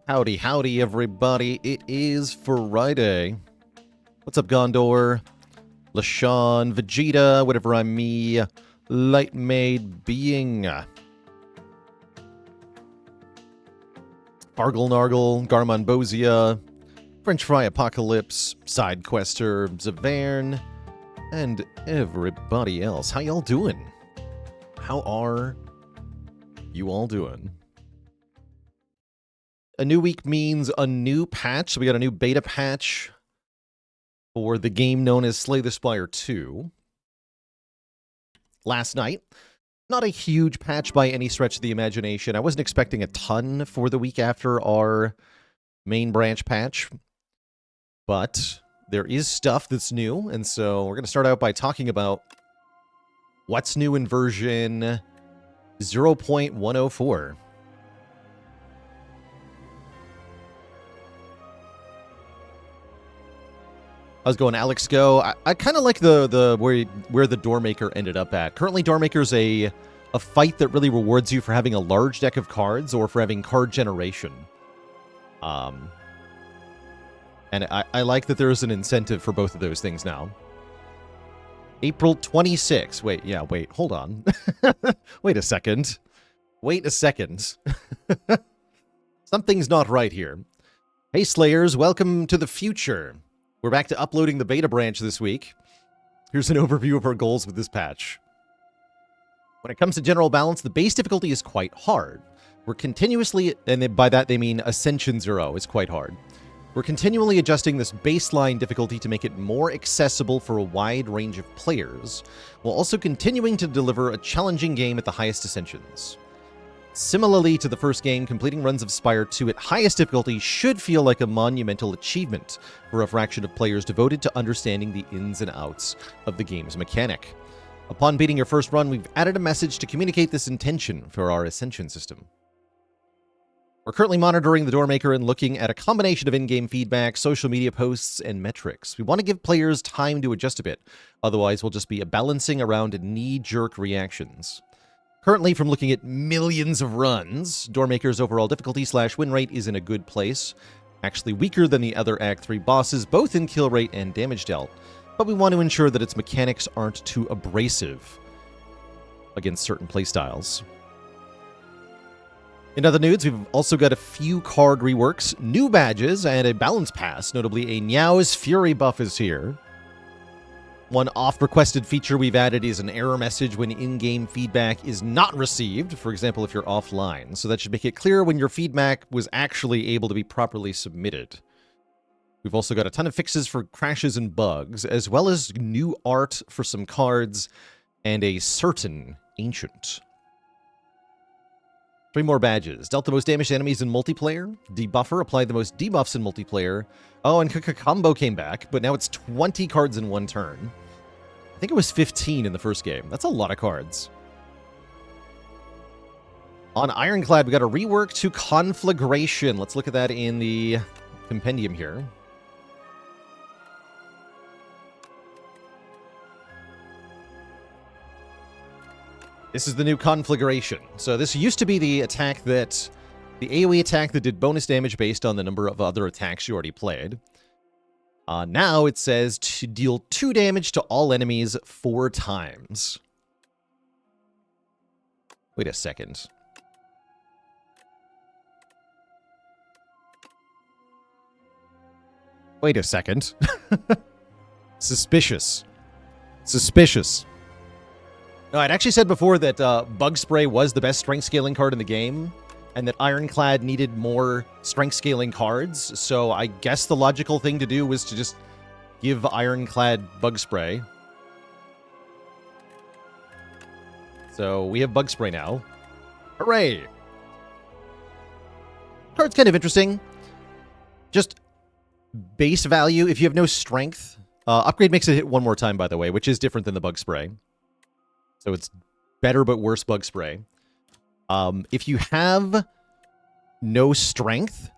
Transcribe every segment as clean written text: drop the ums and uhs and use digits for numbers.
Howdy, howdy, everybody. It is Friday. What's up, Gondor? LaShawn, Vegeta, whatever I'm me, Light Maid Being. Fargle Nargle, Garmon Bozia, French Fry Apocalypse, Side Quester, Zavern, and everybody else. How y'all doing? How are you all doing? A new week means a new patch. So we got a new beta patch for the game known as Slay the Spire 2. Last night. Not a huge patch by any stretch of the imagination. I wasn't expecting a ton for the week after our main branch patch. But there is stuff that's new, and so we're going to start out by talking about what's new in version 0.104. I was going Alex Go. I kind of like the where the Doormaker ended up at. Currently, Doormaker's a fight that really rewards you for having a large deck of cards or for having card generation. And I like that there's an incentive for both of those things now. April 26th. Wait, hold on. Wait a second. Something's not right here. Hey, Slayers, welcome to the future. We're back to uploading the beta branch this week. Here's an overview of our goals with this patch. When it comes to general balance, the base difficulty is quite hard. We're continuously, and by that they mean Ascension 0 is quite hard. We're continually adjusting this baseline difficulty to make it more accessible for a wide range of players, while also continuing to deliver a challenging game at the highest ascensions. Similarly to the first game, completing runs of Spire 2 at highest difficulty should feel like a monumental achievement for a fraction of players devoted to understanding the ins and outs of the game's mechanic. Upon beating your first run, we've added a message to communicate this intention for our Ascension system. We're currently monitoring the Doormaker and looking at a combination of in-game feedback, social media posts, and metrics. We want to give players time to adjust a bit, otherwise we'll just be balancing around knee-jerk reactions. Currently, from looking at millions of runs, Doormaker's overall difficulty/win rate is in a good place. Actually weaker than the other Act 3 bosses, both in kill rate and damage dealt. But we want to ensure that its mechanics aren't too abrasive against certain playstyles. In other news, we've also got a few card reworks, new badges, and a balance pass. Notably, a Niao's Fury buff is here. One oft-requested feature we've added is an error message when in-game feedback is not received, for example, if you're offline. So that should make it clear when your feedback was actually able to be properly submitted. We've also got a ton of fixes for crashes and bugs, as well as new art for some cards and a certain ancient. 3 more badges. Dealt the most damage to enemies in multiplayer. Debuffer applied the most debuffs in multiplayer. Oh, and Combo came back, but now it's 20 cards in one turn. I think it was 15 in the first game. That's a lot of cards. On Ironclad, we got a rework to Conflagration. Let's look at that in the compendium here. This is the new Conflagration. So this used to be the attack that... the AoE attack that did bonus damage based on the number of other attacks you already played. Now it says to deal 2 damage to all enemies 4 times. Wait a second. Wait a second. Suspicious. No, I'd actually said before that Bug Spray was the best strength scaling card in the game, and that Ironclad needed more strength scaling cards, so I guess the logical thing to do was to just give Ironclad Bug Spray. So we have Bug Spray now. Hooray! Card's kind of interesting. Just base value, if you have no strength. Upgrade makes it hit 1 more time, by the way, which is different than the Bug Spray. So it's better but worse Bug Spray. If you have no strength,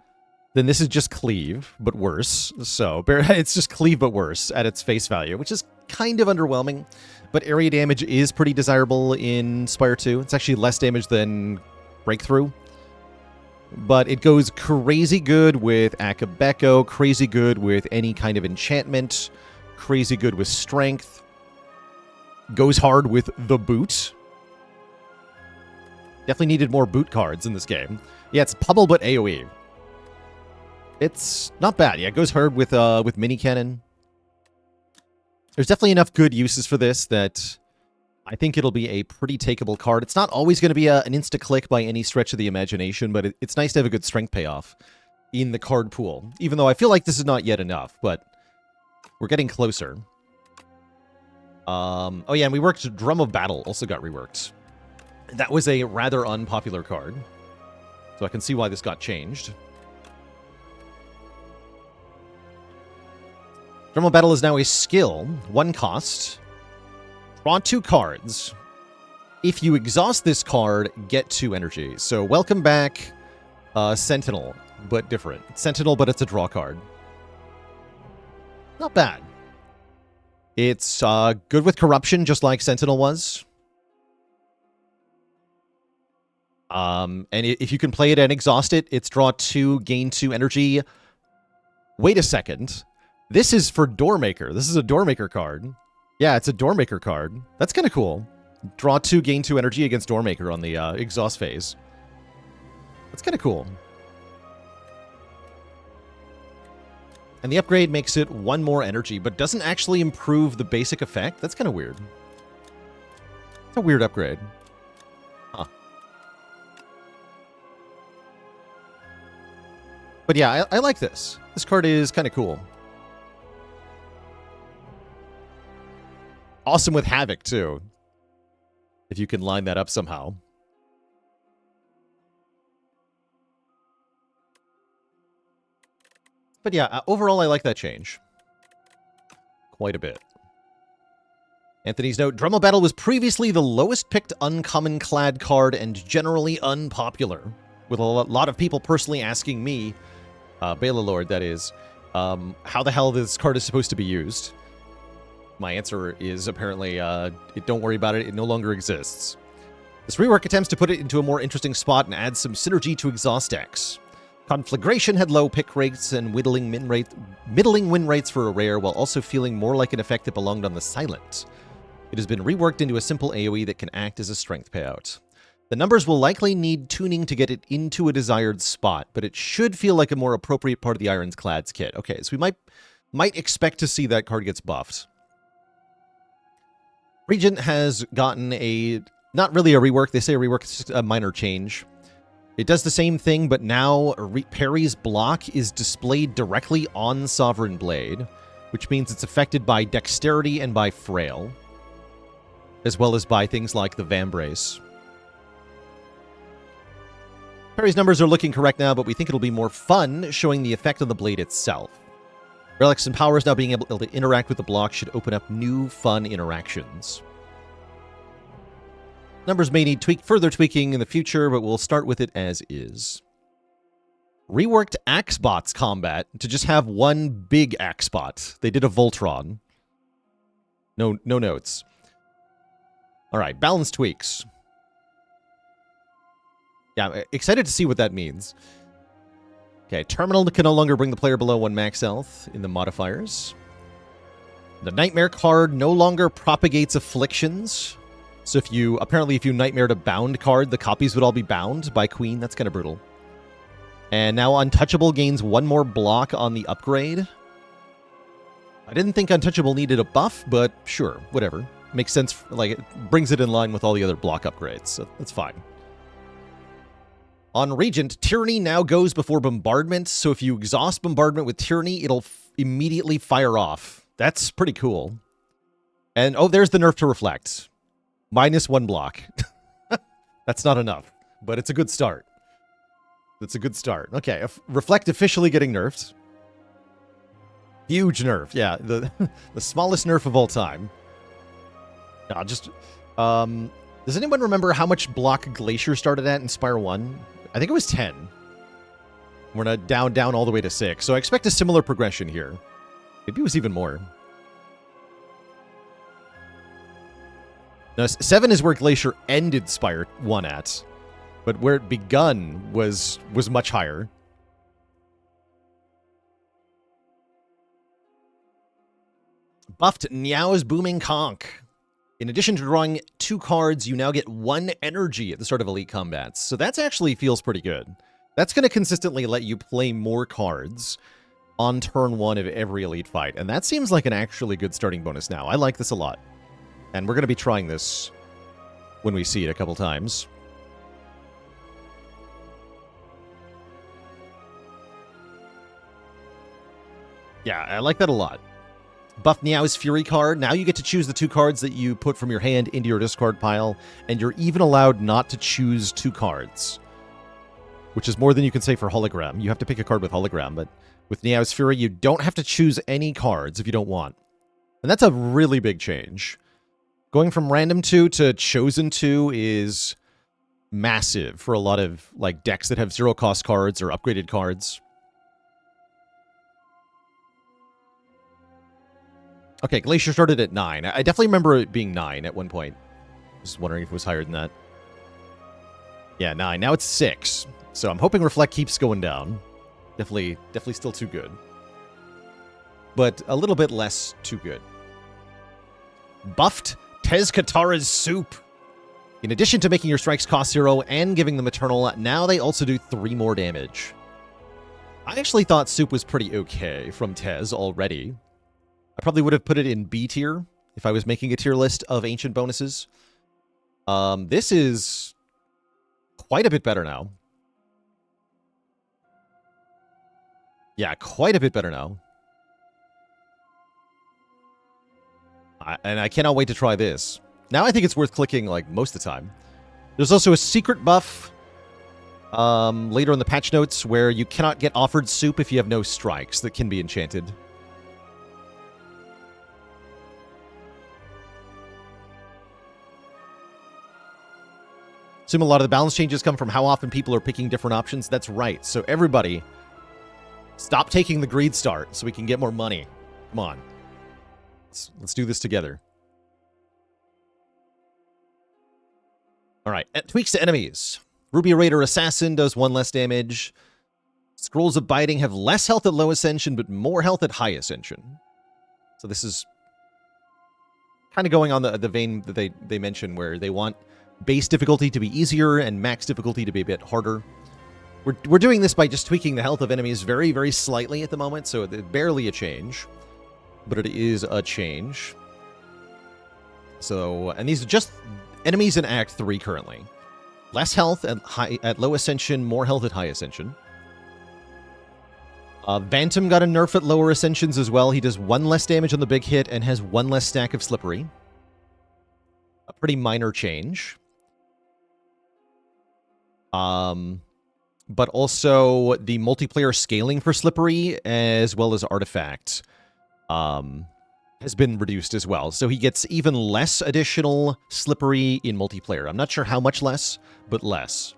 then this is just Cleave, but worse. So it's just Cleave, but worse at its face value, which is kind of underwhelming. But area damage is pretty desirable in Spire 2. It's actually less damage than Breakthrough. but it goes crazy good with Akabeko, crazy good with any kind of enchantment, crazy good with strength. Goes hard with the boot. Definitely needed more boot cards in this game. Yeah, it's Pummel but AoE. It's not bad. Yeah, it goes hard with mini cannon. There's definitely enough good uses for this that I think it'll be a pretty takeable card. It's not always going to be an insta-click by any stretch of the imagination, but it's nice to have a good strength payoff in the card pool. Even though I feel like this is not yet enough, but we're getting closer. Oh yeah, and we worked Drum of Battle, also got reworked. That was a rather unpopular card, so I can see why this got changed. Drum of Battle is now a skill, 1 cost. Draw 2 cards. If you exhaust this card, get 2 energy. So welcome back, Sentinel, but different. Sentinel, but it's a draw card. Not bad. It's good with corruption, just like Sentinel was. And if you can play it and exhaust it, it's draw 2, gain 2 energy. Wait a second. This is for Doormaker. This is a Doormaker card. Yeah, it's a Doormaker card. That's kind of cool. Draw 2, gain 2 energy against Doormaker on the exhaust phase. That's kind of cool. And the upgrade makes it 1 more energy, but doesn't actually improve the basic effect. That's kind of weird. It's a weird upgrade. Huh. But yeah, I like this. This card is kind of cool. Awesome with Havoc, too. If you can line that up somehow. But yeah, overall, I like that change. Quite a bit. Anthony's note, Drum of Battle was previously the lowest picked uncommon clad card and generally unpopular. With a lot of people personally asking me, Bela Lord, that is, how the hell this card is supposed to be used. My answer is apparently, don't worry about it, it no longer exists. This rework attempts to put it into a more interesting spot and add some synergy to exhaust decks. Conflagration had low pick rates and middling win rates for a rare, while also feeling more like an effect that belonged on the Silent. It has been reworked into a simple AoE that can act as a strength payout. The numbers will likely need tuning to get it into a desired spot, but it should feel like a more appropriate part of the Ironclad's kit. Okay, so we might expect to see that card gets buffed. Regent has gotten not really a rework. They say a rework is just a minor change. It does the same thing, but now Parry's block is displayed directly on Sovereign Blade, which means it's affected by Dexterity and by Frail, as well as by things like the Vambrace. Parry's numbers are looking correct now, but we think it'll be more fun showing the effect on the blade itself. Relics and powers now being able to interact with the block should open up new, fun interactions. Numbers may need further tweaking in the future, but we'll start with it as is. Reworked Axebots combat to just have one big Axebot. They did a Voltron. No notes. Alright, balance tweaks. Yeah, I'm excited to see what that means. Okay, Terminal can no longer bring the player below 1 max health in the modifiers. The Nightmare card no longer propagates afflictions. So if you Nightmared a bound card, the copies would all be bound by Queen. That's kind of brutal. And now Untouchable gains 1 more block on the upgrade. I didn't think Untouchable needed a buff, but sure, whatever. Makes sense, like, it brings it in line with all the other block upgrades, so that's fine. On Regent, Tyranny now goes before Bombardment, so if you exhaust Bombardment with Tyranny, it'll immediately fire off. That's pretty cool. And, oh, there's the nerf to Reflect. -1 block. That's not enough, but it's a good start. It's a good start. Okay, Reflect officially getting nerfed. Huge nerf, yeah. The smallest nerf of all time. Does anyone remember how much block Glacier started at in Spire 1? I think it was 10. We're not down all the way to 6. So I expect a similar progression here. Maybe it was even more. No, 7 is where Glacier ended Spire 1 at. But where it begun was much higher. Buffed Niao's Booming Conch. In addition to drawing 2 cards, you now get 1 energy at the start of Elite Combats. So that actually feels pretty good. That's going to consistently let you play more cards on turn 1 of every Elite fight. And that seems like an actually good starting bonus now. I like this a lot. And we're going to be trying this when we see it a couple times. Yeah, I like that a lot. Buff Niao's Fury card. Now you get to choose the 2 cards that you put from your hand into your discard pile, and you're even allowed not to choose 2 cards, which is more than you can say for Hologram. You have to pick a card with Hologram, but with Niao's Fury, you don't have to choose any cards if you don't want. And that's a really big change. Going from random 2 to chosen 2 is massive for a lot of like decks that have 0-cost cards or upgraded cards. Okay, Glacier started at 9. I definitely remember it being 9 at one point. Just wondering if it was higher than that. Yeah, 9. Now it's 6. So I'm hoping Reflect keeps going down. Definitely still too good. But a little bit less too good. Buffed Tez Katara's Soup. In addition to making your strikes cost 0 and giving them Eternal, now they also do 3 more damage. I actually thought Soup was pretty okay from Tez already. I probably would have put it in B tier if I was making a tier list of ancient bonuses. This is quite a bit better now. Yeah, quite a bit better now. And I cannot wait to try this. Now I think it's worth clicking like most of the time. There's also a secret buff later in the patch notes where you cannot get offered Soup if you have no strikes that can be enchanted. Assume a lot of the balance changes come from how often people are picking different options. That's right. So everybody, stop taking the greed start so we can get more money. Come on. Let's do this together. All right. Tweaks to enemies. Ruby Raider Assassin does 1 less damage. Scrolls of Biting have less health at low ascension, but more health at high ascension. So this is kind of going on the vein that they mentioned where they want base difficulty to be easier and max difficulty to be a bit harder. We're doing this by just tweaking the health of enemies very, very slightly at the moment, so it's barely a change. But it is a change. So, and these are just enemies in Act 3 currently. Less health at low ascension, more health at high ascension. Bantam got a nerf at lower ascensions as well. He does 1 less damage on the big hit and has 1 less stack of Slippery. A pretty minor change. But also the multiplayer scaling for Slippery as well as Artifact has been reduced as well. So he gets even less additional Slippery in multiplayer. I'm not sure how much less, but less.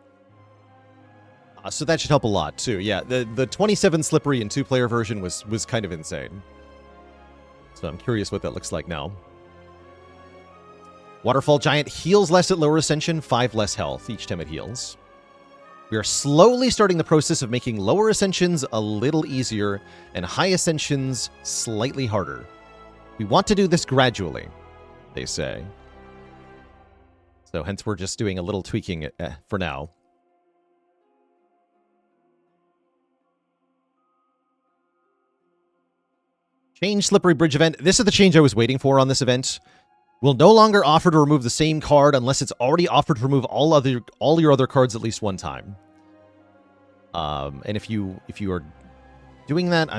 So that should help a lot too. Yeah, the 27 Slippery in 2-player version was kind of insane. So I'm curious what that looks like now. Waterfall Giant heals less at lower ascension, 5 less health each time it heals. We are slowly starting the process of making lower ascensions a little easier and high ascensions slightly harder. We want to do this gradually, they say. So hence we're just doing a little tweaking for now. Change Slippery Bridge event. This is the change I was waiting for on this event. Will no longer offer to remove the same card unless it's already offered to remove all your other cards at least one time. And if you are doing that,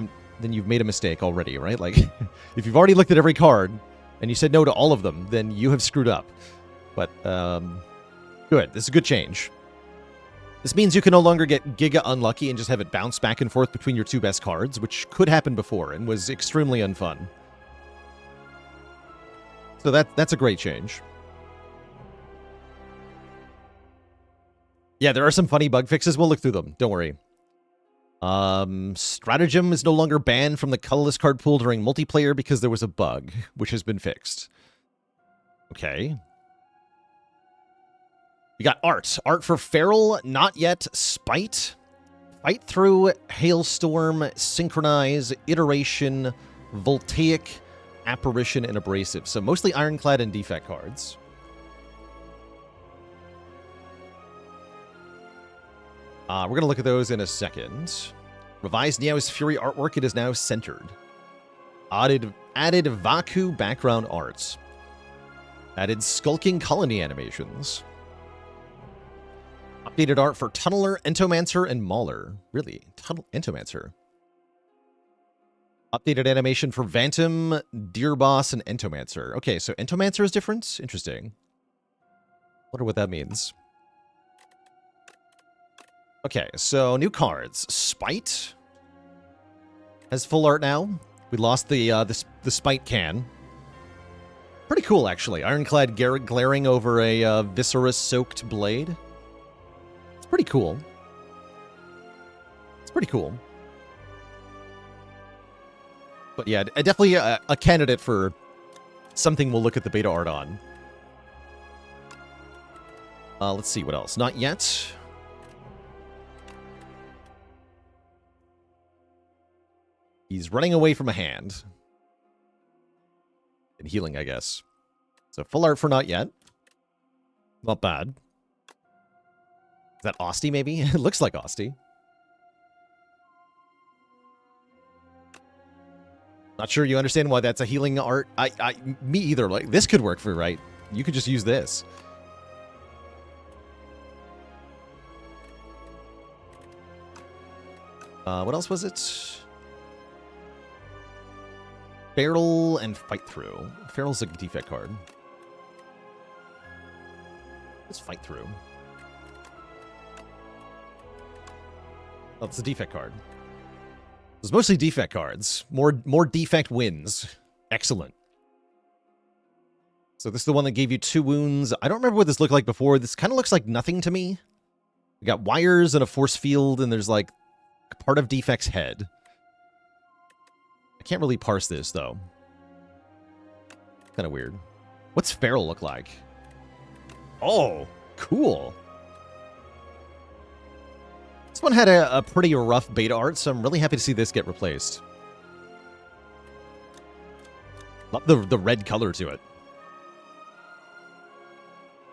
then you've made a mistake already, right? Like, if you've already looked at every card and you said no to all of them, then you have screwed up. But good. This is a good change. This means you can no longer get Giga unlucky and just have it bounce back and forth between your 2 best cards, which could happen before and was extremely unfun. So that's a great change. Yeah, there are some funny bug fixes. We'll look through them. Don't worry. Stratagem is no longer banned from the colorless card pool during multiplayer because there was a bug, which has been fixed. Okay. We got art. Art for Feral, Not Yet, Spite, Fight Through, Hailstorm, Synchronize, Iteration, Voltaic, Apparition, and Abrasive. So mostly Ironclad and Defect cards. We're going to look at those in a second. Revised Neo's Fury artwork. It is now centered. Added Vaku background art. Added Skulking Colony animations. Updated art for Tunneler, Entomancer, and Mauler. Really? Entomancer. Updated animation for Vantum, Deerboss, and Entomancer. Okay, so Entomancer is different? Interesting. Wonder what that means. Okay, so new cards. Spite has full art now. We lost the Spite can. Pretty cool, actually. Ironclad glaring over a Viscera-soaked blade. It's pretty cool. It's pretty cool. But yeah, definitely a candidate for something we'll look at the beta art on. Let's see, what else? Not yet. He's running away from a hand. And healing, I guess. So full art for Not Yet. Not bad. Is that Osty, maybe? It looks like Osty. Not sure you understand why that's a healing art. Me either. Like, this could work for right. You could just use this. What else was it? Feral and Fight Through. Feral's a defect card. Let's Fight Through. Oh, it's a defect card. It's mostly defect cards. More defect wins. Excellent. So this is the one that gave you 2 wounds. I don't remember what this looked like before. This kind of looks like nothing to me. We got wires and a force field, and there's like part of Defect's head. I can't really parse this, though. Kind of weird. What's Feral look like? Oh, cool. This one had a pretty rough beta art, so I'm really happy to see this get replaced. Love the red color to it.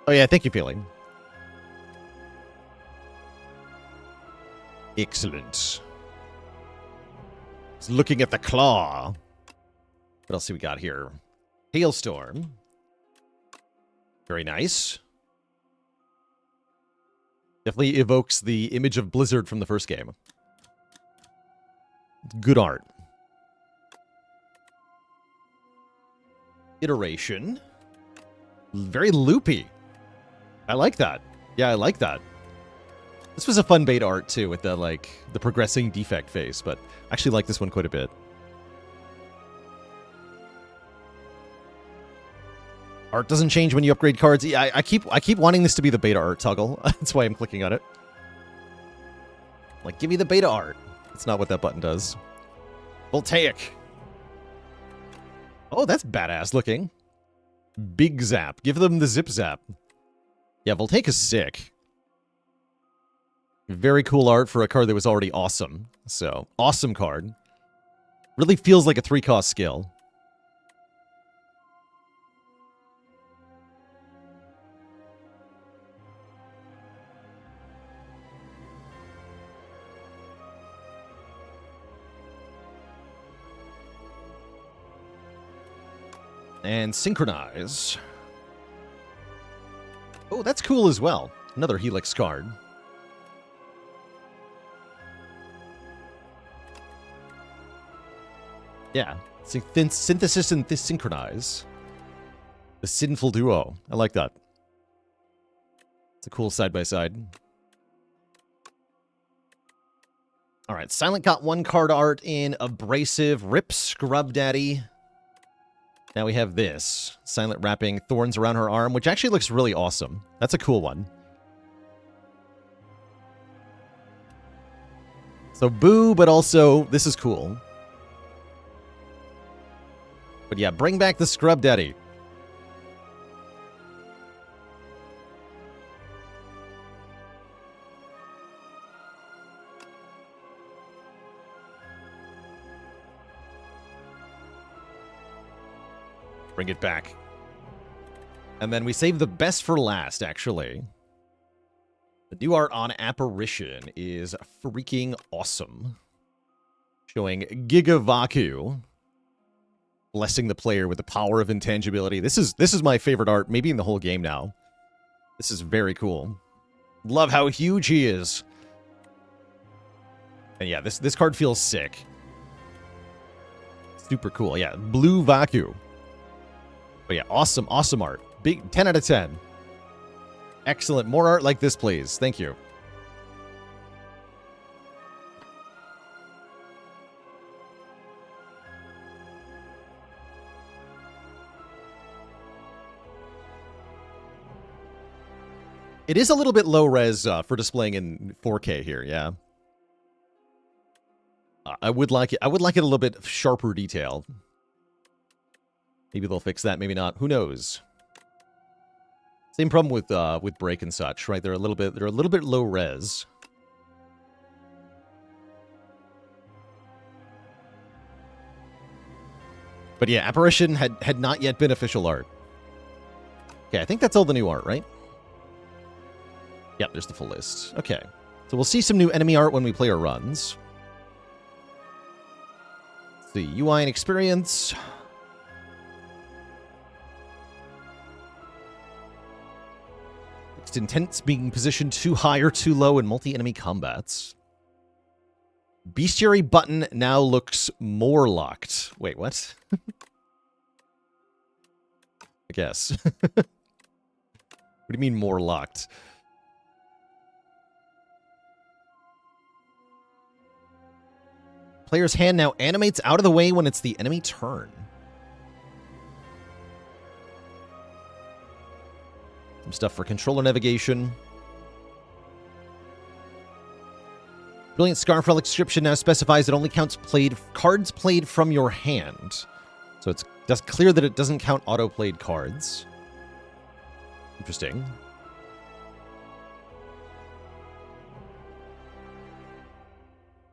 Oh yeah, thank you, Feeling. Excellent. Looking at the claw. What else do we got here? Hailstorm. Very nice. Definitely evokes the image of Blizzard from the first game. Good art. Iteration. Very loopy. I like that. Yeah, I like that. This was a fun beta art, too, with the, like, the progressing defect face, but I actually like this one quite a bit. Art doesn't change when you upgrade cards. Yeah, I keep wanting this to be the beta art toggle. That's why I'm clicking on it. Like, give me the beta art. That's not what that button does. Voltaic. Oh, that's badass looking. Big Zap. Give them the Zip Zap. Yeah, Voltaic is sick. Very cool art for a card that was already awesome. So, awesome card. Really feels like a 3-cost skill. And Synchronize. Oh, that's cool as well. Another Helix card. Yeah. Synthesis and Synchronize. The Sinful Duo. I like that. It's a cool side-by-side. Alright, Silent got 1 card art in Abrasive. Rip Scrub Daddy. Now we have this. Silent wrapping thorns around her arm, which actually looks really awesome. That's a cool one. So boo, but also this is cool. But yeah, bring back the Scrub Daddy. Bring it back. And then we save the best for last, actually. The new art on Apparition is freaking awesome. Showing Gigavaku blessing the player with the power of intangibility. This is my favorite art, maybe in the whole game now. This is very cool. Love how huge he is. And yeah, this card feels sick. Super cool. Yeah, Blue Vacu. But yeah, awesome art. Big 10 out of 10. Excellent. More art like this, please. Thank you. It is a little bit low res for displaying in 4K here, yeah. I would like it a little bit sharper detail. Maybe they'll fix that, maybe not. Who knows? Same problem with Break and such, right? They're a little bit low res. But yeah, Apparition had not yet been official art. Okay, I think that's all the new art, right? Yep, there's the full list. Okay. So we'll see some new enemy art when we play our runs. Let's see, UI and experience. Fixed intents being positioned too high or too low in multi-enemy combats. Bestiary button now looks more locked. Wait, what? I guess. What do you mean more locked? Player's hand now animates out of the way when it's the enemy turn. Some stuff for controller navigation. Brilliant Scarf Relic description now specifies it only counts cards played from your hand. So it's just clear that it doesn't count auto-played cards. Interesting.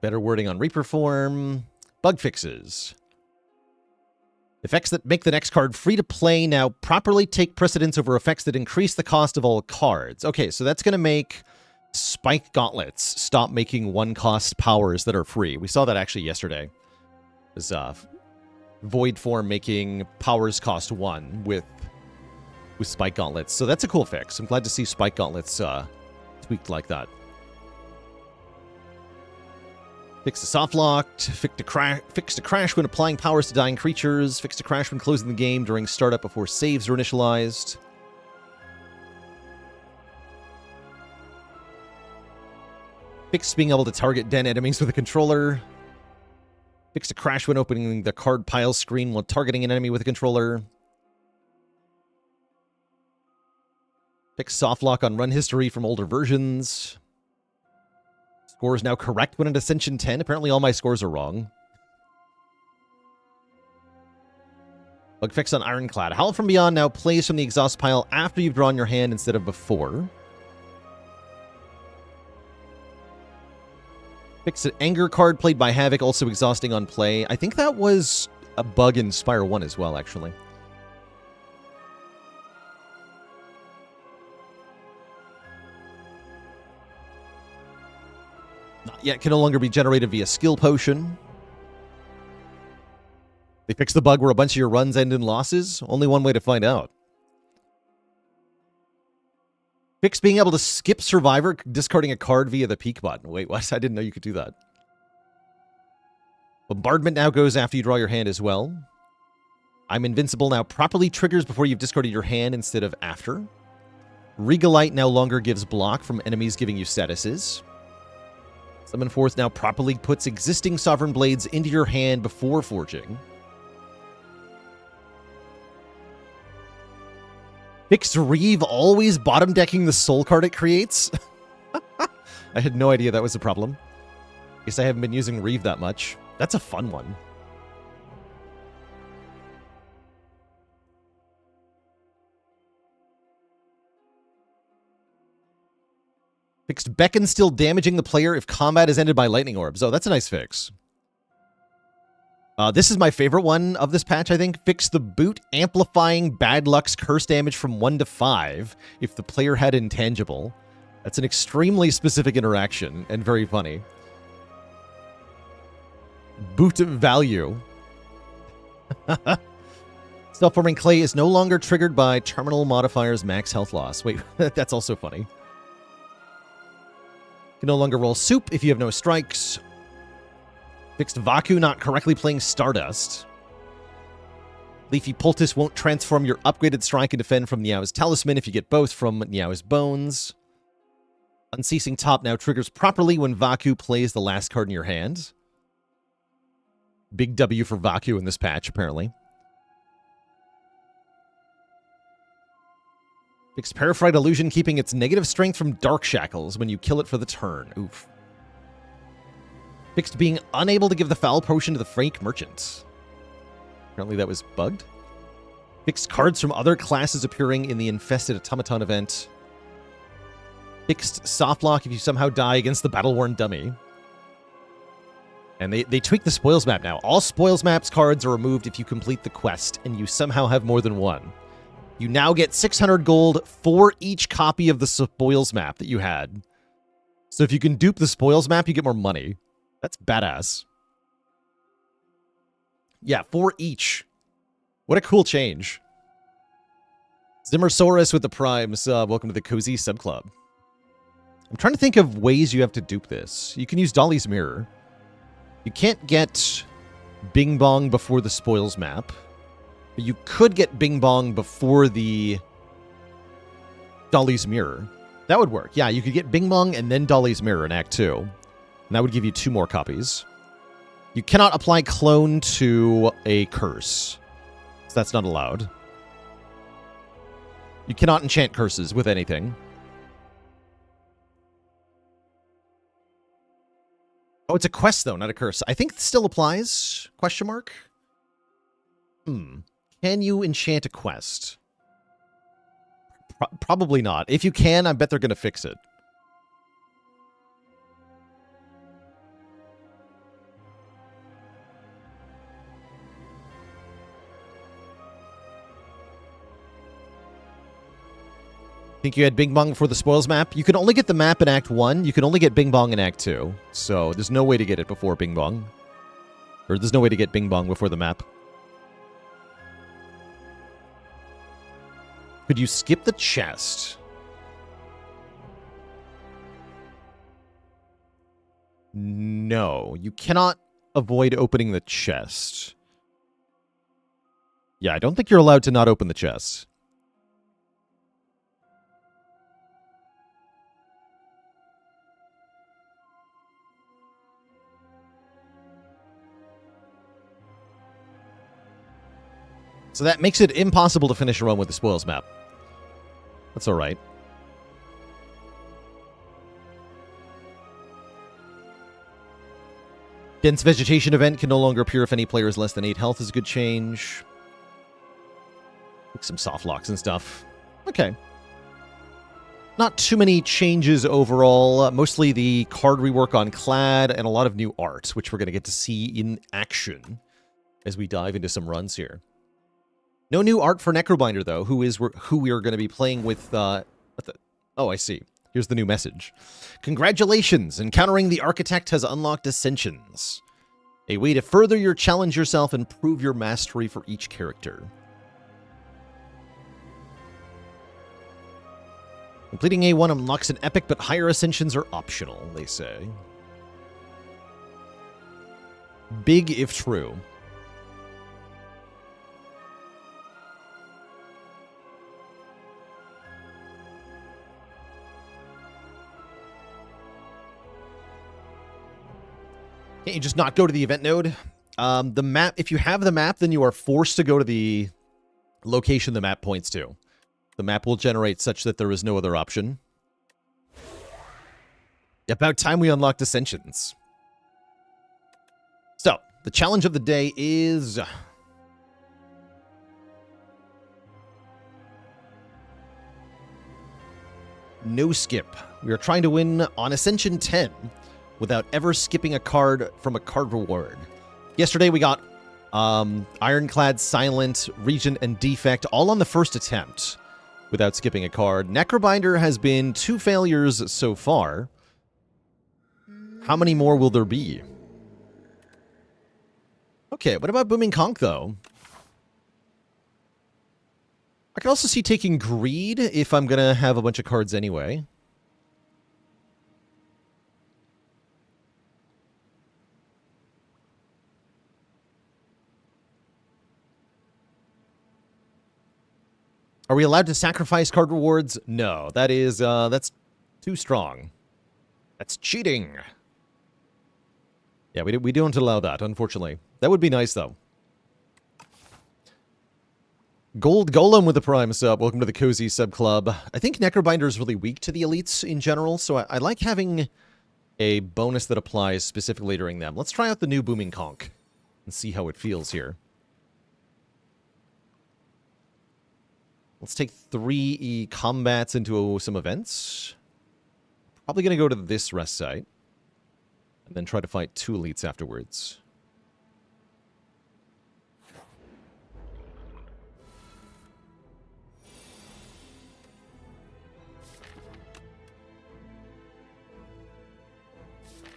Better wording on Reaper form. Bug fixes. Effects that make the next card free to play now properly take precedence over effects that increase the cost of all cards. Okay, so that's going to make Spike Gauntlets stop making one-cost powers that are free. We saw that actually yesterday. It was Void form making powers cost 1 with Spike Gauntlets. So that's a cool fix. I'm glad to see Spike Gauntlets tweaked like that. Fix to soft locked, fix to crash when applying powers to dying creatures, fix to crash when closing the game during startup before saves are initialized. Fix being able to target den enemies with a controller. Fix to crash when opening the card pile screen while targeting an enemy with a controller. Fix soft lock on run history from older versions. Score is now correct when at Ascension 10. Apparently all my scores are wrong. Bug fix on Ironclad. Howl from Beyond now plays from the exhaust pile after you've drawn your hand instead of before. Fix an anger card played by Havoc, also exhausting on play. I think that was a bug in Spire 1 as well, actually. Not yet, can no longer be generated via skill potion. They fixed the bug where a bunch of your runs end in losses. Only one way to find out. Fix being able to skip Survivor, discarding a card via the peek button. Wait, what? I didn't know you could do that. Bombardment now goes after you draw your hand as well. I'm Invincible now properly triggers before you've discarded your hand instead of after. Regalite no longer gives block from enemies giving you statuses. Summon Forth now properly puts existing Sovereign Blades into your hand before forging. Fixed Reeve always bottom decking the soul card it creates. I had no idea that was a problem. Guess I haven't been using Reeve that much. That's a fun one. Fixed Beckon still damaging the player if combat is ended by lightning orbs. Oh, that's a nice fix. This is my favorite one of this patch, I think. Fix the boot amplifying bad luck's curse damage from 1 to 5 if the player had intangible. That's an extremely specific interaction and very funny. Boot value. Self-forming clay is no longer triggered by terminal modifier's max health loss. Wait, that's also funny. You can no longer roll soup if you have no strikes. Fixed Vaku not correctly playing Stardust. Leafy Poultice won't transform your upgraded strike and defend from Niao's Talisman if you get both from Niao's Bones. Unceasing Top now triggers properly when Vaku plays the last card in your hand. Big W for Vaku in this patch, apparently. Fixed Paraphrite Illusion keeping its negative strength from Dark Shackles when you kill it for the turn. Oof. Fixed being unable to give the foul potion to the Frank Merchant. Apparently that was bugged. Fixed cards from other classes appearing in the Infested Automaton event. Fixed soft lock if you somehow die against the Battle-Worn Dummy. And they tweaked the Spoils map now. All Spoils maps cards are removed if you complete the quest and you somehow have more than one. You now get 600 gold for each copy of the Spoils map that you had. So if you can dupe the Spoils map, you get more money. That's badass. Yeah, 4 each. What a cool change. Zimmersaurus with the primes. Welcome to the Cozy Subclub. I'm trying to think of ways you have to dupe this. You can use Dolly's Mirror. You can't get Bing Bong before the Spoils map. But you could get Bing Bong before the Dolly's Mirror. That would work. Yeah, you could get Bing Bong and then Dolly's Mirror in Act 2. And that would give you 2 more copies. You cannot apply Clone to a curse. So that's not allowed. You cannot enchant curses with anything. Oh, it's a quest, though, not a curse. I think it still applies? Question mark? Can you enchant a quest? Probably not. If you can, I bet they're going to fix it. Think you had Bing Bong before the Spoils map? You can only get the map in Act 1. You can only get Bing Bong in Act 2. So there's no way to get it before Bing Bong. Or there's no way to get Bing Bong before the map. Could you skip the chest? No. You cannot avoid opening the chest. Yeah, I don't think you're allowed to not open the chest. So that makes it impossible to finish a run with the Spoils map. That's alright. Dense Vegetation event can no longer appear if any player is less than 8 health is a good change. Some soft locks and stuff. Okay. Not too many changes overall. Mostly the card rework on Clad and a lot of new art, which we're going to get to see in action as we dive into some runs here. No new art for Necrobinder, though, who we are going to be playing with... oh, I see. Here's the new message. Congratulations! Encountering the Architect has unlocked Ascensions. A way to further your challenge yourself and prove your mastery for each character. Completing A1 unlocks an epic, but higher Ascensions are optional, they say. Big if true. Can't you just not go to the event node? The map, if you have the map, then you are forced to go to the location the map points to. The map will generate such that there is no other option. About time we unlocked Ascensions. So, the challenge of the day is... no skip. We are trying to win on Ascension 10 without ever skipping a card from a card reward. Yesterday we got Ironclad, Silent, Regent, and Defect, all on the first attempt without skipping a card. Necrobinder has been 2 failures so far. How many more will there be? Okay, what about Booming Conch, though? I can also see taking Greed if I'm going to have a bunch of cards anyway. Are we allowed to sacrifice card rewards? No, that's too strong. That's cheating. Yeah, we don't allow that, unfortunately. That would be nice, though. Gold Golem with the Prime sub. Welcome to the Cozy Sub Club. I think Necrobinder is really weak to the elites in general, so I like having a bonus that applies specifically during them. Let's try out the new Booming Conch and see how it feels here. Let's take 3 combats into some events. Probably going to go to this rest site. And then try to fight 2 elites afterwards.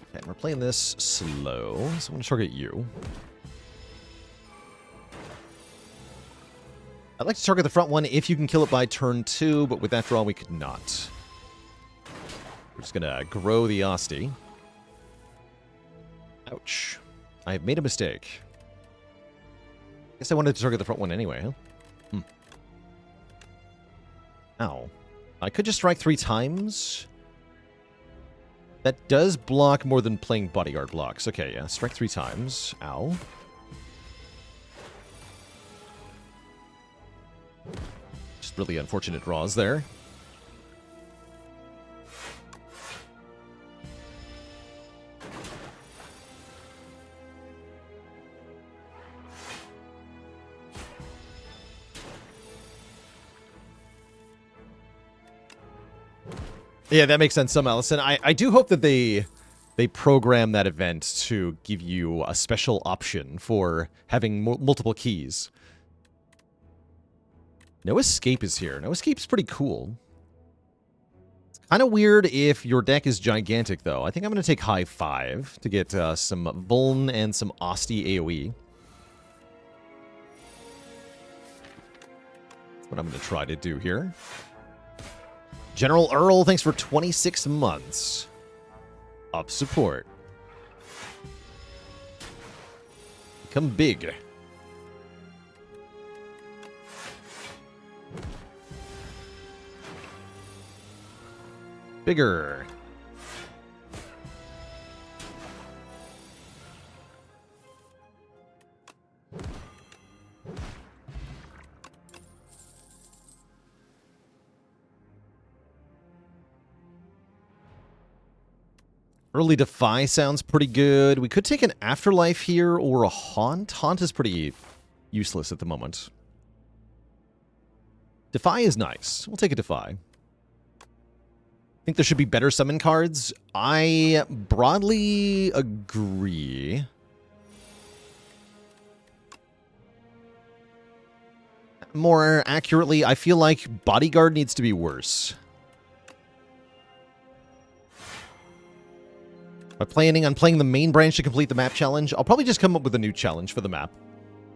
Okay, and we're playing this slow, so I'm going to target you. I'd like to target the front one if you can kill it by turn 2, but with that draw we could not. We're just going to grow the Asti. Ouch. I have made a mistake. Guess I wanted to target the front one anyway, huh? Ow. I could just strike 3 times. That does block more than playing bodyguard blocks. Okay, yeah. Strike 3 times. Ow. Just really unfortunate draws there. Yeah, that makes sense, Allison. I do hope that they program that event to give you a special option for having multiple keys. No Escape is here. No Escape's pretty cool. It's kind of weird if your deck is gigantic, though. I think I'm going to take high 5 to get some Vuln and some Asti AoE. That's what I'm going to try to do here. General Earl, thanks for 26 months of support. Become big. Bigger. Early Defy sounds pretty good. We could take an Afterlife here or a Haunt. Haunt is pretty useless at the moment. Defy is nice. We'll take a Defy. Think there should be better summon cards? I broadly agree. More accurately, I feel like Bodyguard needs to be worse. By planning on playing the main branch to complete the map challenge, I'll probably just come up with a new challenge for the map.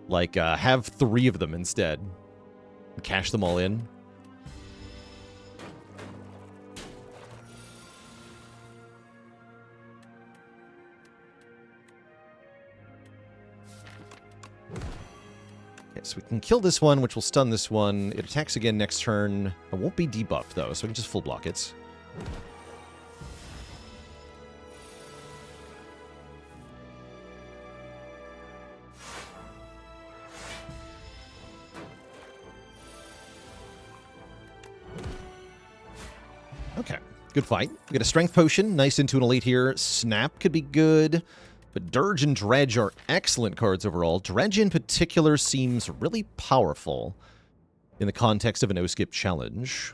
Like, have 3 of them instead. And cash them all in. Okay, so we can kill this one, which will stun this one. It attacks again next turn. It won't be debuffed, though, so we can just full block it. Okay, good fight. We get a Strength Potion, nice into an Elite here. Snap could be good, but Dirge and Dredge are excellent cards overall. Dredge in particular seems really powerful in the context of a no-skip challenge.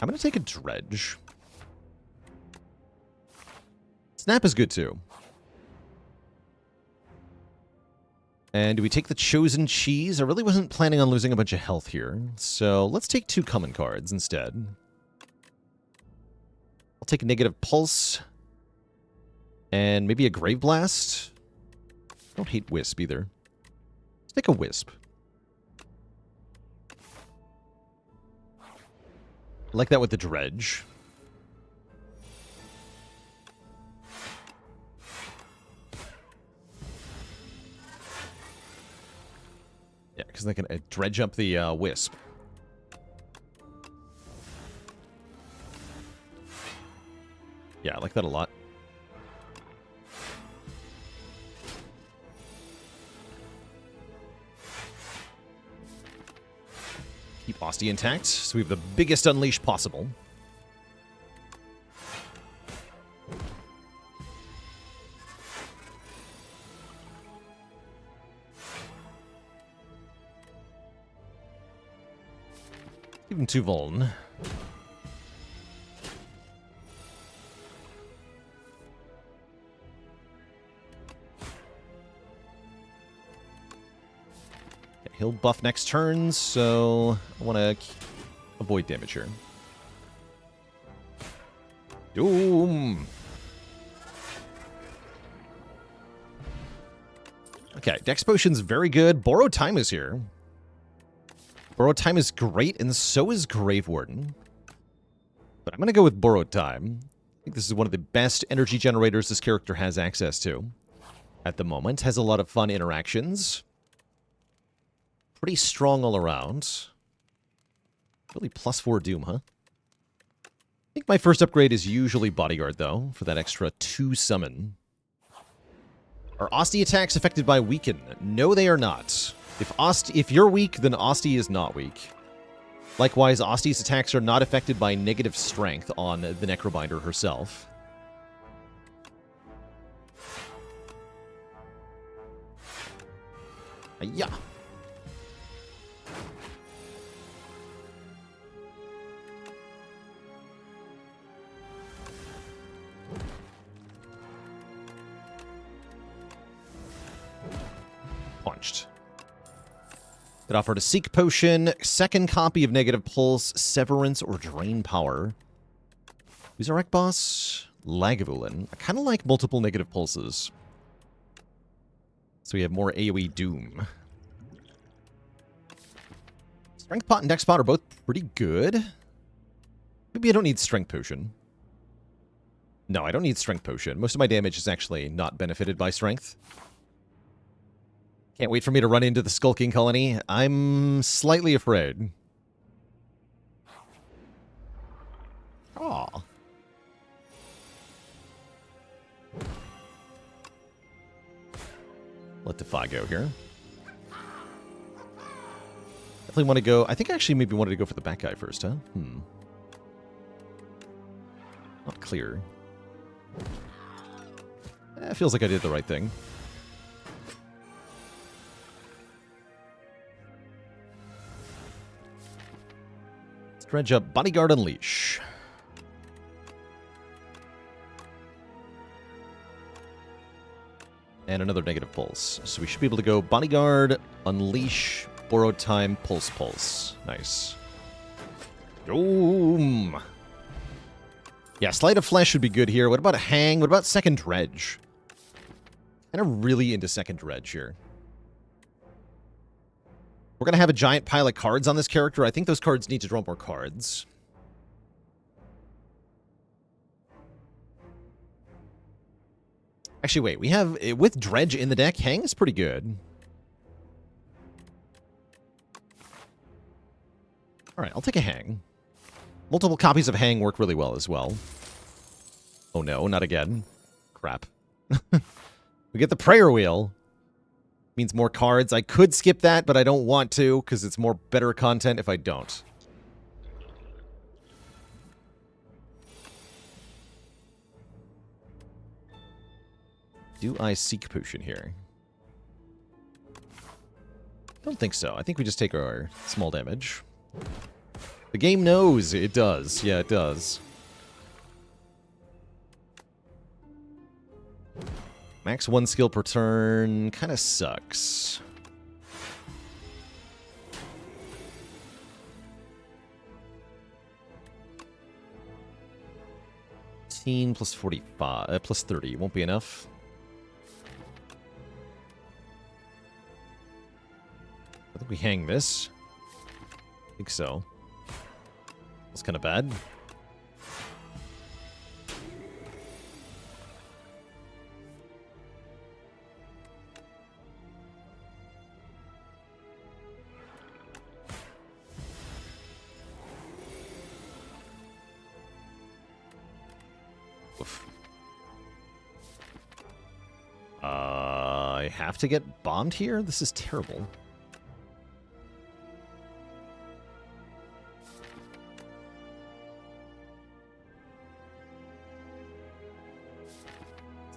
I'm going to take a Dredge. It's Snap is good too. And do we take the Chosen Cheese? I really wasn't planning on losing a bunch of health here. So let's take 2 common cards instead. I'll take a Negative Pulse. And maybe a Grave Blast. I don't hate Wisp either. Let's take a Wisp. I like that with the Dredge. Yeah, because they can dredge up the Wisp. Yeah, I like that a lot. Keep Asti intact, so we have the biggest unleash possible. Give him 2 Vuln. Okay, he'll buff next turn, so I want to avoid damage here. Doom! Okay, Dex Potion's very good. Borrowed Time is here. Borrowed Time is great, and so is Grave Warden. But I'm going to go with Borrowed Time. I think this is one of the best energy generators this character has access to at the moment. Has a lot of fun interactions. Pretty strong all around. Really +4 Doom, huh? I think my first upgrade is usually Bodyguard, though, for that extra 2 summon. Are Asti attacks affected by Weaken? No, they are not. If you're weak, then Asti is not weak. Likewise, Asti's attacks are not affected by negative strength on the Necrobinder herself. Yeah. Punched. It offered a Seek Potion, second copy of Negative Pulse, Severance, or Drain Power. Who's our Wreck Boss? Lagavulin. I kind of like multiple Negative Pulses. So we have more AoE Doom. Strength Pot and Dex Pot are both pretty good. Maybe I don't need Strength Potion. No, I don't need Strength Potion. Most of my damage is actually not benefited by Strength. Can't wait for me to run into the Skulking Colony. I'm slightly afraid. Aw. Let Defy go here. Definitely want to go... I think I actually maybe wanted to go for the back guy first, huh? Not clear. It feels like I did the right thing. Dredge up Bodyguard Unleash. And another Negative Pulse. So we should be able to go Bodyguard, Unleash, Borrowed Time, Pulse. Nice. Boom! Yeah, Sleight of Flesh would be good here. What about a Hang? What about Second Dredge? Kind of really into Second Dredge here. We're going to have a giant pile of cards on this character. I think those cards need to draw more cards. Actually, wait. We have, with Dredge in the deck, Hang is pretty good. Alright, I'll take a Hang. Multiple copies of Hang work really well as well. Oh no, not again. Crap. We get the Prayer Wheel. Means more cards. I could skip that, but I don't want to, because it's more better content if I don't. Do I Seek Potion here? Don't think so. I think we just take our small damage. The game knows it does. Yeah, it does. Max 1 skill per turn kind of sucks. Plus 45, plus 30 won't be enough. I think we hang this. I think so. That's kind of bad. I have to get bombed here? This is terrible.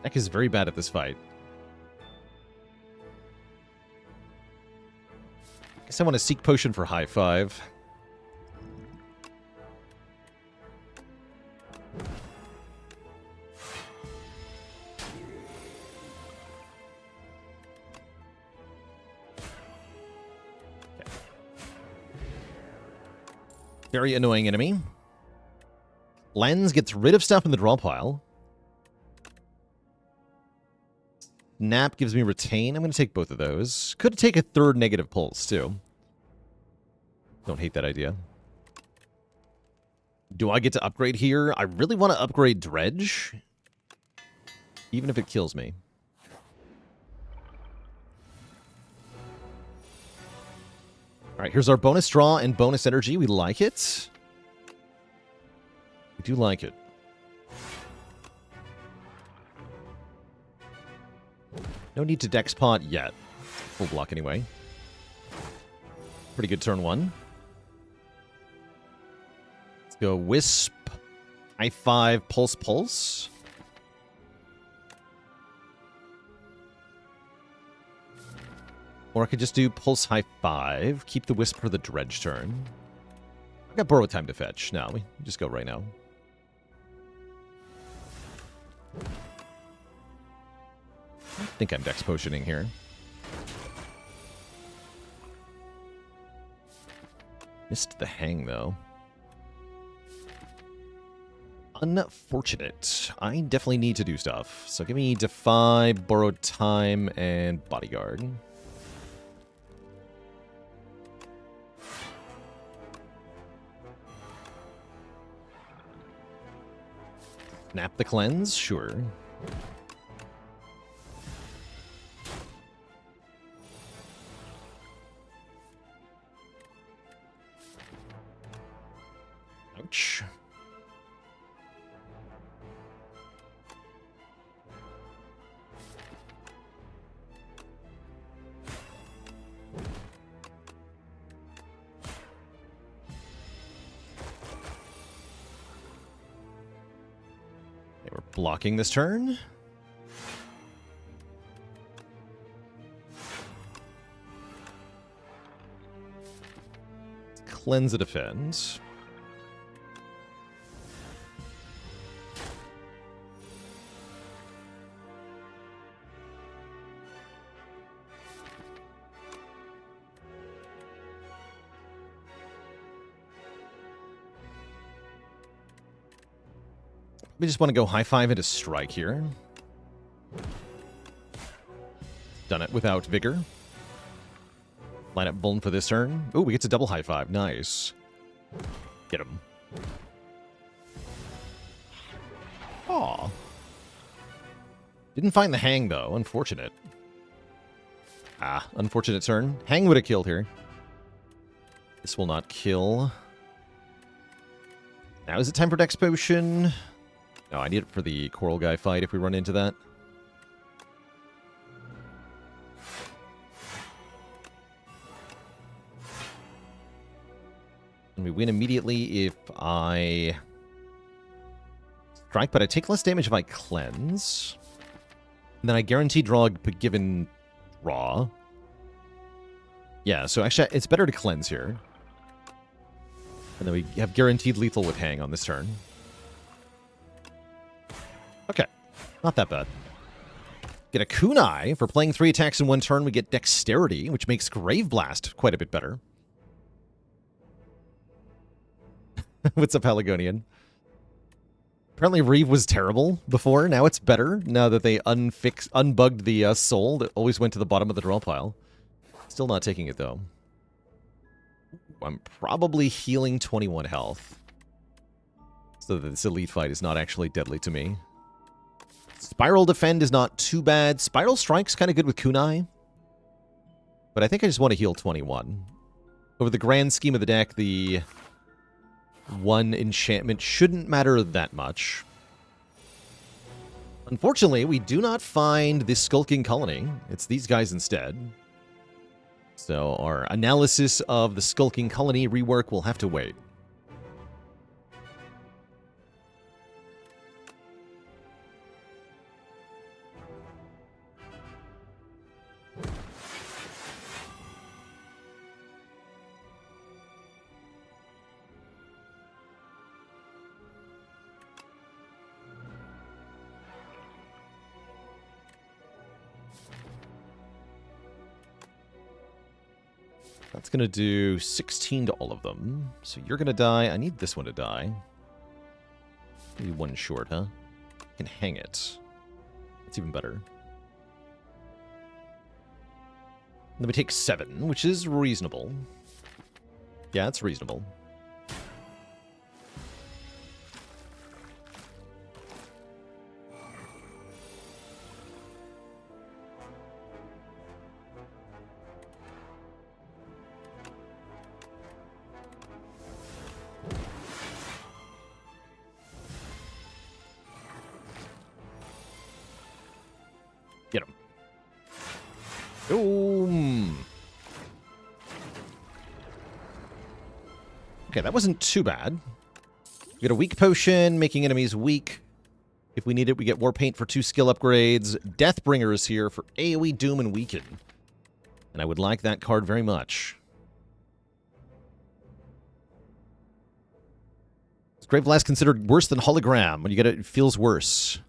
Deck is very bad at this fight. Guess I want to Seek Potion for high 5. Very annoying enemy. Lens gets rid of stuff in the draw pile. Nap gives me retain. I'm going to take both of those. Could take a third negative pulse, too. Don't hate that idea. Do I get to upgrade here? I really want to upgrade Dredge. Even if it kills me. Alright, here's our bonus draw and bonus energy. We like it. We do like it. No need to Dex Pot yet. Full block anyway. Pretty good turn 1. Let's go Wisp. High 5, Pulse, Pulse. Or I could just do Pulse High 5, keep the Wisp for the Dredge turn. I got Borrow Time to fetch. No, we just go right now. I think I'm Dex Potioning here. Missed the hang, though. Unfortunate. I definitely need to do stuff. So give me Defy, Borrowed Time, and Bodyguard. Snap the Cleanse? Sure. Ouch. We're blocking this turn. Cleanse a defend. We just want to go high 5 into strike here. Done it without vigor. Line up Vuln for this turn. Ooh, we get to double high 5. Nice. Get him. Aw. Didn't find the hang, though. Unfortunate. Ah, unfortunate turn. Hang would have killed here. This will not kill. Now is it time for Dex Potion? No, I need it for the Coral Guy fight if we run into that. And we win immediately if I strike, but I take less damage if I cleanse. And then I guarantee draw a given draw. Yeah, so actually it's better to cleanse here. And then we have guaranteed lethal with hang on this turn. Okay, not that bad. Get a kunai. For playing 3 attacks in 1 turn, we get dexterity, which makes Grave Blast quite a bit better. What's up, Pelargonian? Apparently Reeve was terrible before. Now it's better, now that they unbugged the soul that always went to the bottom of the draw pile. Still not taking it, though. I'm probably healing 21 health, so that this elite fight is not actually deadly to me. Spiral Defend is not too bad. Spiral Strike's kind of good with kunai, but I think I just want to heal 21. Over the grand scheme of the deck, the 1 enchantment shouldn't matter that much. Unfortunately, we do not find the Skulking Colony. It's these guys instead. So our analysis of the Skulking Colony rework will have to wait. That's going to do 16 to all of them. So you're going to die. I need this one to die. Maybe 1 short, huh? I can hang it. That's even better. And then we take 7, which is reasonable. Yeah, it's reasonable. Get him. Boom. Okay, that wasn't too bad. We get a weak potion, making enemies weak. If we need it, we get War Paint for 2 skill upgrades. Deathbringer is here for AoE Doom and Weaken. And I would like that card very much. Is Grave Blast considered worse than Hologram? When you get it, it feels worse.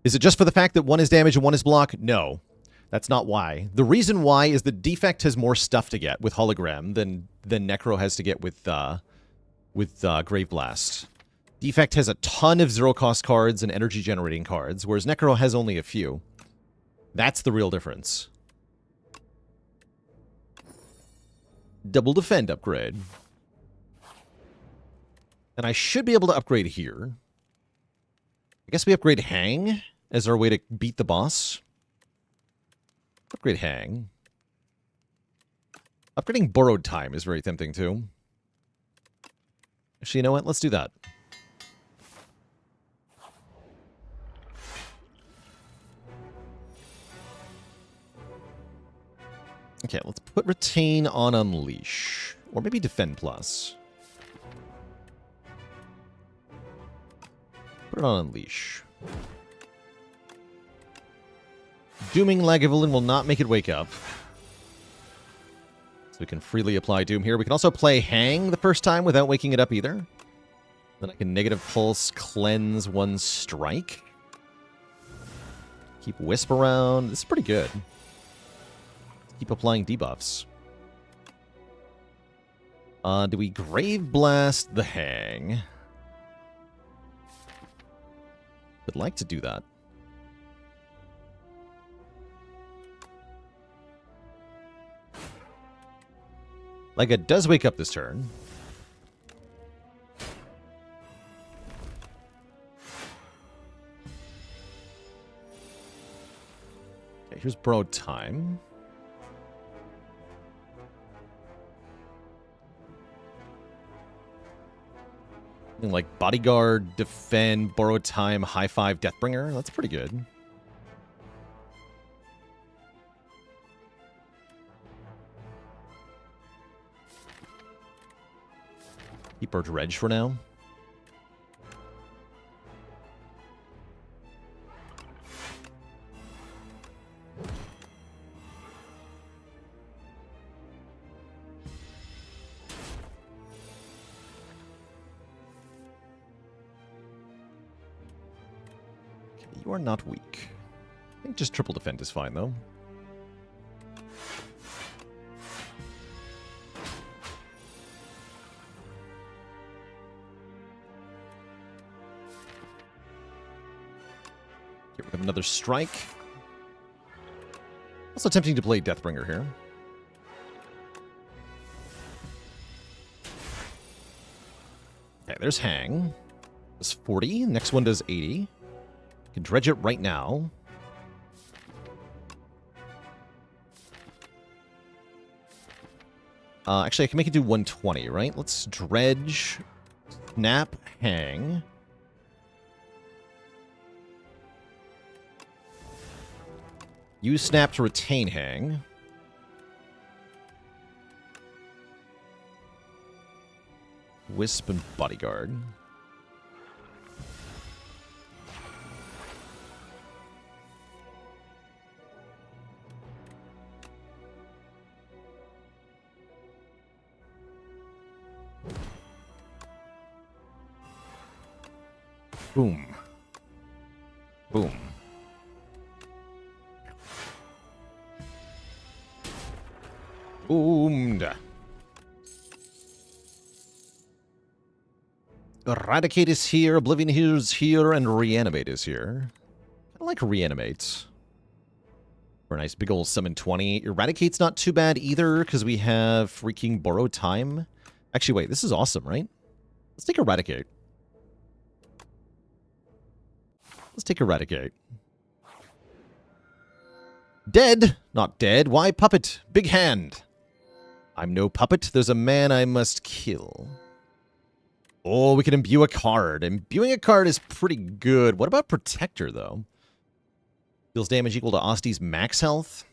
Is it just for the fact that 1 is damage and 1 is block? No. That's not why. The reason why is that Defect has more stuff to get with Hologram than Necro has to get with Grave Blast. Defect has a ton of zero-cost cards and energy-generating cards, whereas Necro has only a few. That's the real difference. Double Defend upgrade. And I should be able to upgrade here. I guess we upgrade Hang as our way to beat the boss. Upgrade Hang. Upgrading Borrowed Time is very tempting, too. Actually, you know what? Let's do that. Okay, let's put Retain on Unleash. Or maybe Defend Plus. Put it on Unleash. Dooming Lagavulin will not make it wake up. So we can freely apply Doom here. We can also play Hang the first time without waking it up either. Then I can Negative Pulse, Cleanse 1 Strike. Keep Wisp around. This is pretty good. Keep applying debuffs. Do we Grave Blast the Hang? Would like to do that. Like, it does wake up this turn. Okay, here's Borrowed Time. Like Bodyguard, Defend, Borrowed Time, High Five, Deathbringer. That's pretty good. Keep our Dredge for now. You are not weak. think just triple defend is fine, though. Get rid of another strike. Also tempting to play Deathbringer here. Okay, there's Hang. Does 40. Next one does 80. Can dredge it right now. Actually, I can make it do 120, right? Let's dredge, snap, hang. Use snap to retain hang. Wisp and bodyguard. Boom. Boom. Boomed. Eradicate is here, Oblivion is here, and Reanimate is here. I like Reanimate. For a nice big ol' summon 20. Eradicate's not too bad either, because we have freaking Borrowed Time. Actually, wait, this is awesome, right? Let's take Eradicate. Let's take Eradicate. Dead! Not dead. Why puppet? Big hand. I'm no puppet. There's a man I must kill. Oh, we can imbue a card. Imbuing a card is pretty good. What about Protector, though? Deals damage equal to Osti's max health.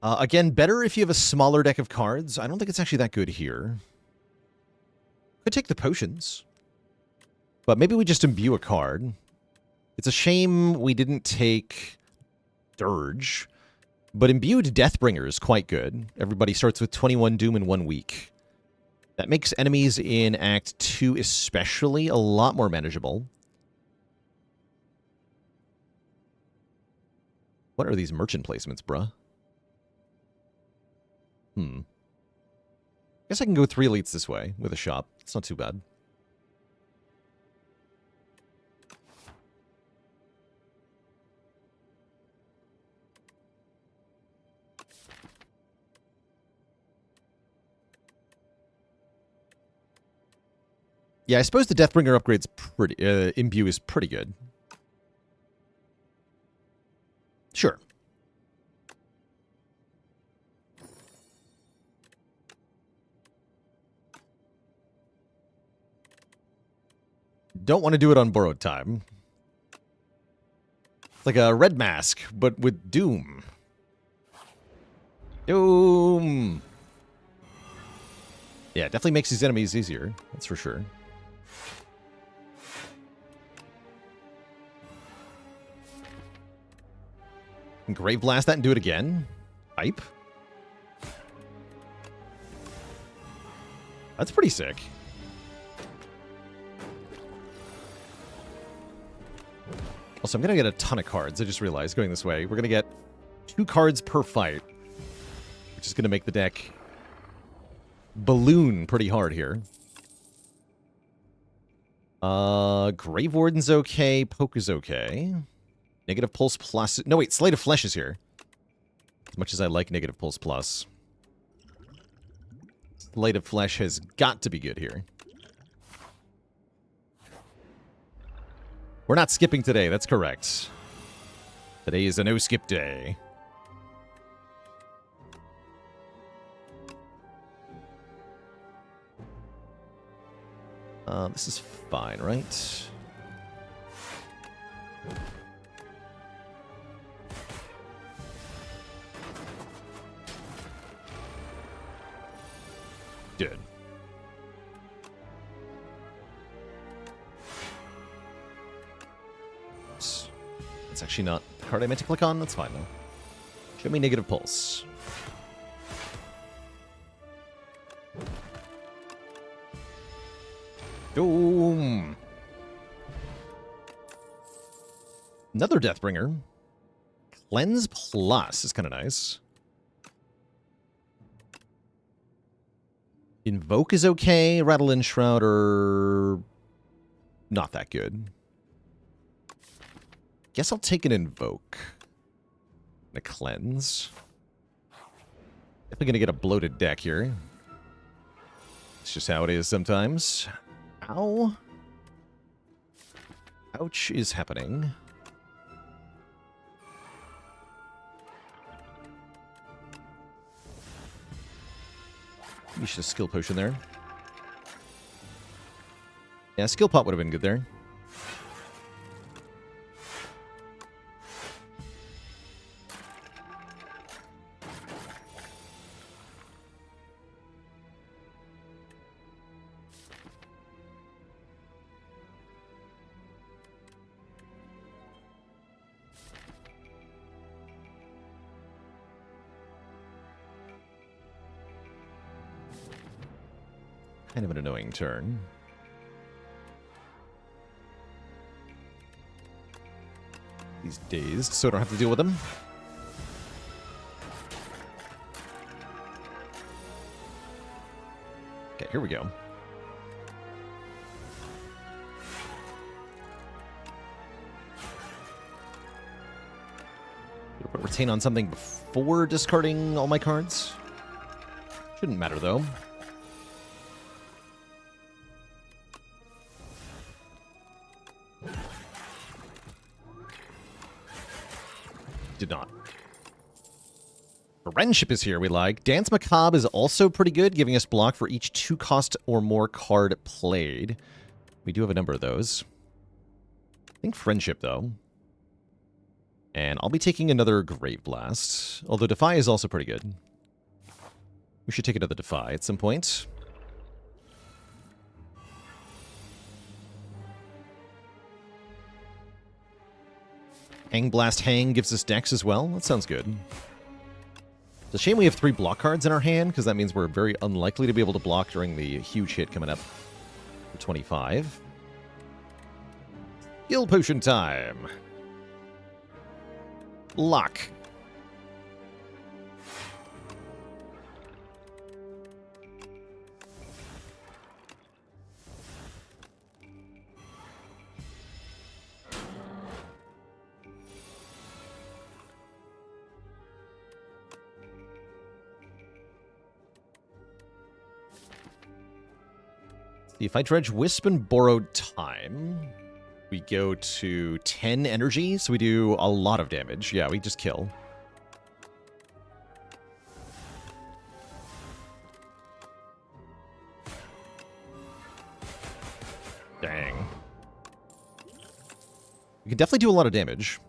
Again, better if you have a smaller deck of cards. I don't think it's actually that good here. Could take the potions. But maybe we just imbue a card. It's a shame we didn't take Dirge. But imbued Deathbringer is quite good. Everybody starts with 21 Doom in 1 week. That makes enemies in Act 2 especially a lot more manageable. What are these merchant placements, bruh? Guess I can go 3 elites this way with a shop. It's not too bad. Yeah, I suppose the Deathbringer upgrade's pretty... imbue is pretty good. Sure. Don't want to do it on Borrowed Time. It's like a red mask, but with Doom. Doom! Yeah, it definitely makes these enemies easier. That's for sure. Grave Blast that and do it again. Hype. That's pretty sick. Also, I'm going to get a ton of cards. I just realized going this way. We're going to get 2 cards per fight, which is going to make the deck balloon pretty hard here. Grave Warden's okay. Poke is okay. Negative Pulse Plus. No, wait. Slate of Flesh is here. As much as I like Negative Pulse Plus. Slate of Flesh has got to be good here. We're not skipping today. That's correct. Today is a no-skip day. This is fine, right? Good. Oops. That's actually not the card I meant to click on. That's fine, though. Show me Negative Pulse. Doom. Another Deathbringer. Cleanse Plus is kind of nice. Invoke is okay. Rattle and Shroud are not that good. Guess I'll take an Invoke. And a Cleanse. Definitely going to get a bloated deck here. It's just how it is sometimes. Ow. Ouch is happening. You should have skill potion there. Yeah, skill pot would have been good there. Kind of an annoying turn. He's dazed, so I don't have to deal with him. Okay, here we go. Put retain on something before discarding all my cards. Shouldn't matter, though. Did not. Friendship is here, we like. Dance Macabre is also pretty good, giving us block for each 2-cost or more card played. We do have a number of those. I think Friendship, though. And I'll be taking another Grave Blast. Although Defy is also pretty good. We should take another Defy at some point. Hang Blast Hang gives us Dex as well. That sounds good. It's a shame we have 3 block cards in our hand, because that means we're very unlikely to be able to block during the huge hit coming up for 25. Skill Potion time. Lock. If I dredge Wisp and Borrowed Time, we go to 10 energy, so we do a lot of damage. Yeah, we just kill. Dang. We can definitely do a lot of damage.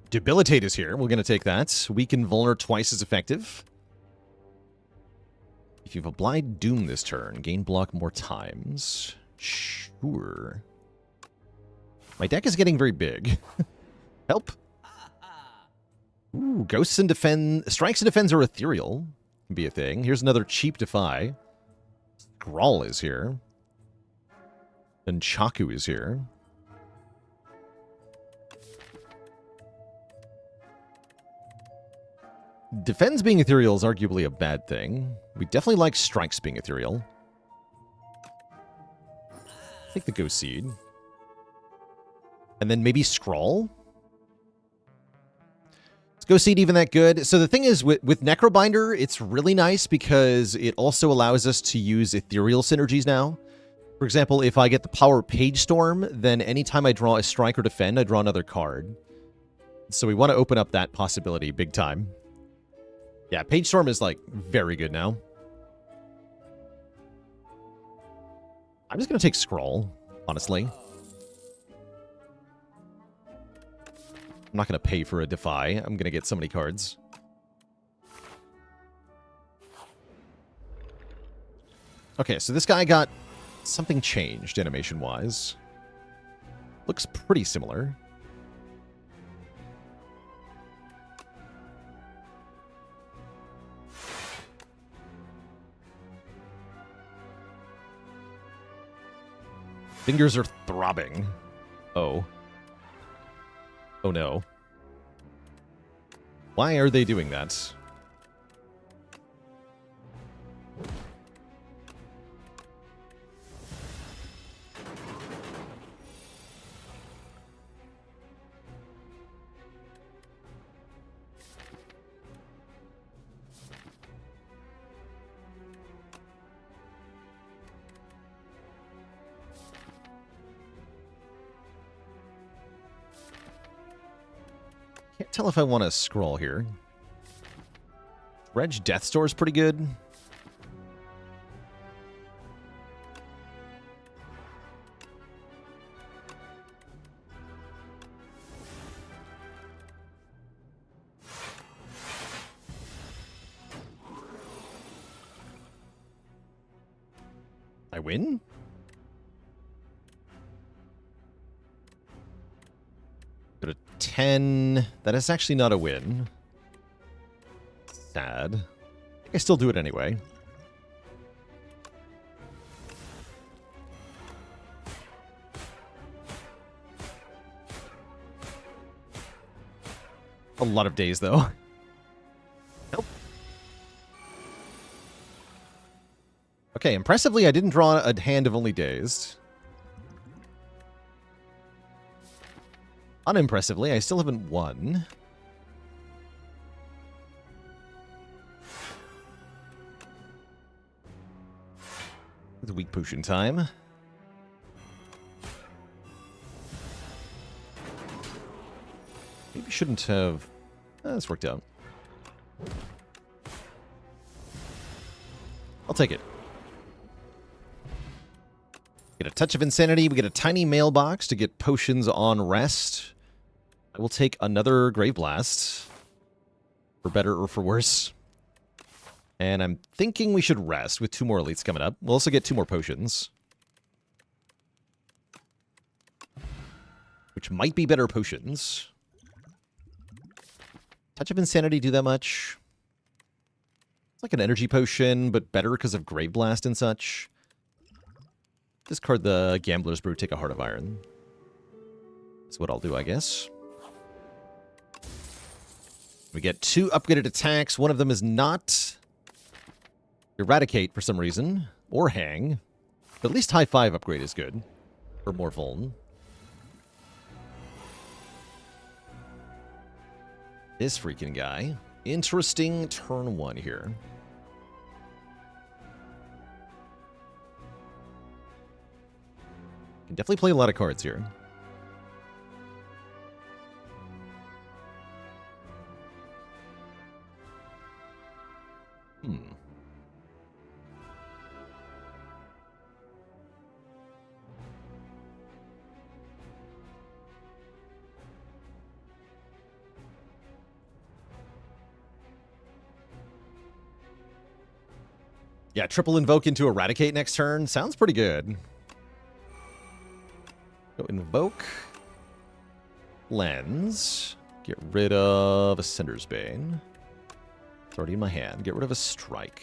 Debilitate is here. We're going to take that. Weaken Vulner twice as effective. If you've applied Doom this turn, gain block more times. Sure. My deck is getting very big. Help. Ooh, Ghosts and Defend. Strikes and Defends are ethereal. Can be a thing. Here's another cheap Defy. Grawl is here. And Chaku is here. Defends being ethereal is arguably a bad thing. We definitely like Strikes being ethereal. Take the Ghost Seed. And then maybe Scrawl? Is Ghost Seed even that good? So the thing is, with Necrobinder, it's really nice because it also allows us to use ethereal synergies now. For example, if I get the power Page Storm, then anytime I draw a Strike or Defend, I draw another card. So we want to open up that possibility big time. Yeah, Page Storm is, like, very good now. I'm just going to take Scroll, honestly. I'm not going to pay for a Defy. I'm going to get so many cards. Okay, so this guy got something changed animation-wise. Looks pretty similar. Fingers are throbbing. Oh. Oh no. Why are they doing that? Can't tell if I want to scroll here. Reg Death Store is pretty good. I win? Go to 10. That is actually not a win. Sad. I think I still do it anyway. A lot of days, though. Nope. Okay, impressively, I didn't draw a hand of only dazed. Unimpressively, I still haven't won. It's weak potion time. Maybe shouldn't have... this worked out. I'll take it. Get a touch of insanity. We get a tiny mailbox to get potions on rest. I will take another Grave Blast. For better or for worse. And I'm thinking we should rest with 2 more elites coming up. We'll also get 2 more potions. Which might be better potions. Touch of Insanity do that much? It's like an energy potion, but better because of Grave Blast and such. Discard the Gambler's Brew, take a Heart of Iron. That's what I'll do, I guess. We get 2 upgraded attacks. One of them is not Eradicate for some reason, or Hang. But at least High 5 upgrade is good. Or more Vuln. This freaking guy. Interesting turn 1 here. Can definitely play a lot of cards here. Yeah, triple invoke into Eradicate next turn. Sounds pretty good. Go invoke. Lens. Get rid of Ascender's Bane. It's already in my hand. Get rid of a strike.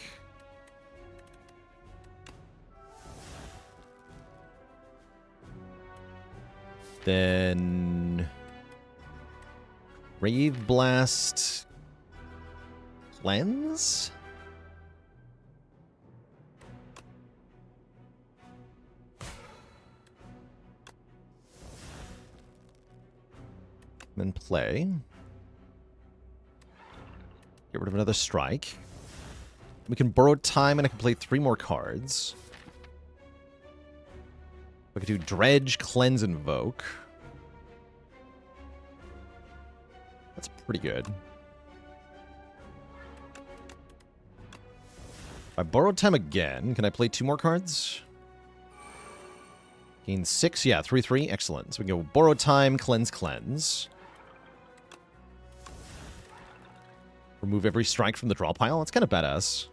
Then Grave Blast. Lens? Then play. Get rid of another strike. We can borrow time and I can play 3 more cards. We can do Dredge, Cleanse, Invoke. That's pretty good. If I borrowed time again, can I play 2 more cards? Gain 6, yeah, 3/3, excellent. So we can go borrow time, cleanse. Remove every strike from the draw pile. That's kind of badass.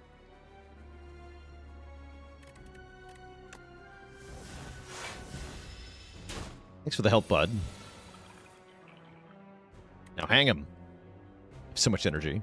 Thanks for the help, bud. Now hang him. So much energy.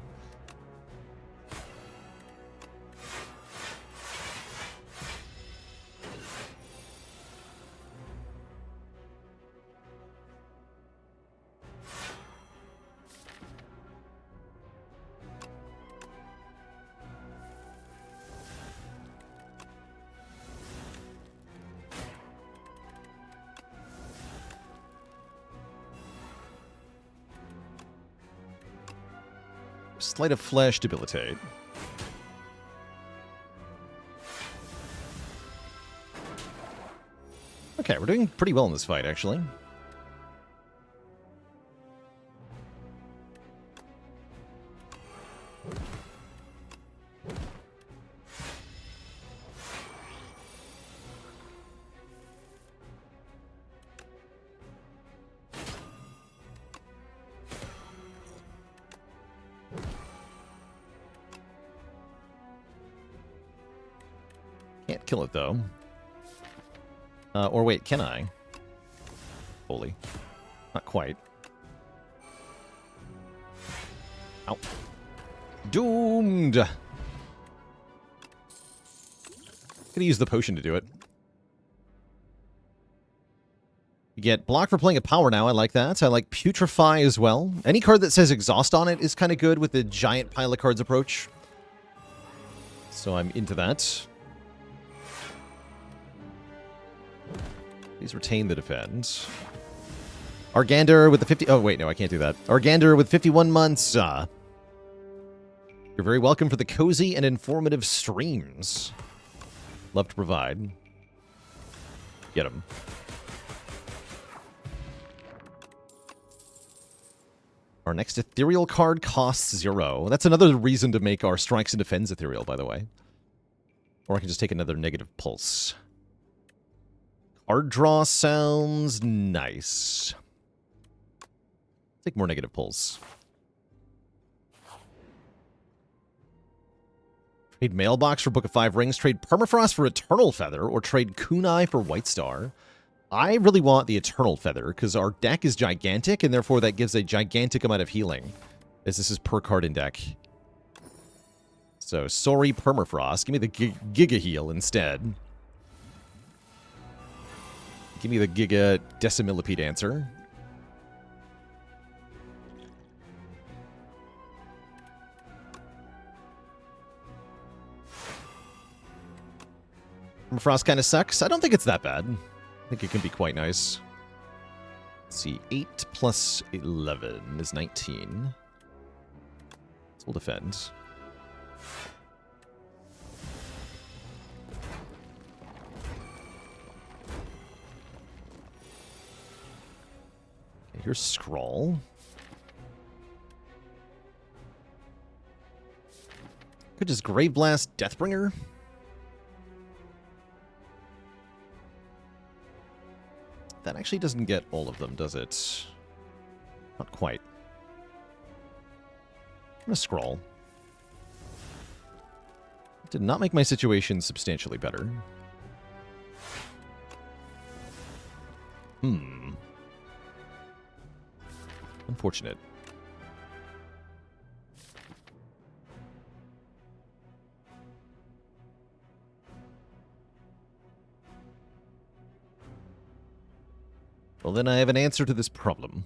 Sleight of Flesh, Debilitate. Okay, we're doing pretty well in this fight, actually. Can't kill it, though. Or wait, can I? Holy. Not quite. Ow. Doomed! Could use the potion to do it. You get block for playing a power now. I like that. I like Putrefy as well. Any card that says Exhaust on it is kind of good with the giant pile of cards approach. So I'm into that. Please retain the defense. Argander with the 50... Oh, wait, no, I can't do that. Argander with 51 months. You're very welcome for the cozy and informative streams. Love to provide. Get him. Our next ethereal card costs 0. That's another reason to make our strikes and defends ethereal, by the way. Or I can just take another negative pulse. Card draw sounds nice. Take more negative pulls. Trade Mailbox for Book of 5 Rings. Trade Permafrost for Eternal Feather. Or trade Kunai for White Star. I really want the Eternal Feather, because our deck is gigantic, and therefore that gives a gigantic amount of healing, as this is per card in deck. So, sorry Permafrost. Give me the Giga Heal instead. Give me the Giga Decimillipede answer. Permafrost kind of sucks. I don't think it's that bad. I think it can be quite nice. Let's see. 8 plus 11 is 19. So we'll defend. Okay, here's Scrawl. Could just Grave Blast Deathbringer. That actually doesn't get all of them, does it? Not quite. I'm gonna scroll. Did not make my situation substantially better. Unfortunate. Well, then I have an answer to this problem.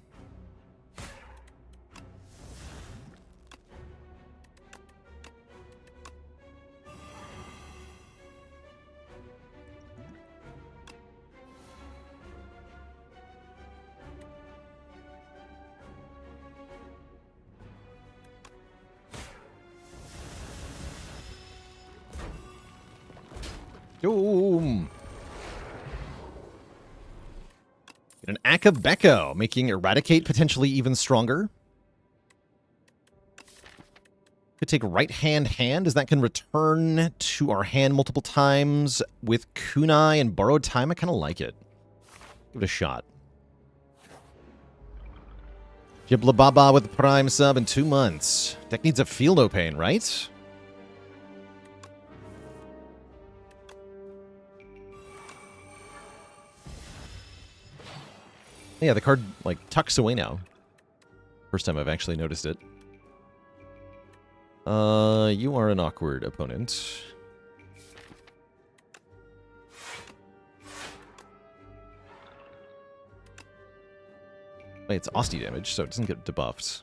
Doom! Get an Akabeko, making Eradicate potentially even stronger. Could take Right Hand Hand, as that can return to our hand multiple times with Kunai and Borrowed Time. I kind of like it. Give it a shot. Jiblababa with the Prime sub in 2 months. Deck needs a Feel No Pain, right? Yeah, the card, like, tucks away now. First time I've actually noticed it. You are an awkward opponent. Wait, it's Austie damage, so it doesn't get debuffed.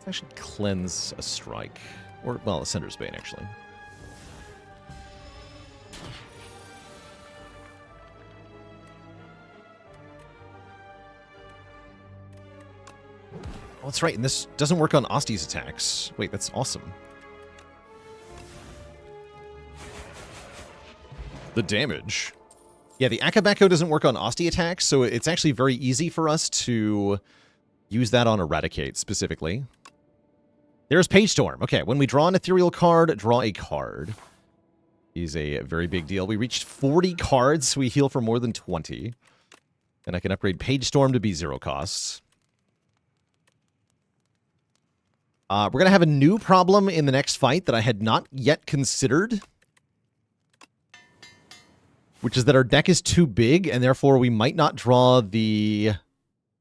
Actually cleanse a strike. Or, well, Ascender's Bane, actually. Oh, that's right, and this doesn't work on Osti's attacks. Wait, that's awesome. The damage. Yeah, the Akabeko doesn't work on Osti attacks, so it's actually very easy for us to use that on Eradicate, specifically. There's Page Storm. Okay, when we draw an ethereal card, draw a card. Is a very big deal. We reached 40 cards, so we heal for more than 20. And I can upgrade Page Storm to be 0 costs. We're going to have a new problem in the next fight that I had not yet considered. Which is that our deck is too big, and therefore we might not draw the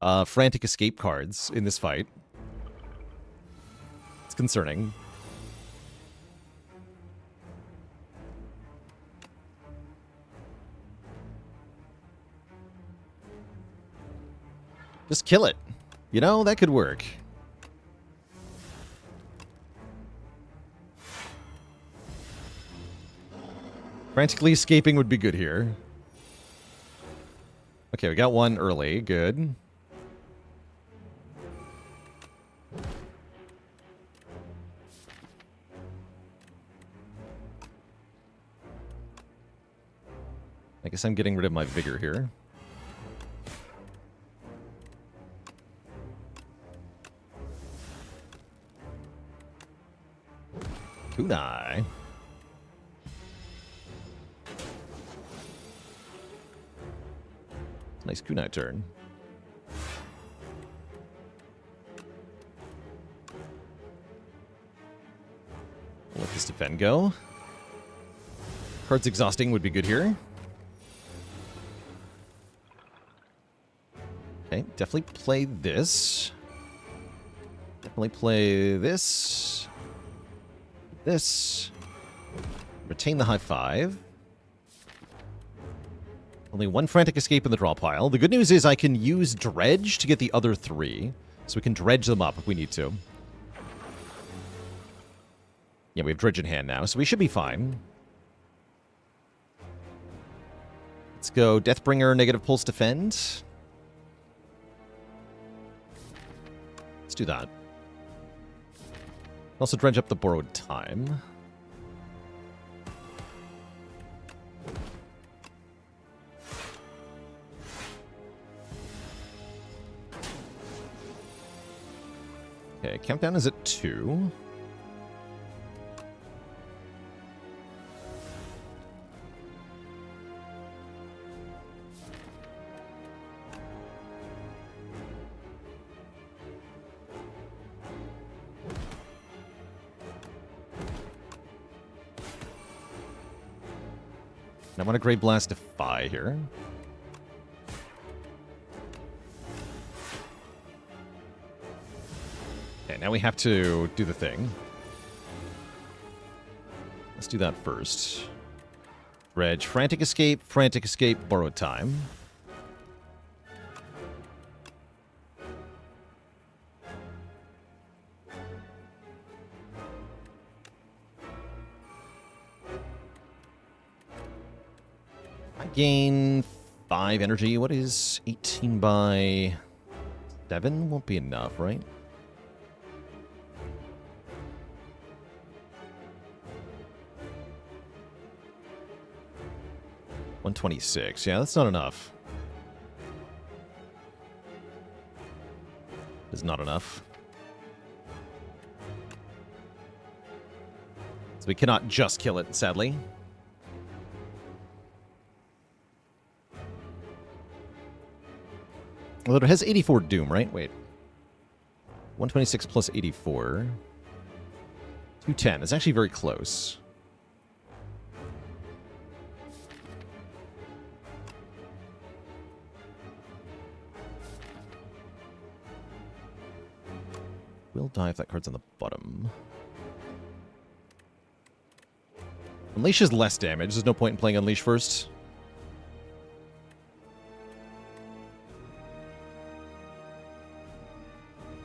Frantic Escape cards in this fight. It's concerning. Just kill it. You know, that could work. Frantically escaping would be good here. Okay, we got one early. Good. I guess I'm getting rid of my vigor here. Kunai. Nice kunai turn. We'll let this defend go. Cards exhausting would be good here. Okay, definitely play this. Definitely play this. This. Retain the high five. Only one Frantic Escape in the draw pile. The good news is I can use Dredge to get the other 3. So we can dredge them up if we need to. Yeah, we have Dredge in hand now, so we should be fine. Let's go Deathbringer, negative pulse defend. Let's do that. Also dredge up the borrowed time. Okay, countdown is at 2. And I want to Grave Blast Defy here. Okay, now we have to do the thing. Let's do that first. Dredge, Frantic Escape, Borrowed Time. I gain 5 energy. What is 18 by 7? Won't be enough, right? $126. Yeah, that's not enough. It's not enough. So we cannot just kill it, sadly. Although it has 84 Doom, right? Wait. 126 plus 84. 210. It's actually very close. Will die if that card's on the bottom. Unleash is less damage. There's no point in playing Unleash first.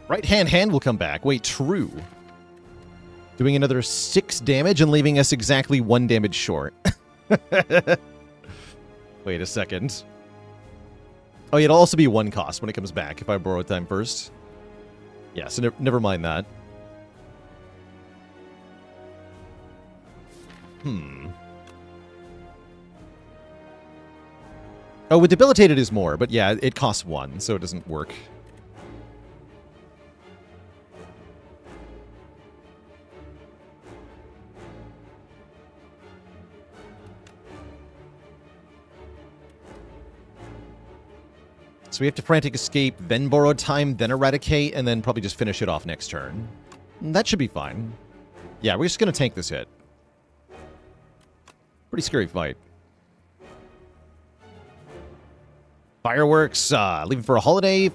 Right hand will come back. Wait, true. Doing another 6 damage and leaving us exactly 1 damage short. Wait a second. Oh, yeah, it'll also be 1 cost when it comes back if I borrow time first. Yeah, so never mind that. Oh, with Debilitated is more, but yeah, it costs 1, so it doesn't work. So we have to Frantic Escape, then Borrowed Time, then Eradicate, and then probably just finish it off next turn. That should be fine. Yeah, we're just going to tank this hit. Pretty scary fight. Fireworks, leaving for a holiday.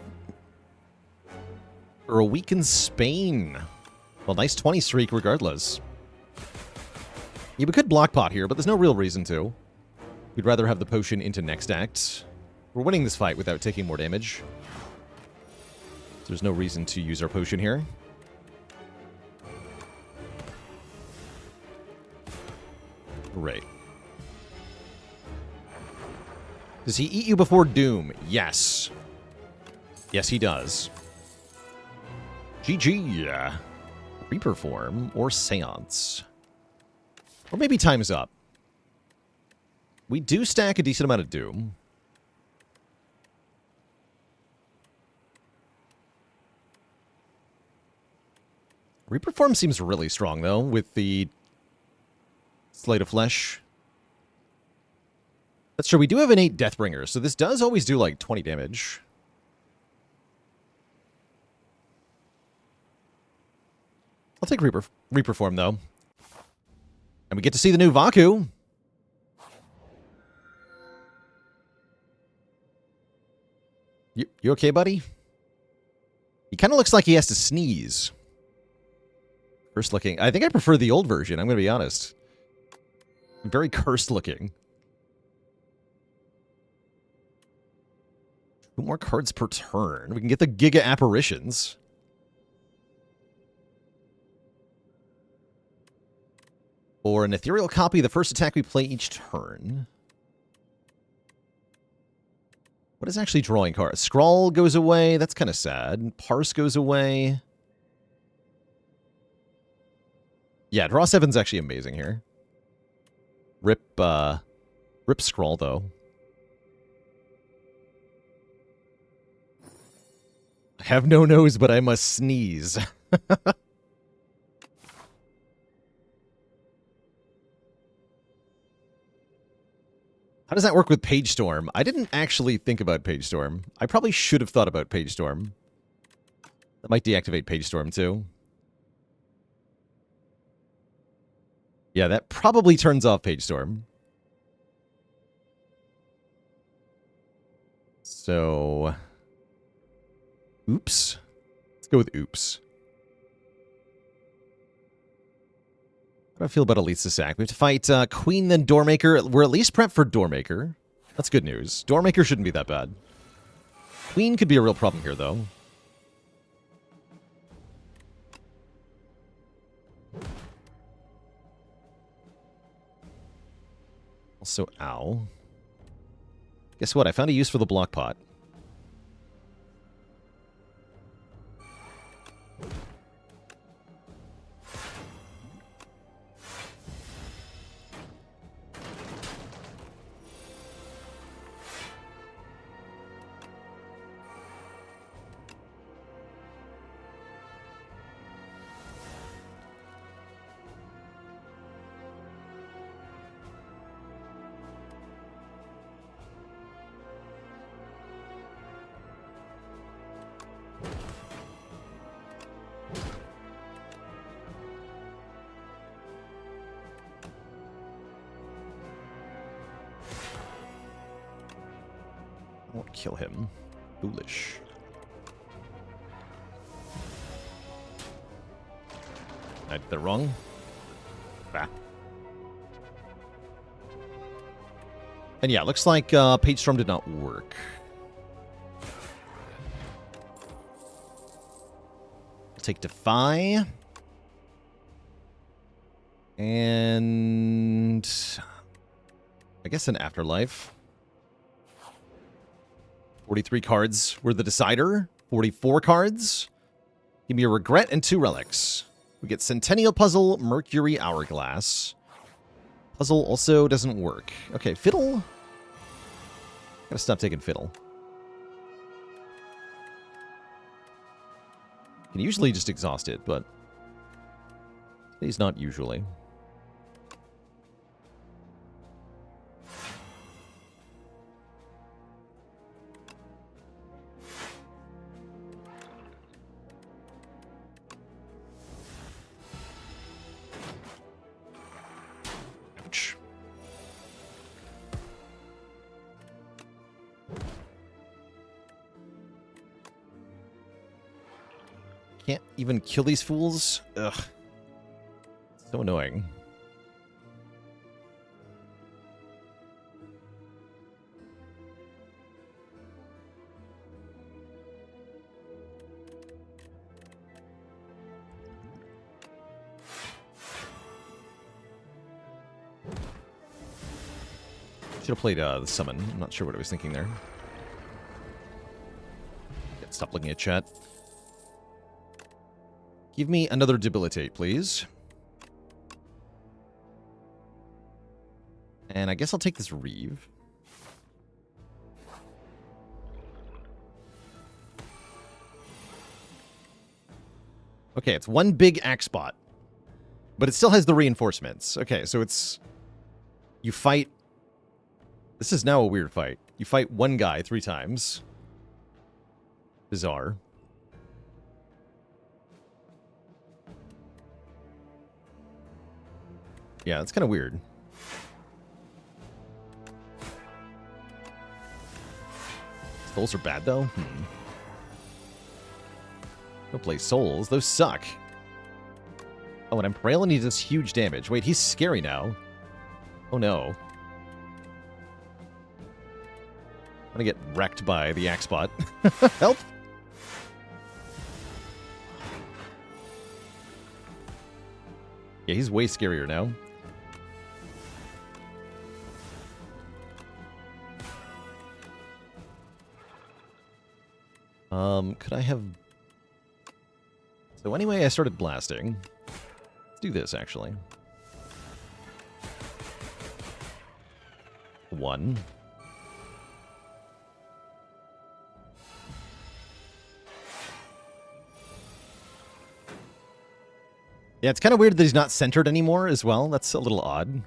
Or a week in Spain. Well, nice 20 streak regardless. Yeah, we could block pot here, but there's no real reason to. We'd rather have the potion into next act. We're winning this fight without taking more damage. There's no reason to use our potion here. Great. Does he eat you before Doom? Yes. Yes, he does. GG. Reaper form or Seance. Or maybe Time's Up. We do stack a decent amount of Doom. Reaper form seems really strong, though, with the Slate of Flesh. That's true, we do have an 8 Deathbringer, so this does always do, like, 20 damage. I'll take Reaper form, though. And we get to see the new Vaku. You okay, buddy? He kind of looks like he has to sneeze. Cursed looking. I think I prefer the old version, I'm going to be honest. Very cursed looking. 2 more cards per turn. We can get the Giga Apparitions. Or an ethereal copy of the first attack we play each turn. What is actually drawing cards? Scrawl goes away. That's kind of sad. Parse goes away. Yeah, draw 7's actually amazing here. Rip Scrawl, though. I have no nose, but I must sneeze. How does that work with Page Storm? I didn't actually think about Page Storm. I probably should have thought about Page Storm. That might deactivate Page Storm, too. Yeah, that probably turns off Page Storm. So... Oops. Let's go with Oops. How do I feel about Elite's Sack? We have to fight Queen, then Doormaker. We're at least prepped for Doormaker. That's good news. Doormaker shouldn't be that bad. Queen could be a real problem here, though. Also, ow. Guess what? I found a use for the block pot. I won't kill him. Foolish. I did that wrong. Bah. And yeah, looks like Page Storm did not work. I'll take Defy. And I guess an Afterlife. 43 cards were the decider. 44 cards. Give me a Regret and 2 relics. We get Centennial Puzzle, Mercury Hourglass. Puzzle also doesn't work. Okay, Fiddle. Gotta stop taking Fiddle. Can usually just exhaust it, but today's not usually. Ouch. Can't even kill these fools? Ugh. So annoying. Should have played the summon. I'm not sure what I was thinking there. Stop looking at chat. Give me another Debilitate, please. And I guess I'll take this Reeve. Okay, it's one big axe spot. But it still has the reinforcements. Okay, so it's... You fight... This is now a weird fight. You fight one guy 3 times. Bizarre. Yeah, that's kind of weird. Souls are bad, though? Don't play souls. Those suck. Oh, and Imperalin, he does huge damage. Wait, he's scary now. Oh, no. I'm gonna get wrecked by the axe bot. Help! Yeah, he's way scarier now. Could I have... So anyway, I started blasting. Let's do this, actually. 1. Yeah, it's kind of weird that he's not centered anymore as well. That's a little odd.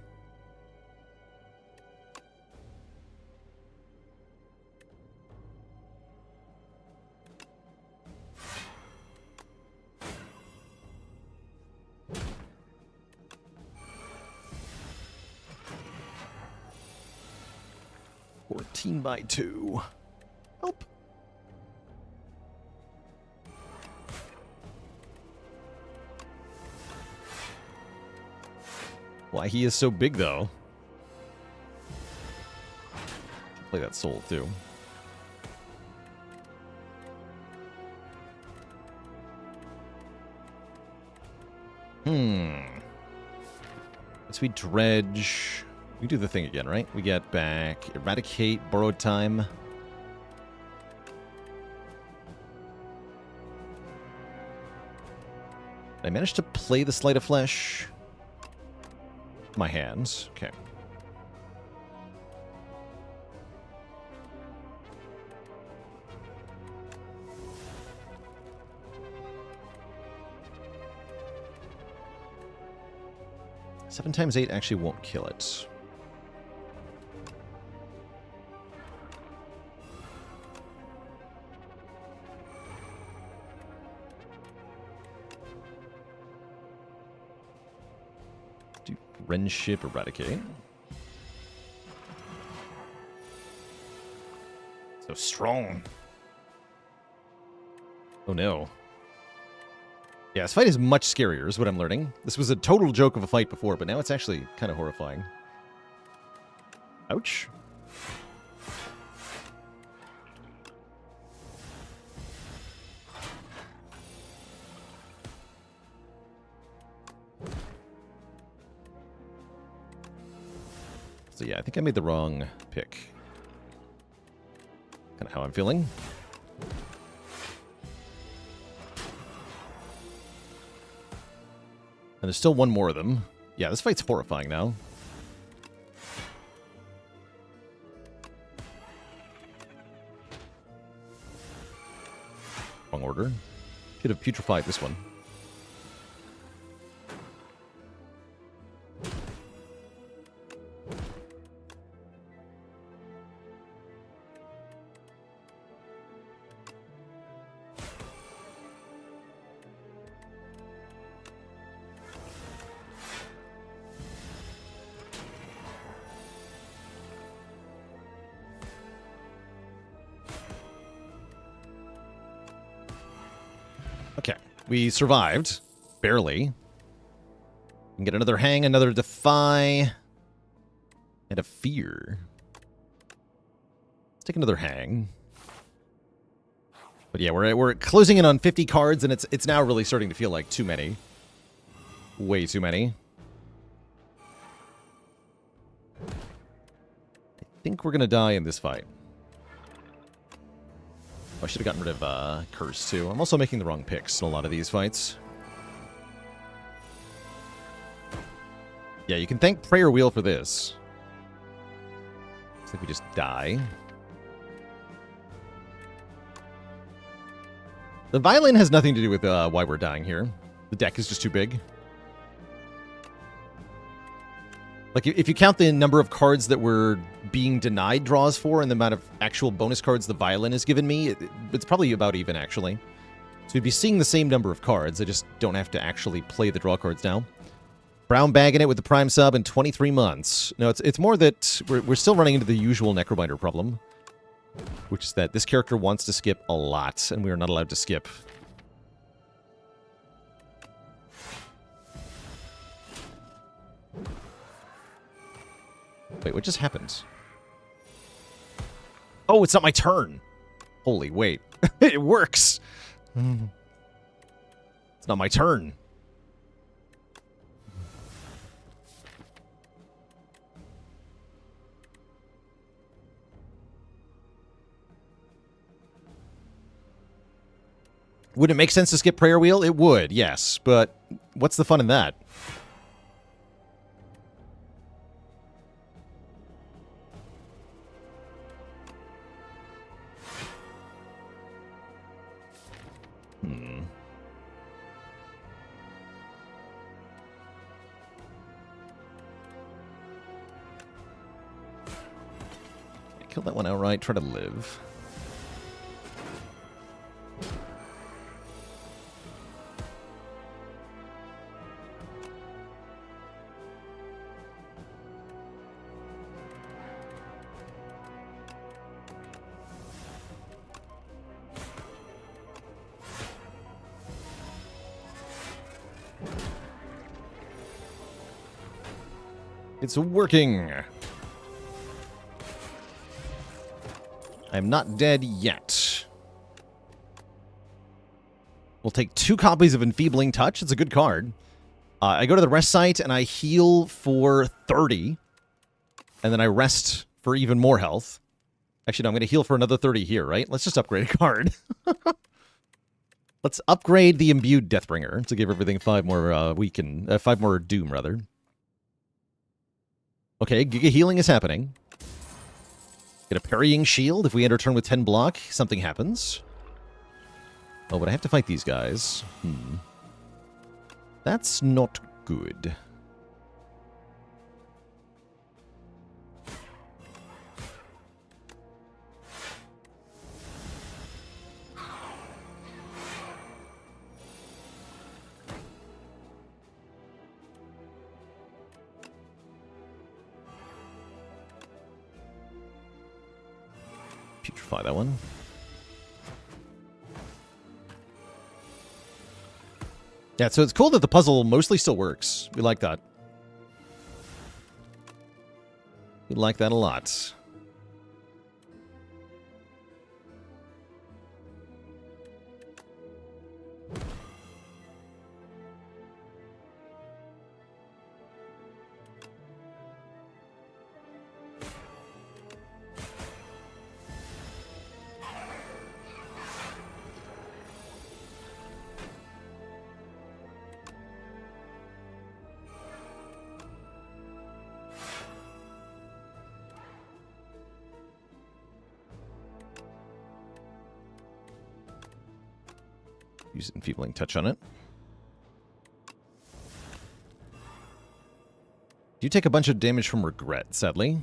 By 2. Help. Why he is so big, though. Should play that soul, too. Guess we dredge... We do the thing again, right? We get back Eradicate, Borrowed Time. I managed to play the Sleight of Flesh. My hands. Okay. Seven times 8 actually won't kill it. Friendship Eradicate. So strong. Oh no. Yeah, this fight is much scarier, is what I'm learning. This was a total joke of a fight before, but now it's actually kind of horrifying. Ouch. So yeah, I think I made the wrong pick. Kind of how I'm feeling. And there's still one more of them. Yeah, this fight's horrifying now. Wrong order. Could have putrefied this one. Okay, we survived. Barely. We can get another hang, another defy, and a fear. Let's take another hang. But yeah, we're closing in on 50 cards, and it's now really starting to feel like too many. Way too many. I think we're gonna die in this fight. I should have gotten rid of Curse, too. I'm also making the wrong picks in a lot of these fights. Yeah, you can thank Prayer Wheel for this. Looks like we just die. The violin has nothing to do with why we're dying here. The deck is just too big. Like, if you count the number of cards that we're being denied draws for and the amount of actual bonus cards the violin has given me, it's probably about even, actually. So we'd be seeing the same number of cards. I just don't have to actually play the draw cards now. Brown bagging it with the Prime sub in 23 months. No, it's more that we're still running into the usual Necrobinder problem, which is that this character wants to skip a lot, and we are not allowed to skip. Wait, what just happened? Oh, it's not my turn. Holy, wait. It works. It's not my turn. Would it make sense to skip Prayer Wheel? It would, yes. But what's the fun in that? Kill that one outright. Try to live. It's working. I'm not dead yet. We'll take 2 copies of Enfeebling Touch. It's a good card. I go to the rest site and I heal for 30. And then I rest for even more health. Actually, no, I'm going to heal for another 30 here, right? Let's just upgrade a card. Let's upgrade the Imbued Deathbringer to give everything 5 more 5 more Doom, rather. Okay, Giga Healing is happening. Get a Parrying Shield. If we enter turn with 10 block, something happens. Oh, but I have to fight these guys. That's not good. Putrefy that one. Yeah, so it's cool that the puzzle mostly still works. We like that. We like that a lot. Use Enfeebling Touch on it. You take a bunch of damage from Regret, sadly.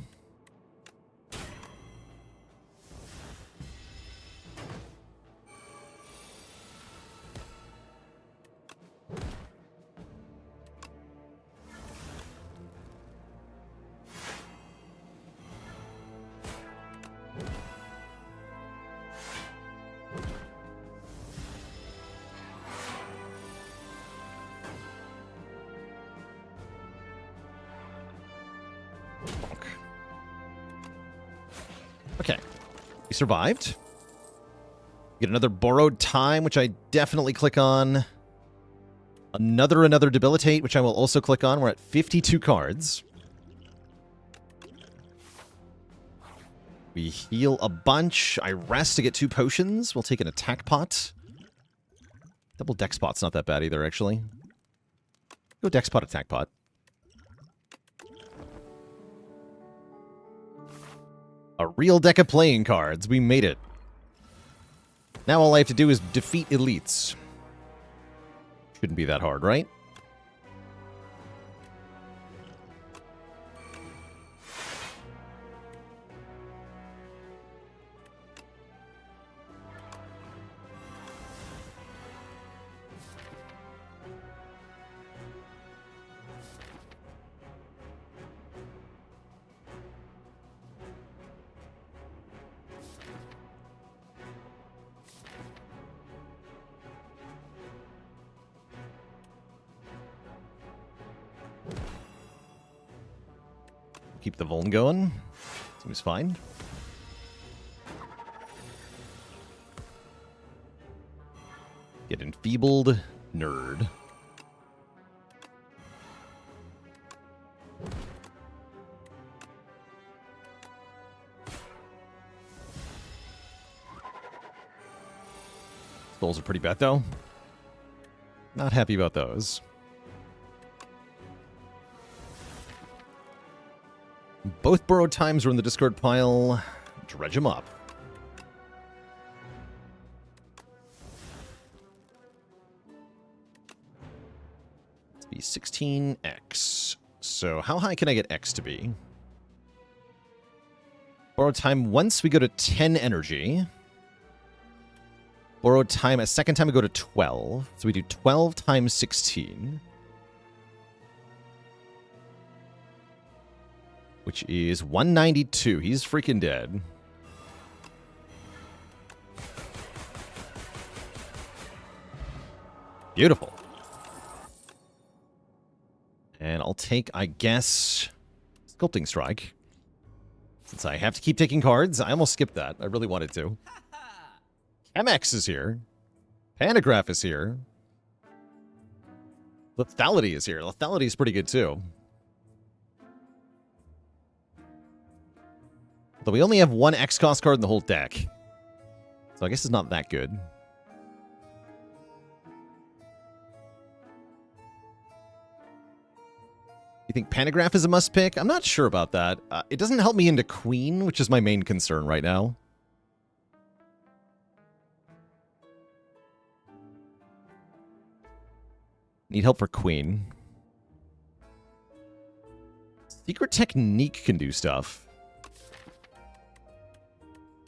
Okay, we survived. Get another Borrowed Time, which I definitely click on. Another Debilitate, which I will also click on. We're at 52 cards. We heal a bunch. I rest to get 2 potions. We'll take an Attack Pot. Double Dex Pot's not that bad either, actually. Go Dex Pot, Attack Pot. A real deck of playing cards. We made it. Now all I have to do is defeat elites. Shouldn't be that hard, right? Keep the Vuln going. Seems fine. Get Enfeebled. Nerd. Skulls are pretty bad, though. Not happy about those. Both Borrowed Times are in the discard pile. Dredge them up. Let's be 16x. So how high can I get X to be? Borrowed Time once we go to 10 energy. Borrowed Time a second time we go to 12. So we do 12 times 16. Which is 192. He's freaking dead. Beautiful. And I'll take, I guess, Sculpting Strike. Since I have to keep taking cards, I almost skipped that. I really wanted to. MX is here. Panagraph is here. Lethality is here. Lethality is pretty good, too. Though we only have one X-Cost card in the whole deck. So I guess it's not that good. You think Panagraph is a must-pick? I'm not sure about that. It doesn't help me into Queen, which is my main concern right now. Need help for Queen. Secret Technique can do stuff.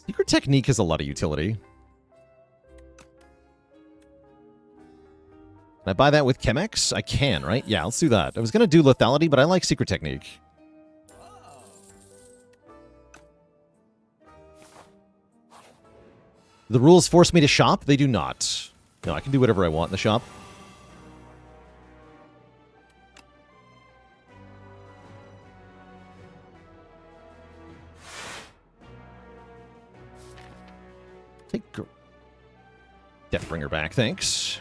Secret Technique has a lot of utility. Can I buy that with Chemex? I can, right? Yeah, let's do that. I was going to do Lethality, but I like Secret Technique. The rules force me to shop? They do not. No, I can do whatever I want in the shop. Take Deathbringer back, thanks.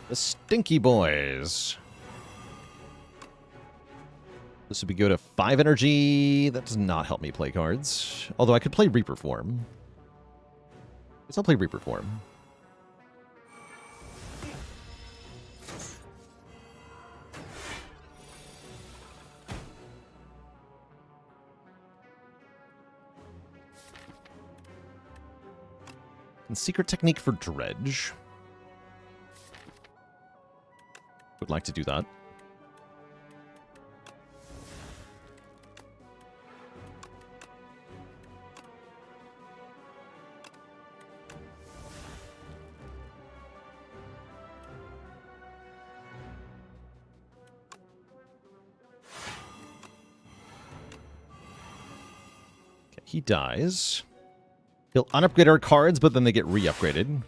The Stinky Boys. This would be good to 5 energy. That does not help me play cards. Although I could play Reaper Form. Guess I'll play Reaper Form. And secret technique for dredge. Would like to do that. Okay, he dies. He'll unupgrade our cards, but then they get re-upgraded.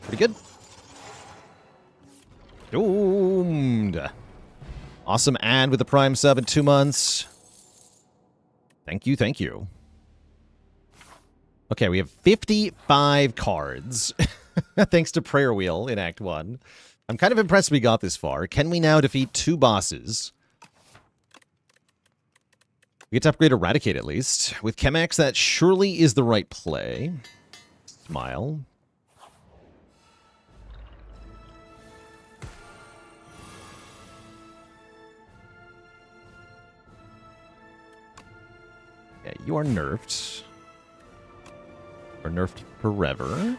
Pretty good. Doomed. Awesome ad with the Prime sub in 2 months. Thank you, thank you. Okay, we have 55 cards. Thanks to Prayer Wheel in Act 1. I'm kind of impressed we got this far. Can we now defeat 2 bosses? We get to upgrade Eradicate at least. With Chemax, that surely is the right play. Smile. Yeah, you are nerfed. Or nerfed forever.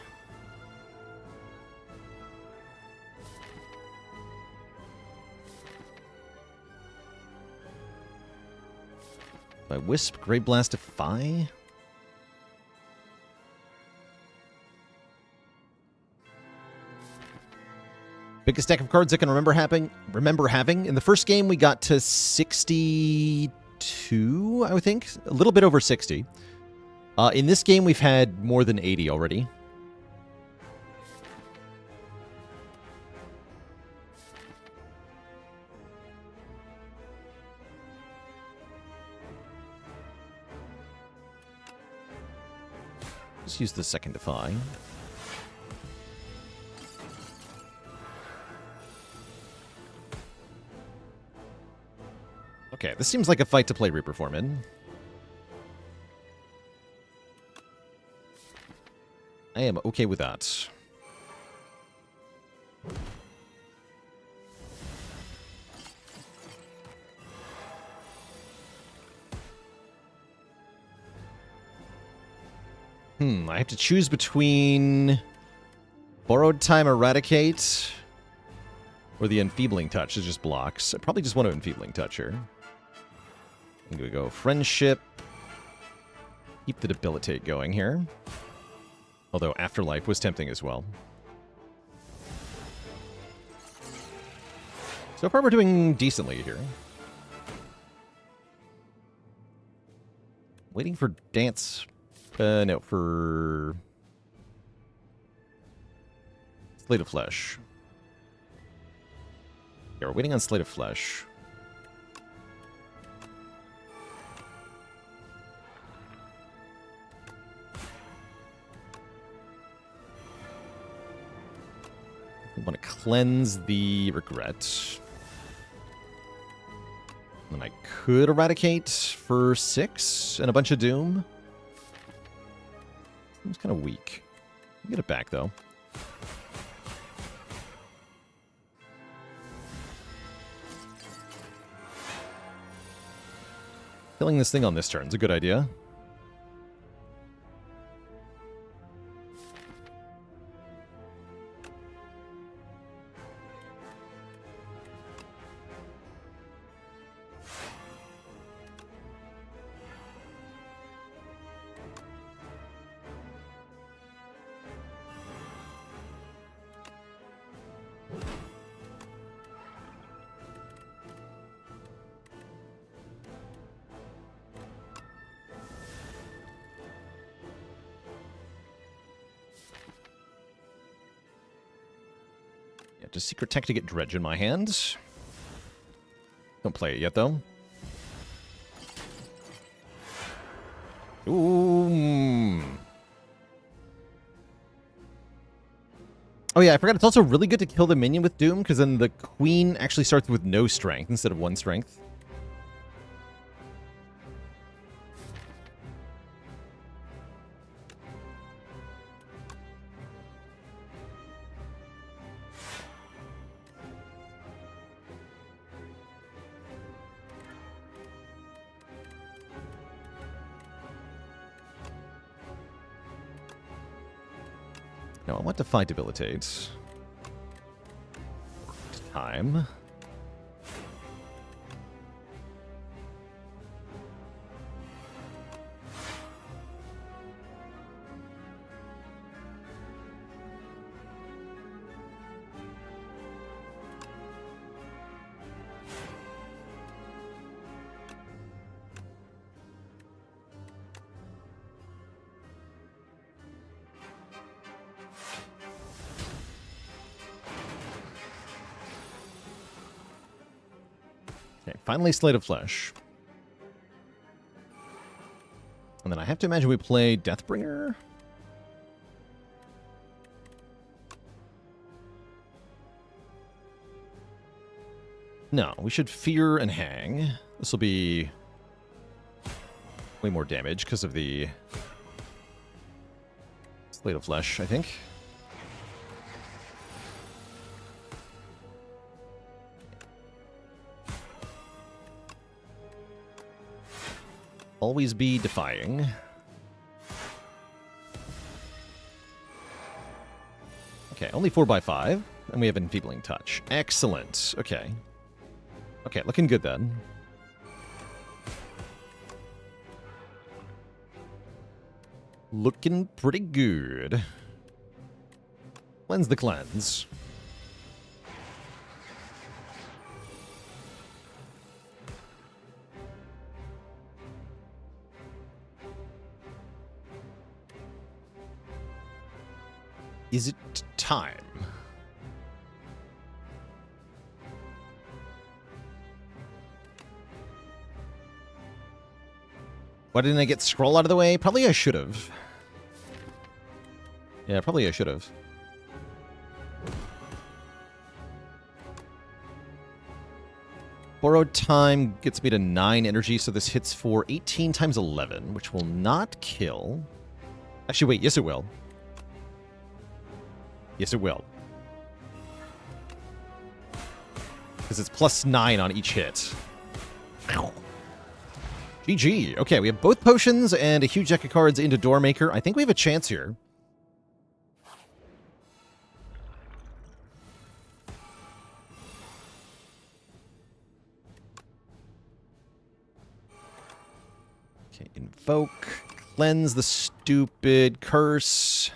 By Wisp, Great Blast, Defy. Biggest deck of cards I can remember having. In the first game, we got to 62, I would think. A little bit over 60. In this game, we've had more than 80 already. Let's use the second Defy. Okay, this seems like a fight to play Reaper Form in. I am okay with that. I have to choose between Borrowed Time Eradicate or the Enfeebling Touch. It just blocks. I probably just want to Enfeebling Touch here. I'm going to go Friendship. Keep the Debilitate going here. Although Afterlife was tempting as well. So far we're doing decently here. Waiting for Dance... no, for... Slate of Flesh. Yeah, we're waiting on Slate of Flesh. I want to cleanse the Regret. And I could Eradicate for 6 and a bunch of Doom. Seems kind of weak. I'll get it back, though. Killing this thing on this turn is a good idea. Just Secret Tech to get Dredge in my hand. Don't play it yet, though. Ooh. Oh yeah, I forgot. It's also really good to kill the minion with Doom, because then the Queen actually starts with no strength instead of 1 strength. No, I want to fight Debilitate. Time. Okay, finally Slate of Flesh. And then I have to imagine we play Deathbringer? No, we should Fear and Hang. This will be way more damage because of the Slate of Flesh, I think. Always be defying. Okay, only 4x5, and we have Enfeebling Touch. Excellent. Okay. Okay, looking good then. Looking pretty good. Cleanse the cleanse. Is it time? Why didn't I get Scroll out of the way? Probably I should have. Yeah, probably I should have. Borrowed Time gets me to 9 energy, so this hits for 18 times 11, which will not kill. Actually, wait, yes it will. Yes, it will. Because it's plus 9 on each hit. GG. Okay, we have both potions and a huge deck of cards into Doormaker. I think we have a chance here. Okay, Invoke. Cleanse the stupid curse.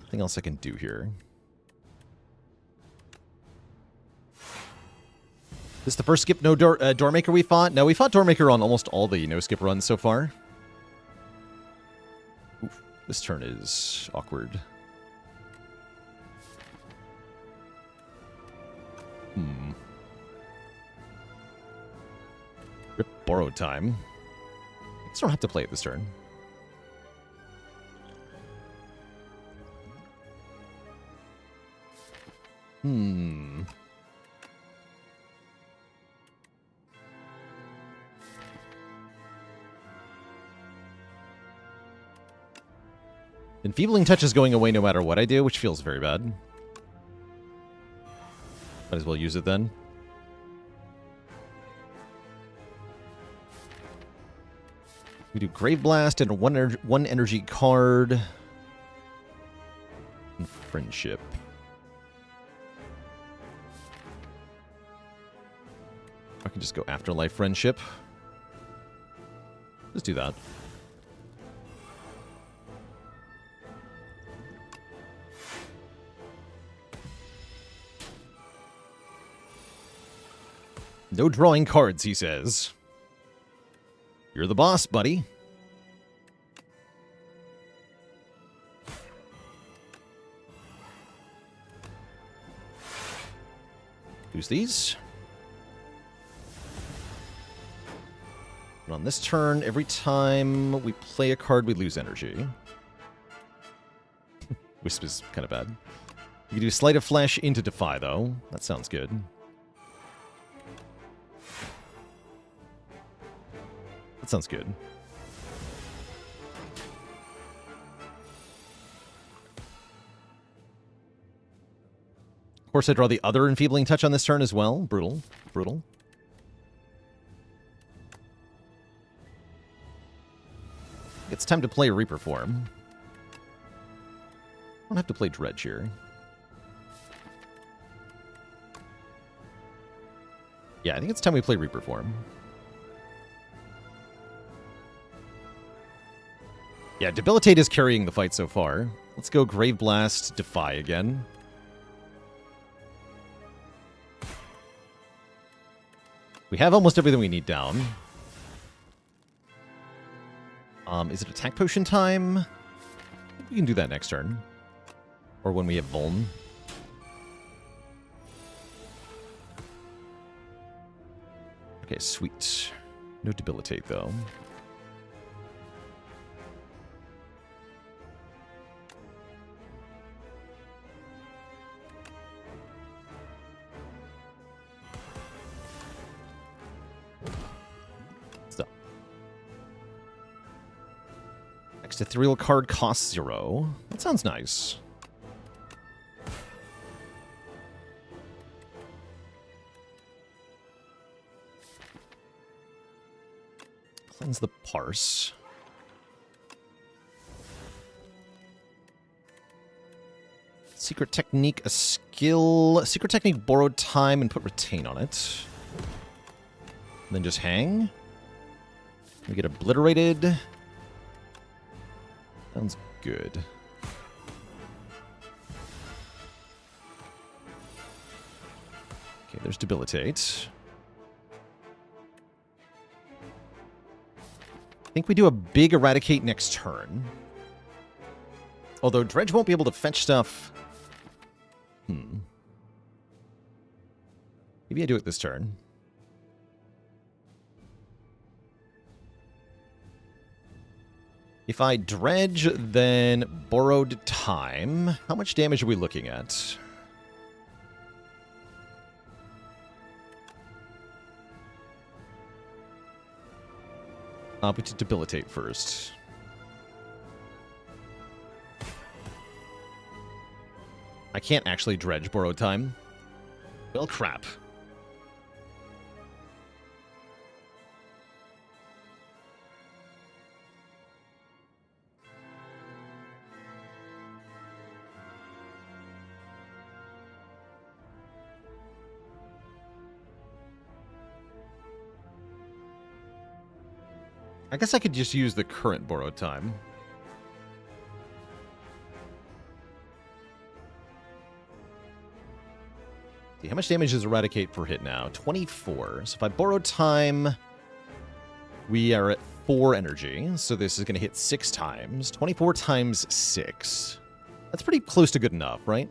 Nothing else I can do here. This is the first skip no Doormaker we fought? No, we fought Doormaker on almost all the no-skip runs so far. Oof, this turn is awkward. Rip Borrowed Time. I just don't have to play it this turn. Enfeebling Touch is going away no matter what I do, which feels very bad. Might as well use it then. We do Grave Blast and one energy card. And Friendship. I can just go Afterlife Friendship. Let's do that. No drawing cards, he says. You're the boss, buddy. Use these. And on this turn, every time we play a card, we lose energy. Wisp is kind of bad. We can do Sleight of Flesh into Defy, though. That sounds good. That sounds good. Of course, I draw the other Enfeebling Touch on this turn as well. Brutal. Brutal. It's time to play Reaper form. I don't have to play Dredge here. Yeah, I think it's time we play Reaper form. Yeah, Debilitate is carrying the fight so far. Let's go Grave Blast, Defy again. We have almost everything we need down. Is it attack potion time? We can do that next turn. Or when we have Vuln. Okay, sweet. No Debilitate, though. Next ethereal card costs 0. That sounds nice. Cleanse the Parse. Secret Technique, a skill. Secret Technique, borrowed time and put Retain on it. And then just hang. We get Obliterated. Sounds good. Okay, there's Debilitate. I think we do a big Eradicate next turn. Although Dredge won't be able to fetch stuff. Maybe I do it this turn. If I Dredge, then Borrowed Time. How much damage are we looking at? We to Debilitate first. I can't actually Dredge Borrowed Time. Well, crap. I guess I could just use the current Borrowed Time. See, how much damage does Eradicate per hit now? 24. So if I Borrowed Time, we are at 4 energy. So this is going to hit 6 times. 24 times 6. That's pretty close to good enough, right?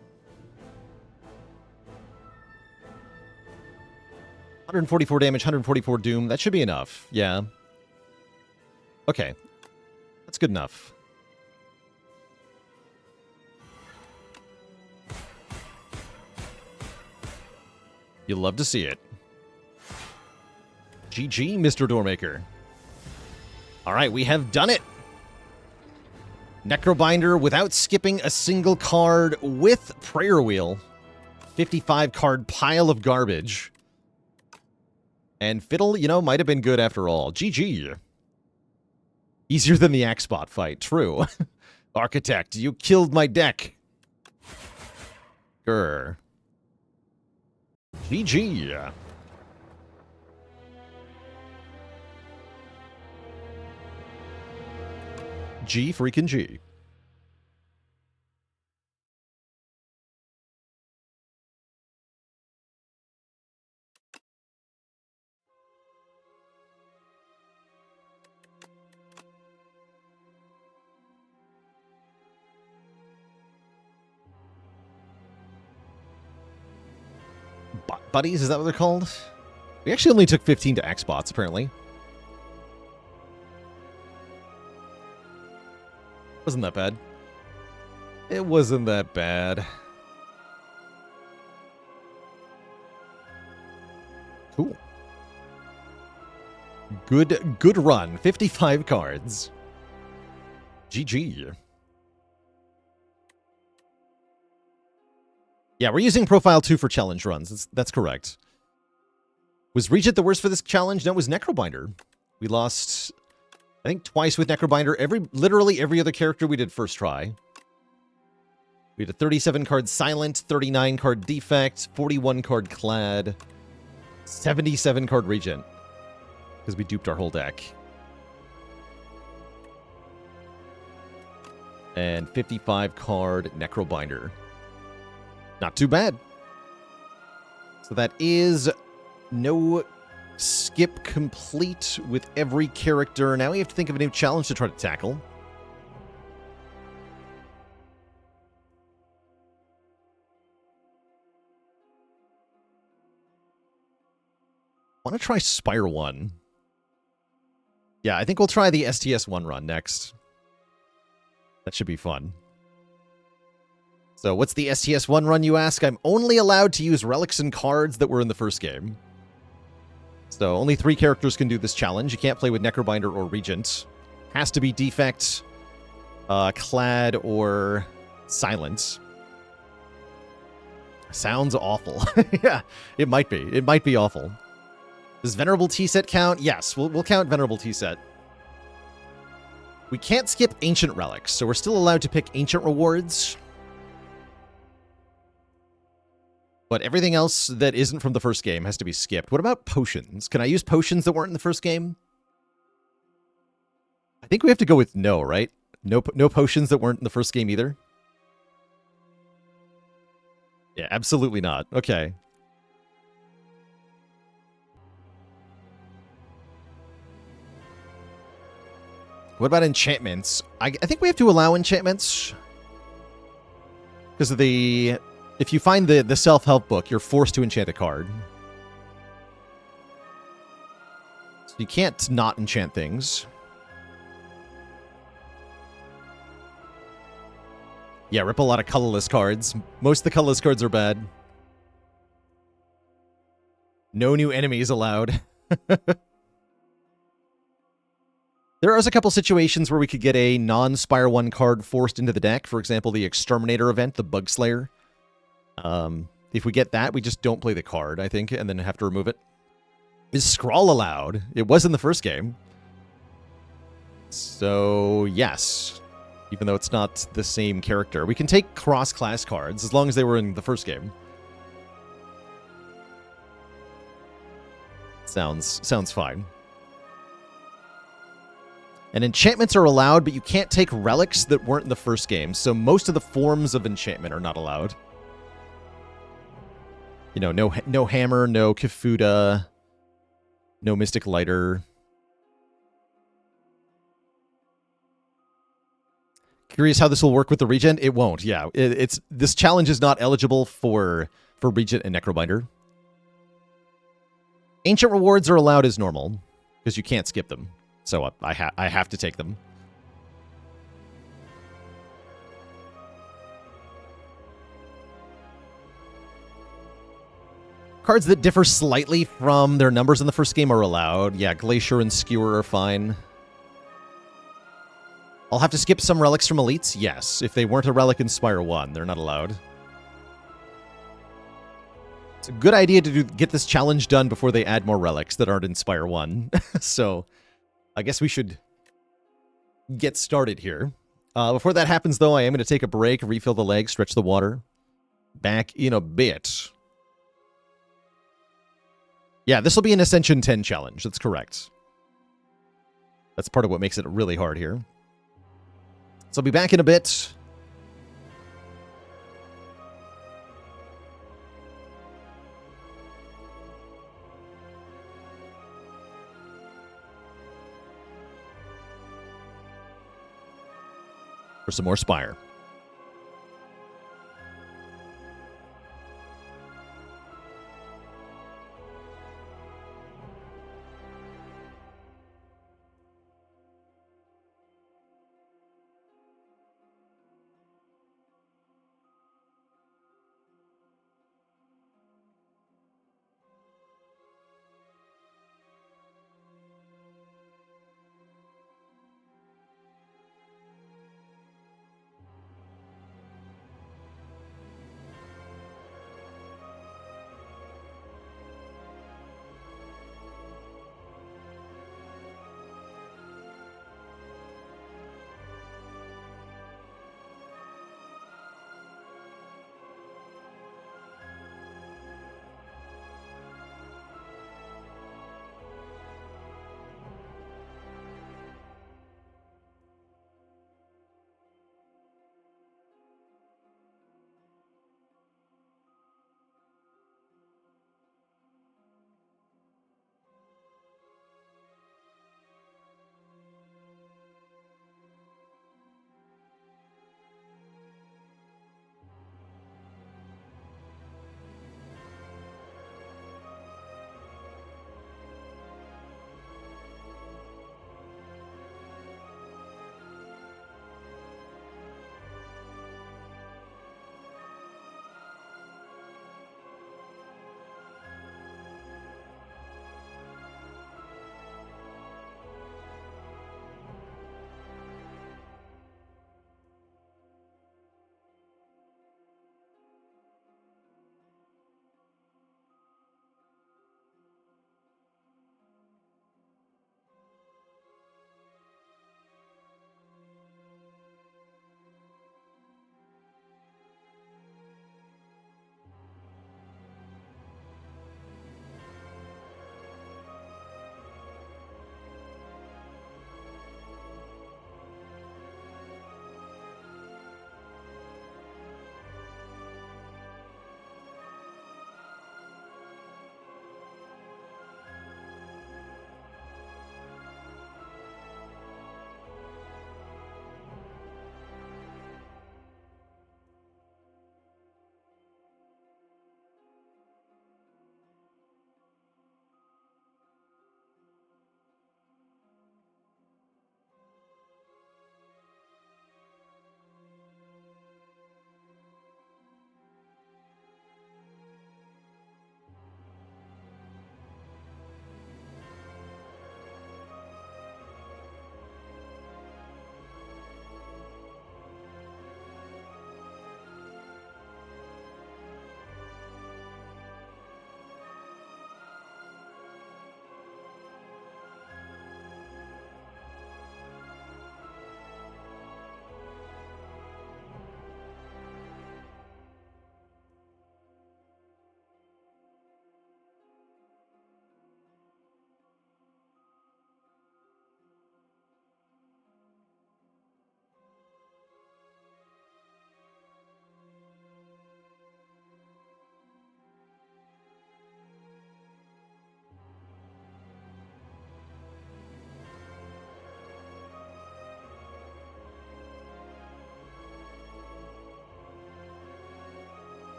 144 damage, 144 doom. That should be enough. Yeah. Okay. That's good enough. You'll love to see it. GG, Mr. Doormaker. All right, we have done it. Necrobinder without skipping a single card with Prayer Wheel. 55 card pile of garbage. And Fiddle, you know, might have been good after all. GG. Easier than the Axebot fight. True. Architect, you killed my deck. Grr. GG. G freaking G. Buddies, is that what they're called? We actually only took 15 to Axebots, apparently. Wasn't that bad. It wasn't that bad. Cool. Good run. 55 cards. GG. Yeah, we're using Profile 2 for challenge runs. That's correct. Was Regent the worst for this challenge? No, it was Necrobinder. We lost I think twice with Necrobinder. Literally every other character we did first try. We had a 37-card Silent, 39-card Defect, 41-card Clad, 77-card Regent. Because we duped our whole deck. And 55-card Necrobinder. Not too bad. So that is no skip complete with every character. Now we have to think of a new challenge to try to tackle. I want to try Spire 1. Yeah, I think we'll try the STS-1 run next. That should be fun. So what's the STS-1 run, you ask? I'm only allowed to use relics and cards that were in the first game. So only 3 characters can do this challenge. You can't play with Necrobinder or Regent. Has to be Defect, Clad, or Silent. Sounds awful. Yeah, it might be. It might be awful. Does Venerable T-Set count? Yes, we'll count Venerable T-Set. We can't skip Ancient Relics, so we're still allowed to pick Ancient Rewards. But everything else that isn't from the first game has to be skipped. What about potions? Can I use potions that weren't in the first game? I think we have to go with no, right? No potions that weren't in the first game either? Yeah, absolutely not. Okay. What about enchantments? I think we have to allow enchantments. Because of the... If you find the self-help book, you're forced to enchant a card. So you can't not enchant things. Yeah, rip a lot of colorless cards. Most of the colorless cards are bad. No new enemies allowed. There is a couple situations where we could get a non-Spire 1 card forced into the deck. For example, the Exterminator event, the Bug Slayer. If we get that, we just don't play the card, I think, and then have to remove it. Is Scrawl allowed? It was in the first game. So, yes. Even though it's not the same character. We can take cross-class cards, as long as they were in the first game. Sounds fine. And enchantments are allowed, but you can't take relics that weren't in the first game. So most of the forms of enchantment are not allowed. You know, no hammer, no Kifuda, no Mystic Lighter. Curious how this will work with the Regent? It won't, yeah. This challenge is not eligible for Regent and Necrobinder. Ancient rewards are allowed as normal, because you can't skip them. So I have to take them. Cards that differ slightly from their numbers in the first game are allowed. Yeah, Glacier and Skewer are fine. I'll have to skip some relics from Elites? Yes. If they weren't a relic in Spire 1, they're not allowed. It's a good idea to get this challenge done before they add more relics that aren't in Spire 1. So, I guess we should get started here. Before that happens, though, I am going to take a break, refill the leg, stretch the water. Back in a bit. Yeah, this will be an Ascension 10 challenge. That's correct. That's part of what makes it really hard here. So I'll be back in a bit. For some more Spire.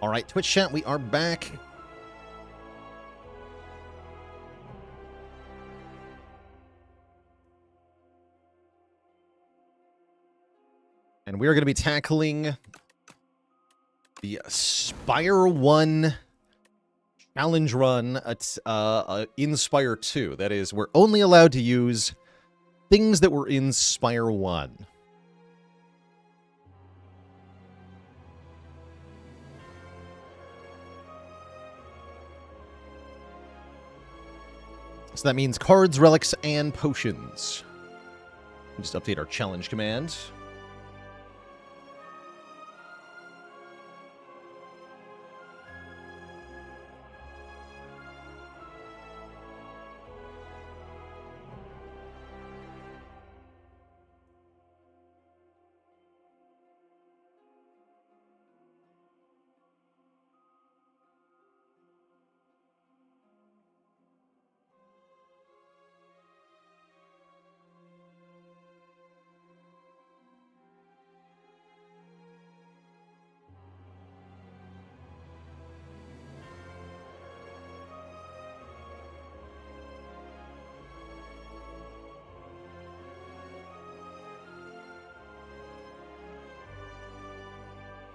All right, Twitch chat, we are back. And we are going to be tackling the Spire 1 challenge run in Spire 2. That is, we're only allowed to use things that were in Spire 1. So that means cards, relics, and potions. Just update our challenge command.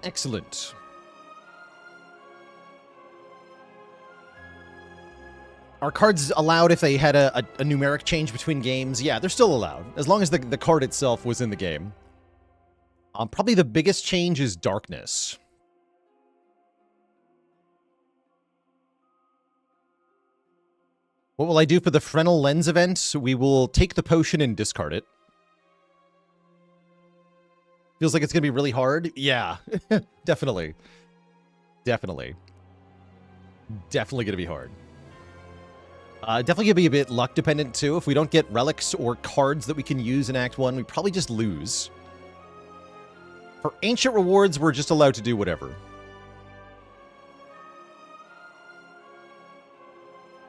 Excellent. Are cards allowed if they had a numeric change between games? Yeah, they're still allowed, as long as the card itself was in the game. Probably the biggest change is darkness. What will I do for the Fresnel Lens event? We will take the potion and discard it. Feels like it's going to be really hard. Yeah, definitely. Definitely. Definitely going to be hard. Definitely going to be a bit luck dependent too. If we don't get relics or cards that we can use in Act 1, we probably just lose. For ancient rewards, we're just allowed to do whatever.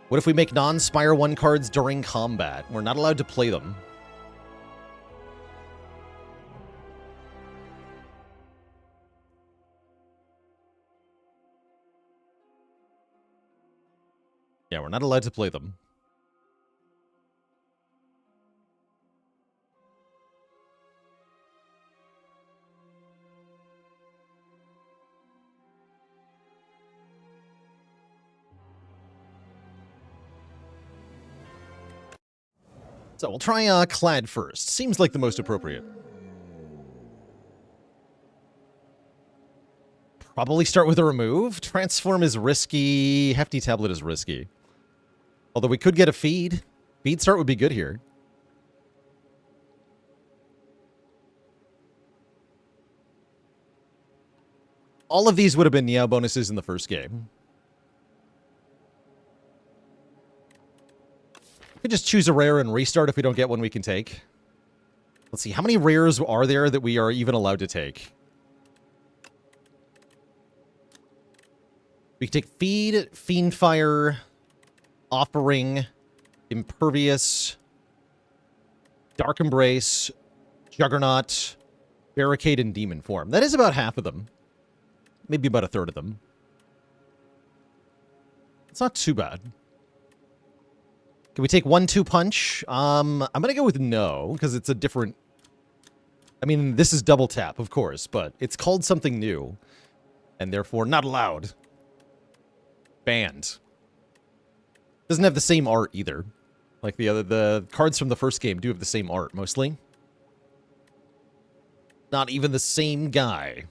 What if we make non-Spire 1 cards during combat? We're not allowed to play them. Yeah, we're not allowed to play them. So we'll try Clad first. Seems like the most appropriate. Probably start with a remove. Transform is risky. Hefty Tablet is risky. Although we could get a feed. Feed start would be good here. All of these would have been Niao bonuses in the first game. We could just choose a rare and restart if we don't get one we can take. Let's see, how many rares are there that we are even allowed to take? We can take Feed, Fiendfire, Offering, Impervious, Dark Embrace, Juggernaut, Barricade, and Demon Form. That is about half of them. Maybe about a third of them. It's not too bad. Can we take 1-2 punch? I'm going to go with no, because it's a different... I mean, this is double tap, of course, but it's called something new. And therefore not allowed. Banned. Doesn't have the same art either. Like the cards from the first game do have the same art, mostly. Not even the same guy.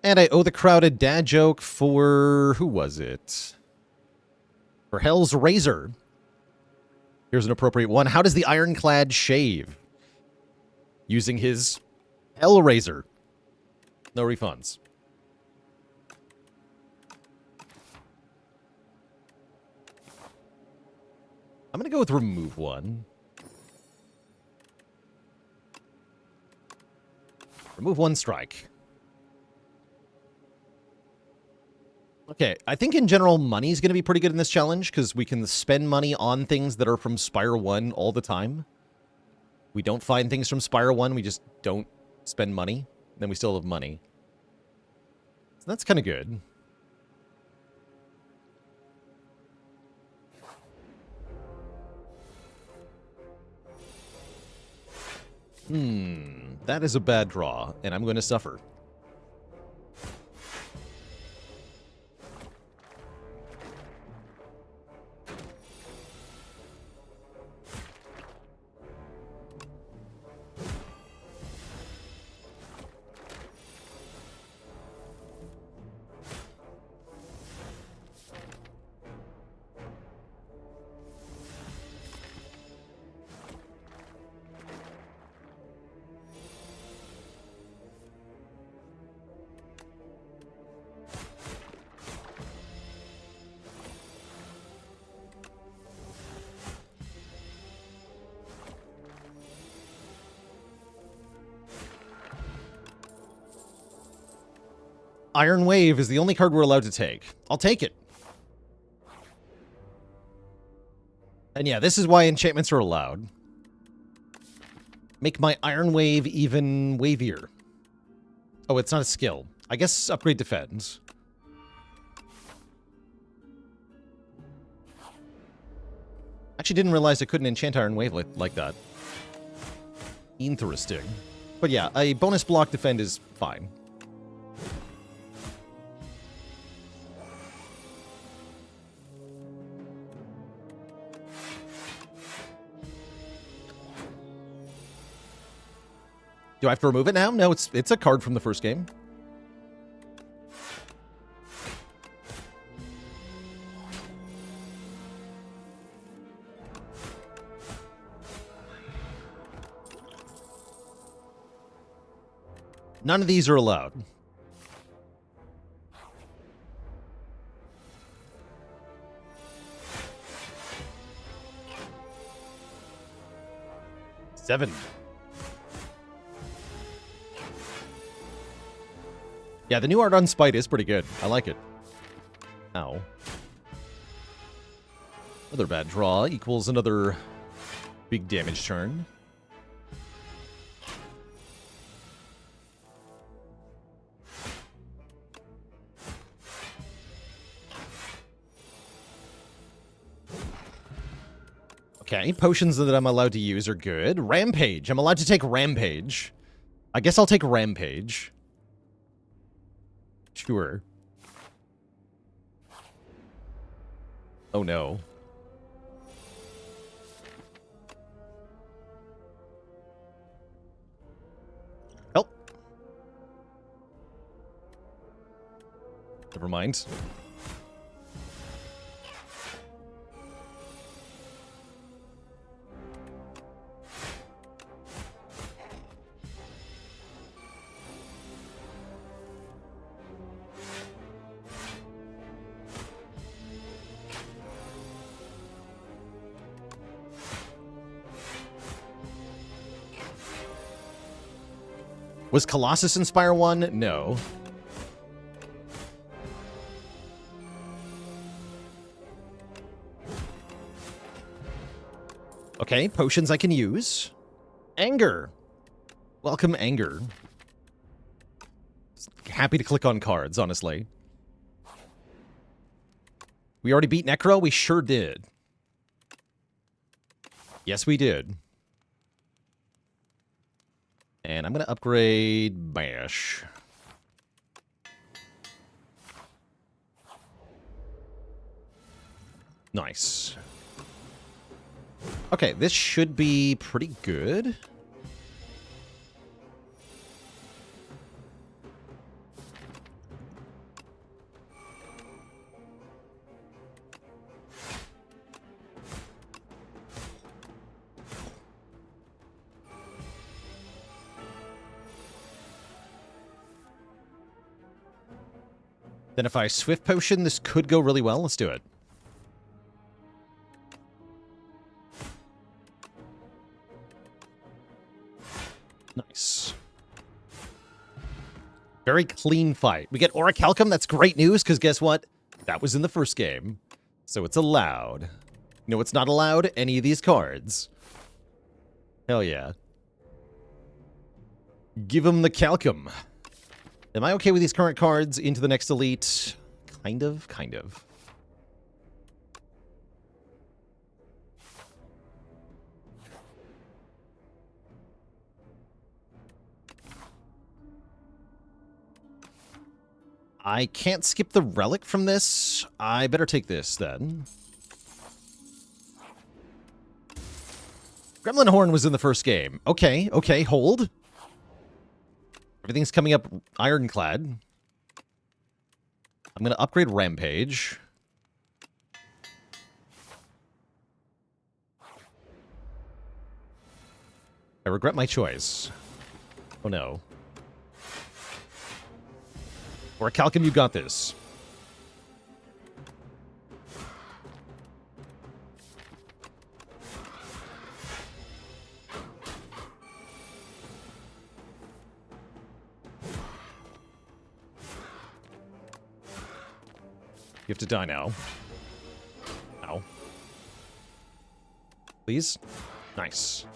And I owe the crowd a dad joke for... who was it? For Hell's Razor. Here's an appropriate one. How does the Ironclad shave? Using his Hell Razor. No refunds. I'm going to go with remove one. Remove one strike. Okay, I think in general money is going to be pretty good in this challenge because we can spend money on things that are from Spire 1 all the time. We don't find things from Spire 1, we just don't spend money. Then we still have money. So that's kind of good. That is a bad draw, and I'm going to suffer. Iron Wave is the only card we're allowed to take. I'll take it. And yeah, this is why enchantments are allowed. Make my Iron Wave even wavier. Oh, it's not a skill. I guess upgrade defense. Actually didn't realize I couldn't enchant Iron Wave like that. Interesting. But yeah, a bonus block defend is fine. Do I have to remove it now? No, it's a card from the first game. None of these are allowed. Seven. Yeah, the new art on Spite is pretty good. I like it. Ow. Another bad draw equals another big damage turn. Okay, potions that I'm allowed to use are good. Rampage. I'm allowed to take Rampage. I guess I'll take Rampage. Sure. Oh no. Help. Never mind. Was Colossus in Spire 1? No. Okay, potions I can use. Anger. Welcome, Anger. Happy to click on cards, honestly. We already beat Necro? We sure did. Yes, we did. And I'm going to upgrade Bash. Nice. Okay, this should be pretty good. Then if I Swift Potion, this could go really well. Let's do it. Nice. Very clean fight. We get Orichalcum. That's great news, because guess what? That was in the first game. So it's allowed. You know what's not allowed? Any of these cards. Hell yeah. Give him the Calcum. Am I okay with these current cards into the next elite? Kind of, kind of. I can't skip the relic from this. I better take this, then. Gremlin Horn was in the first game. Okay, okay, hold. Everything's coming up Ironclad. I'm going to upgrade Rampage. I regret my choice. Oh, no. Or Calcum, you got this. You have to die now. Ow. Please? Nice.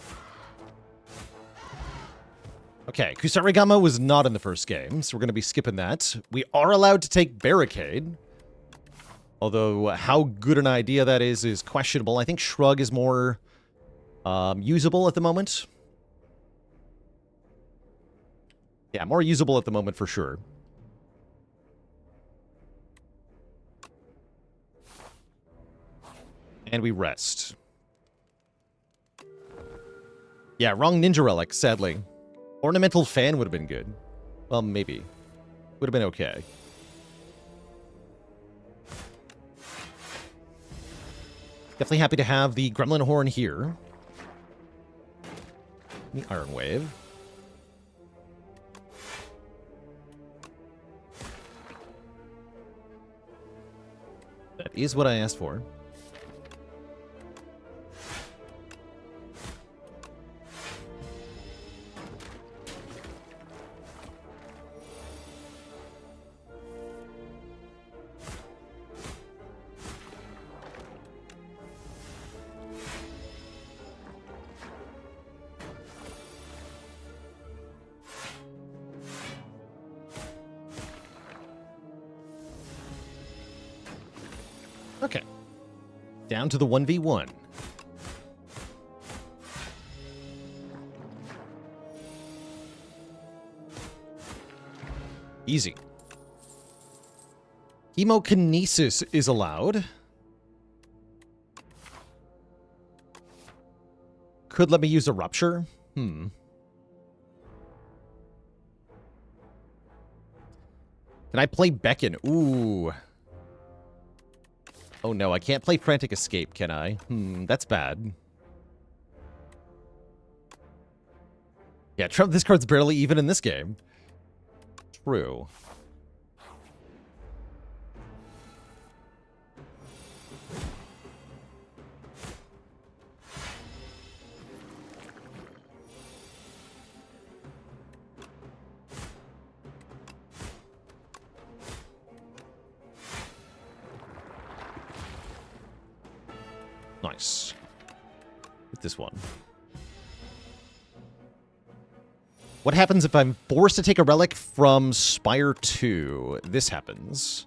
Okay, Kusarigama was not in the first game, so we're going to be skipping that. We are allowed to take Barricade. Although, how good an idea that is questionable. I think Shrug is more usable at the moment. Yeah, more usable at the moment for sure. And we rest. Yeah, wrong Ninja Relic, sadly. Ornamental Fan would have been good. Well, maybe. Would have been okay. Definitely happy to have the Gremlin Horn here. The Iron Wave. That is what I asked for. Okay. Down to the 1v1. Easy. Hemokinesis is allowed. Could let me use a Rupture. Can I play Beckon? Ooh. Oh no, I can't play Frantic Escape, can I? That's bad. Yeah, Trump, this card's barely even in this game. True. Nice. With this one. What happens if I'm forced to take a relic from Spire 2? This happens.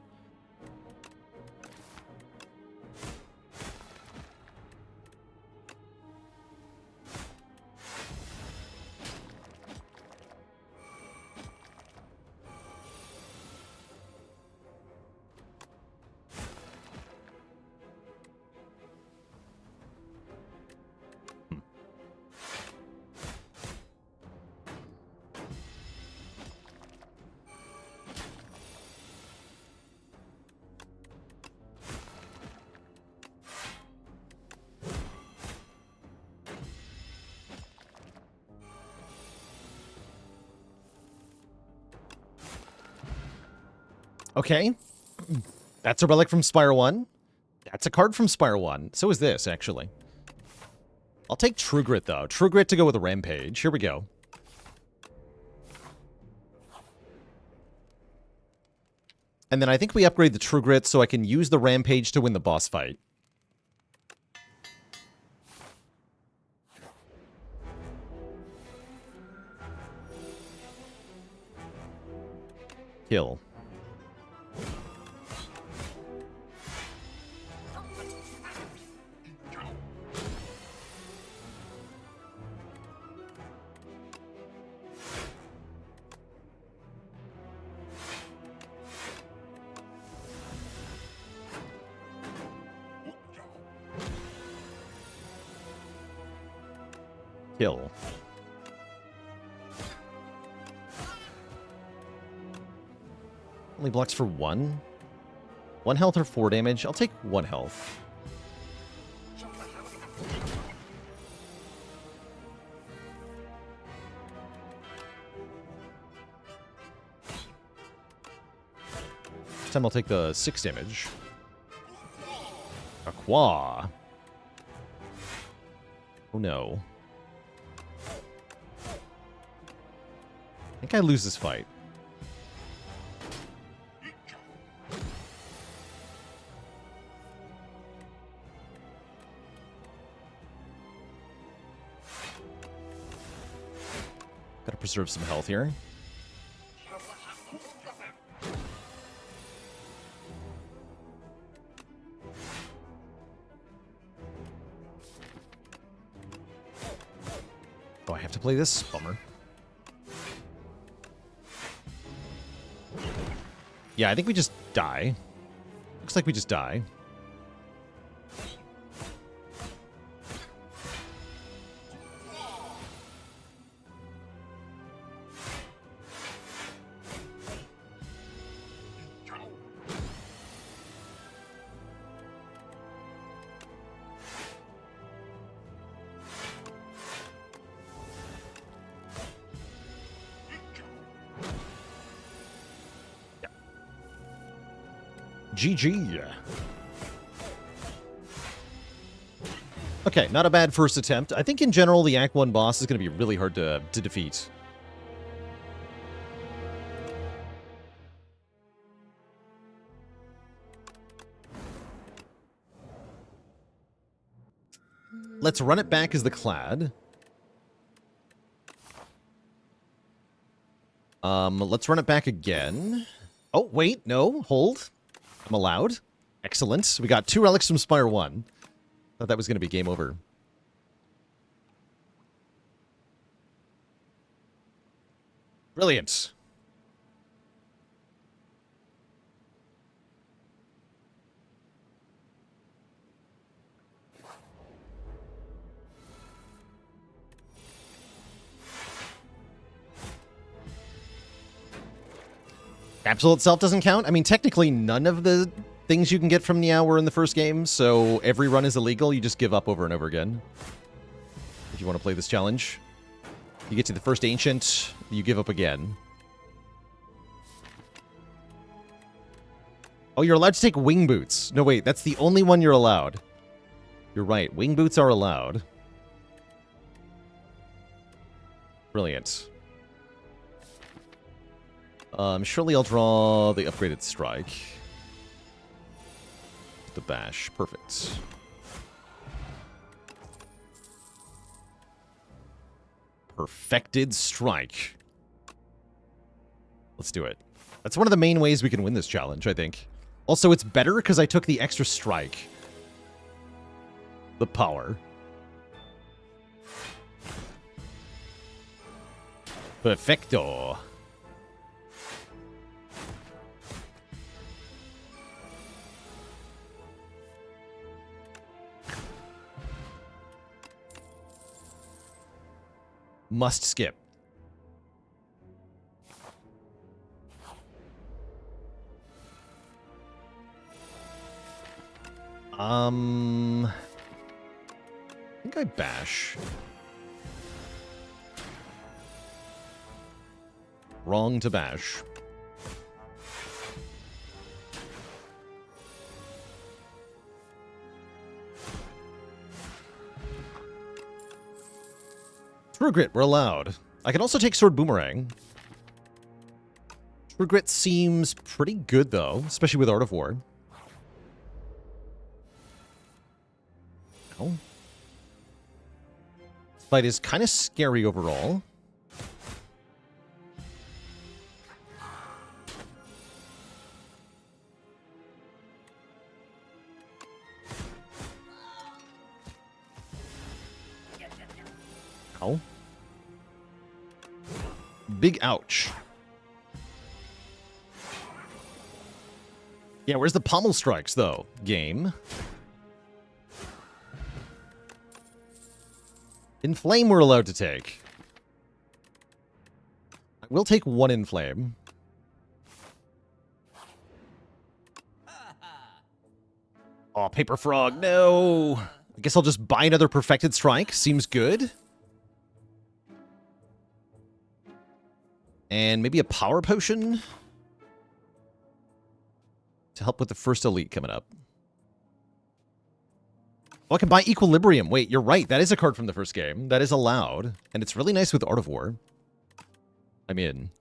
Okay. That's a relic from Spire 1. That's a card from Spire 1. So is this, actually. I'll take True Grit, though. True Grit to go with a Rampage. Here we go. And then I think we upgrade the True Grit so I can use the Rampage to win the boss fight. Kill. Kill. Only blocks for 1? 1 health or 4 damage? I'll take 1 health. This time I'll take the 6 damage. Aqua. Oh no. I think I lose this fight. Gotta preserve some health here. Oh, I have to play this? Bummer. Yeah, I think we just die. Looks like we just die. GG. Okay, not a bad first attempt. I think in general the Act 1 boss is going to be really hard to defeat. Let's run it back as the Clad. Let's run it back again. Oh, wait, no, hold. I'm allowed. Excellent. We got 2 relics from Spire 1. Thought that was going to be game over. Brilliant. Capsule itself doesn't count? I mean, technically none of the things you can get from Niao were in the first game, so every run is illegal. You just give up over and over again. If you want to play this challenge. You get to the first Ancient, you give up again. Oh, you're allowed to take Wing Boots. No, wait, that's the only one you're allowed. You're right, Wing Boots are allowed. Brilliant. Surely I'll draw the upgraded strike. The bash. Perfect. Perfected strike. Let's do it. That's one of the main ways we can win this challenge, I think. Also, it's better because I took the extra strike. The power. Perfecto. Must skip. I think I bash. Wrong to bash. True Grit, we're allowed. I can also take Sword Boomerang. True Grit seems pretty good, though, especially with Art of War. Oh. This fight is kind of scary overall. Ow. Big ouch. Yeah, where's the pommel strikes, though? Game. Inflame we're allowed to take. I will take one Inflame. Oh, Paper Frog, no! I guess I'll just buy another Perfected Strike. Seems good. And maybe a Power Potion? To help with the first elite coming up. Oh, I can buy Equilibrium. Wait, you're right. That is a card from the first game. That is allowed. And it's really nice with Art of War. I'm in.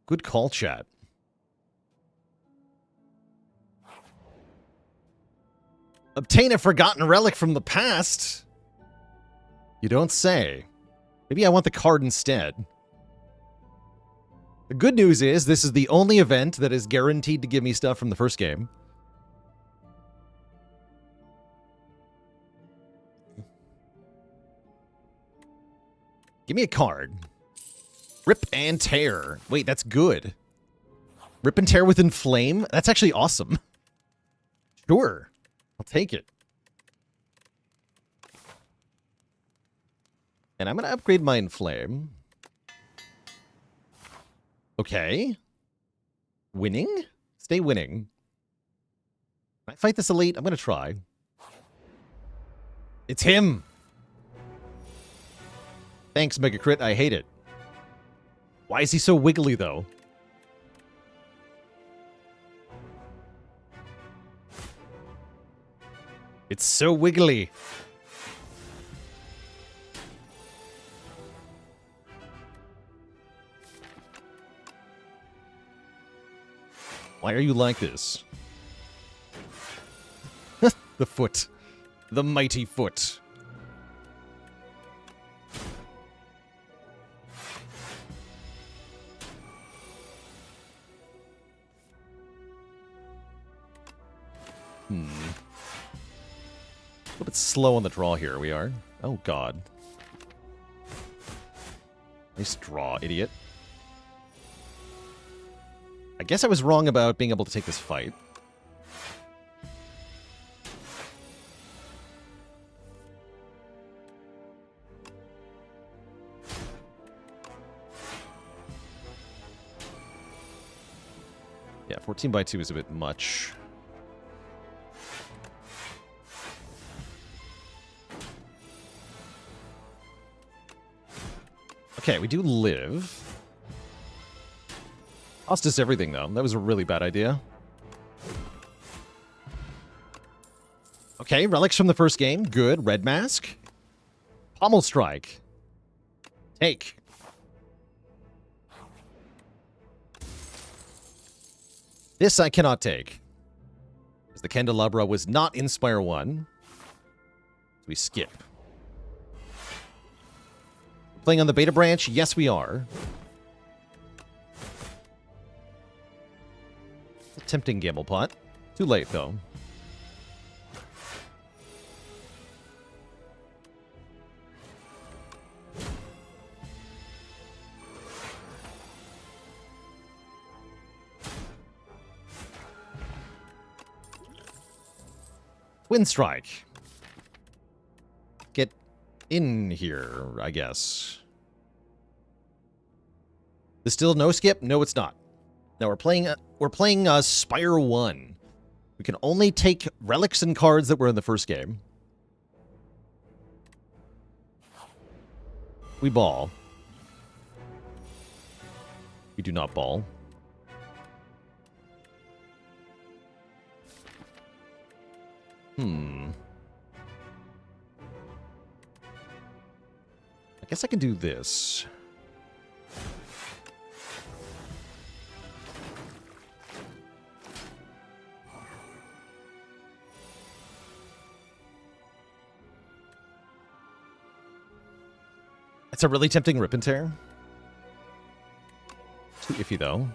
Good call, chat. Obtain a forgotten relic from the past? You don't say. Maybe I want the card instead. The good news is, this is the only event that is guaranteed to give me stuff from the first game. Give me a card. Rip and Tear. Wait, that's good. Rip and Tear with Inflame? That's actually awesome. Sure. I'll take it. And I'm going to upgrade my Inflame. Okay. Winning? Stay winning. Can I fight this elite? I'm going to try. It's him! Thanks, Mega Crit. I hate it. Why is he so wiggly, though? It's so wiggly. Why are you like this? The foot. The mighty foot. A little bit slow on the draw here, we are. Oh, God. Nice draw, idiot. I guess I was wrong about being able to take this fight. Yeah, 14 by 2 is a bit much. Okay, we do live. Cost us everything, though. That was a really bad idea. Okay, relics from the first game. Good. Red Mask. Pommel Strike. Take. This I cannot take. Because the Candelabra was not in Spire 1. So we skip. Playing on the beta branch? Yes, we are. A tempting gamble pot. Too late, though. Twin Strike. Get in here, I guess. There's still no skip? No, it's not. Now we're playing Spire 1. We can only take relics and cards that were in the first game. We ball. We do not ball. I guess I can do this. It's a really tempting Rip and Tear. Too iffy, though.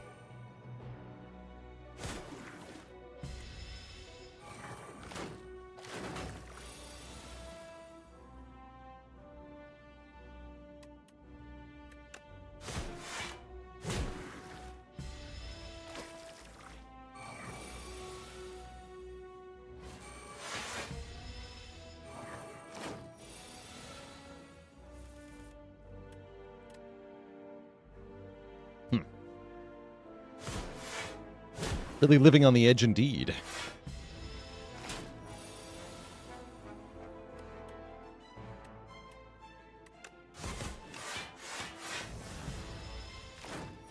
Really living on the edge indeed.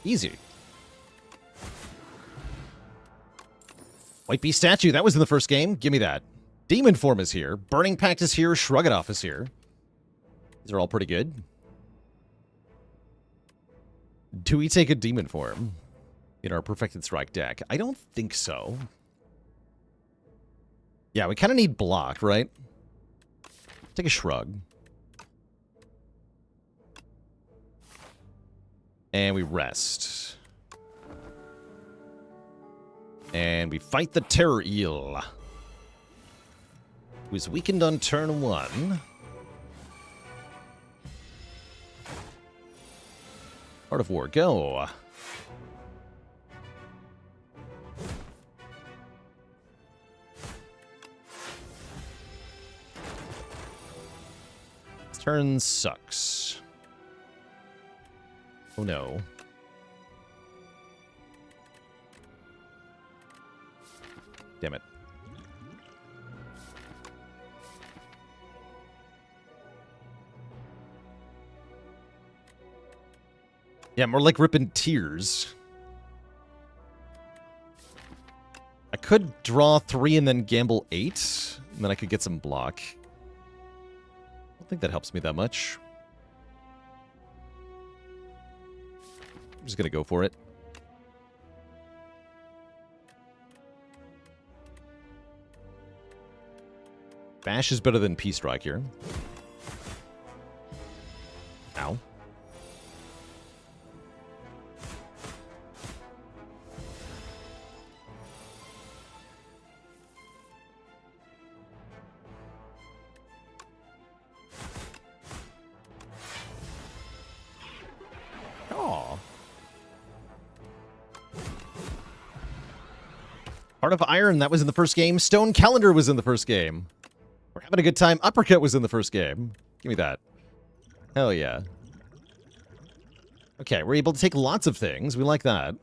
Easy. White Beast statue, that was in the first game. Give me that. Demon form is here. Burning Pact is here. Shrug It Off is here. These are all pretty good. Do we take a demon form in our Perfected Strike deck? I don't think so. Yeah, we kind of need block, right? Take a shrug. And we rest. And we fight the Terror Eel, who is weakened on turn 1. Art of War, go. This turn sucks. Oh no. Damn it. Yeah, more like ripping tears. I could draw 3 and then gamble 8, and then I could get some block. I don't think that helps me that much. I'm just gonna go for it. Bash is better than P-Strike here. Ow. Heart of Iron, that was in the first game. Stone Calendar was in the first game. We're having a good time. Uppercut was in the first game. Give me that. Hell yeah. Okay, we're able to take lots of things. We like that.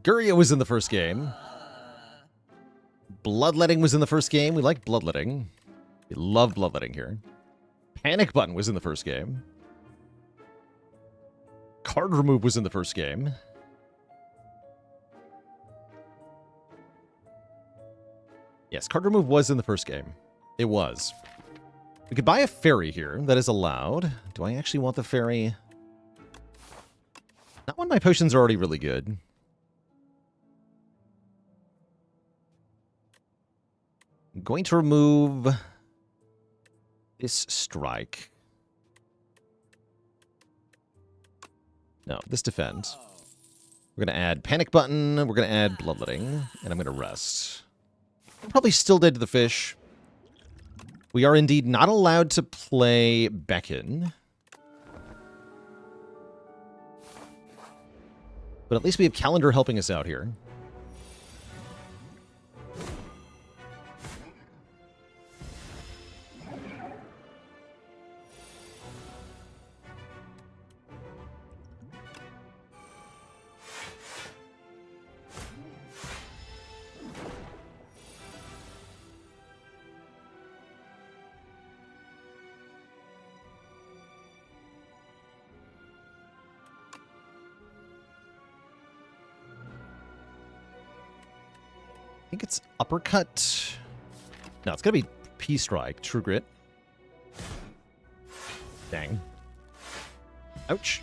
Guria was in the first game. Bloodletting was in the first game. We like Bloodletting. We love Bloodletting here. Panic Button was in the first game. Card Remove was in the first game. Yes, Card Remove was in the first game. It was. We could buy a fairy here. That is allowed. Do I actually want the fairy? Not when my potions are already really good. I'm going to remove this strike. No, this defend. We're going to add Panic Button. We're going to add Bloodletting. And I'm going to rest. I'm probably still dead to the fish. We are indeed not allowed to play Beckon. But at least we have Calendar helping us out here. I think it's Uppercut. No, it's going to be P-Strike. True Grit. Dang. Ouch.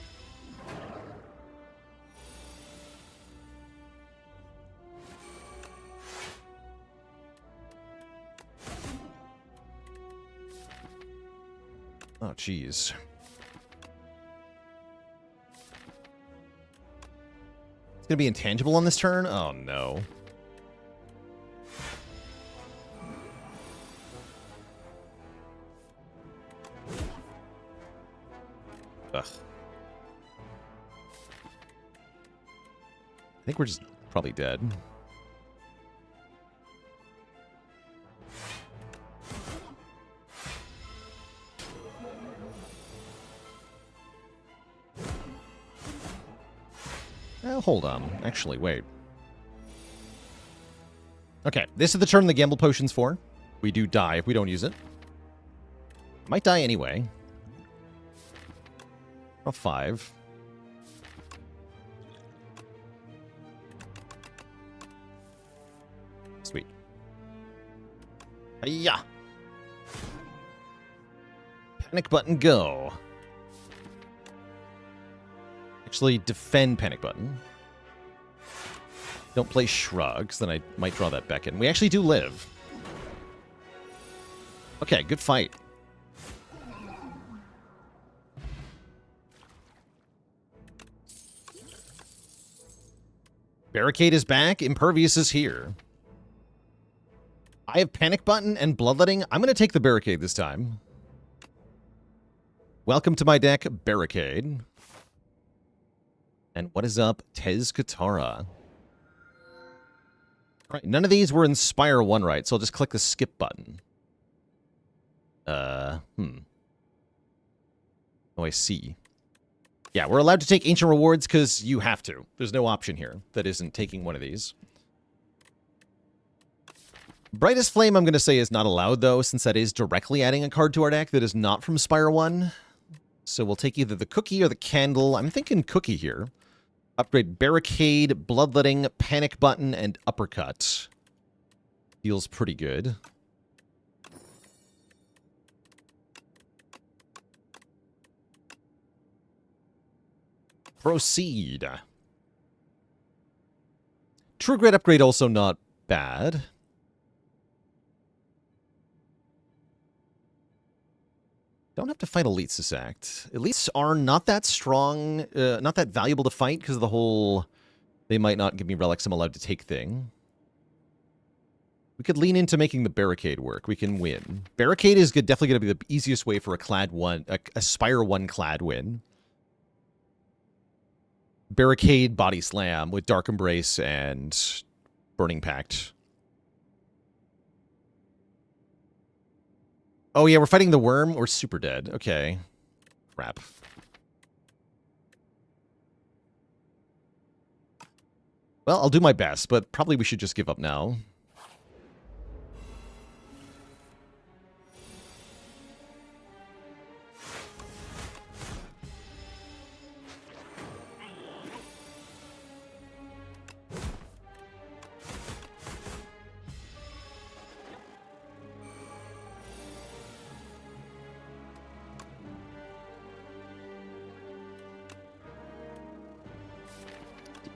Oh, jeez. It's going to be intangible on this turn? Oh, no. Ugh. I think we're just probably dead. Hold on. Actually, wait. Okay, this is the turn the gamble potion's for. We do die if we don't use it. Might die anyway. Draw 5. Sweet. Hiya! Panic button, go. Actually, defend panic button. Don't play shrugs, then I might draw that back in. We actually do live. Okay, good fight. Barricade is back. Impervious is here. I have panic button and bloodletting. I'm going to take the barricade this time. Welcome to my deck, Barricade. And what is up? Tez Katara. Right, none of these were in Spire 1, right? So I'll just click the skip button. Oh, I see. Yeah, we're allowed to take Ancient Rewards because you have to. There's no option here that isn't taking one of these. Brightest Flame, I'm going to say, is not allowed, though, since that is directly adding a card to our deck that is not from Spire 1. So we'll take either the Cookie or the Candle. I'm thinking Cookie here. Upgrade Barricade, Bloodletting, Panic Button, and Uppercut. Feels pretty good. Proceed. True Grit upgrade also not bad. Don't have to fight Elites this act. Elites are not that strong, not that valuable to fight because of the whole they might not give me relics I'm allowed to take thing. We could lean into making the Barricade work. We can win. Barricade is definitely going to be the easiest way for a Clad 1, a Spire 1 Clad win. Barricade, Body Slam with Dark Embrace and Burning Pact. Oh yeah, we're fighting the Worm. We're super dead. Okay. Crap. Well, I'll do my best, but probably we should just give up now.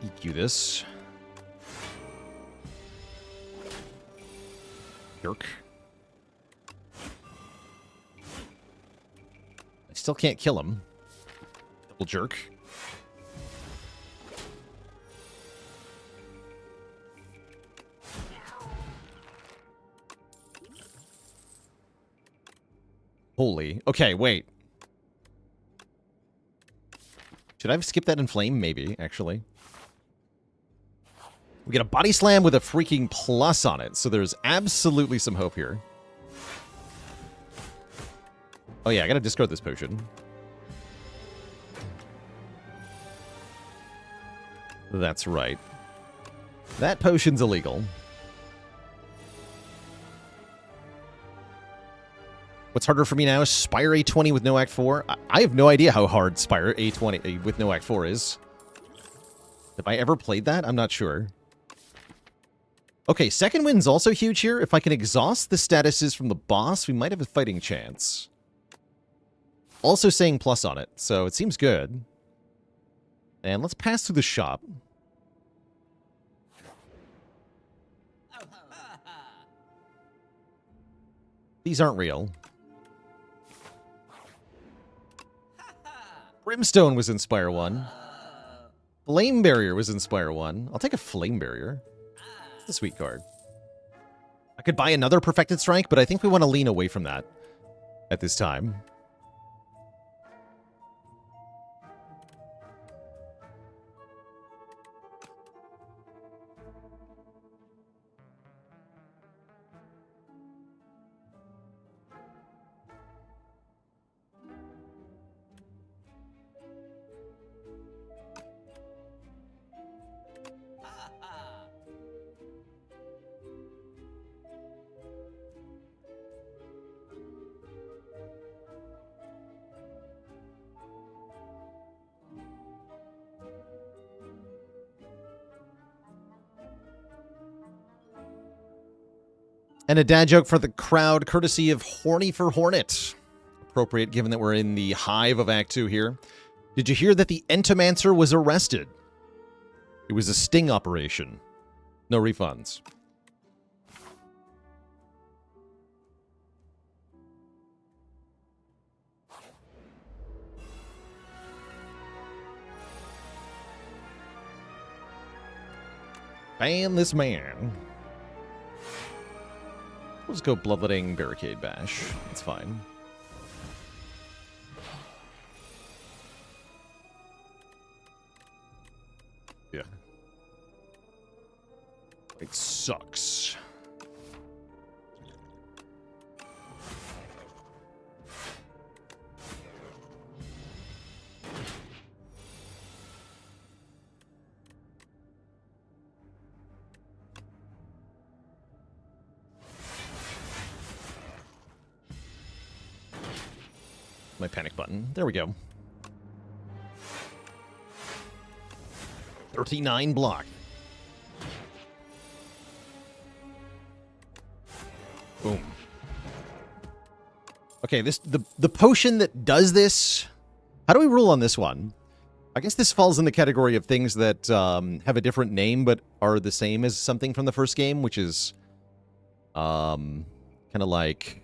EQ this. Jerk. I still can't kill him. Double jerk. Holy. Okay, wait. Should I have skipped that in flame? Maybe, actually. We get a Body Slam with a freaking plus on it, so there's absolutely some hope here. Oh yeah, I gotta discard this potion. That's right. That potion's illegal. What's harder for me now? Spire A20 with no Act 4? I have no idea how hard Spire A20 with no Act 4 is. Have I ever played that? I'm not sure. Okay, second win's also huge here. If I can exhaust the statuses from the boss, we might have a fighting chance. Also saying plus on it, so it seems good. And let's pass through the shop. These aren't real. Brimstone was in Spire 1. Flame Barrier was in Spire 1. I'll take a Flame Barrier. It's a sweet card. I could buy another Perfected Strike, but I think we want to lean away from that at this time. And a dad joke for the crowd, courtesy of Horny for Hornet. Appropriate given that we're in the hive of Act 2 here. Did you hear that the Entomancer was arrested? It was a sting operation. No refunds. Ban this man. Let's go Bloodletting Barricade Bash. That's fine. Yeah. It sucks. My panic button. There we go. 39 block. Boom. Okay, the potion that does this. How do we rule on this one? I guess this falls in the category of things that have a different name but are the same as something from the first game, which is kind of like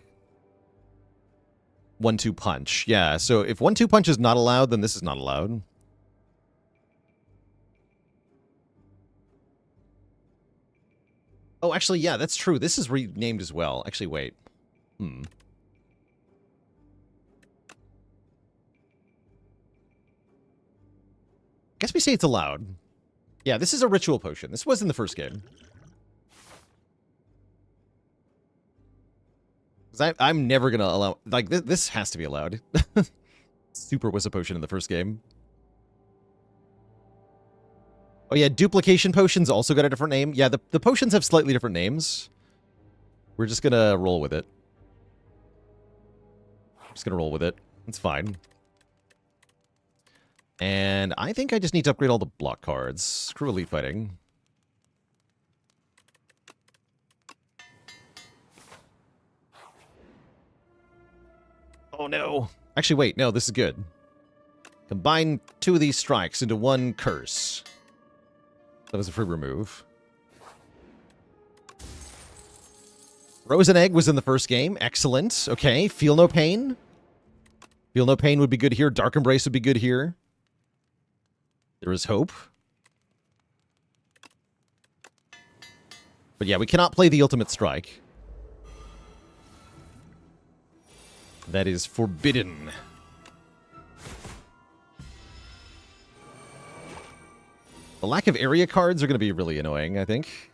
1-2 punch. Yeah, so if 1-2 punch is not allowed, then this is not allowed. Oh, actually, yeah, that's true. This is renamed as well. Actually, wait. Guess we say it's allowed. Yeah, this is a ritual potion. This was in the first game. I'm never going to allow... Like, this has to be allowed. Super was a potion in the first game. Oh, yeah, duplication potions also got a different name. Yeah, the potions have slightly different names. We're just going to roll with it. Just going to roll with it. It's fine. And I think I just need to upgrade all the block cards. Screw Elite Fighting. Oh, no. Actually, wait. No, this is good. Combine 2 of these strikes into 1 curse. That was a free remove. Frozen Egg was in the first game. Excellent. Okay. Feel No Pain. Feel No Pain would be good here. Dark Embrace would be good here. There is hope. But yeah, we cannot play the Ultimate Strike. That is forbidden. The lack of area cards are going to be really annoying, I think.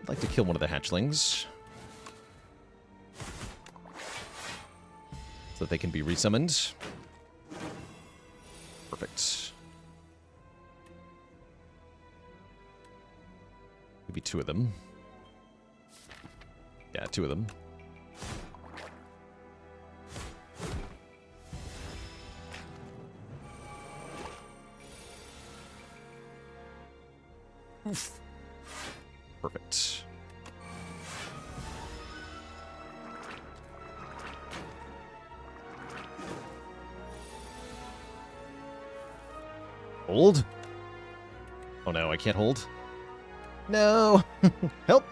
I'd like to kill one of the hatchlings, so that they can be resummoned. Perfect. Maybe 2 of them. Yeah, 2 of them. Oof. Perfect. Hold? Oh no, I can't hold. No! Help!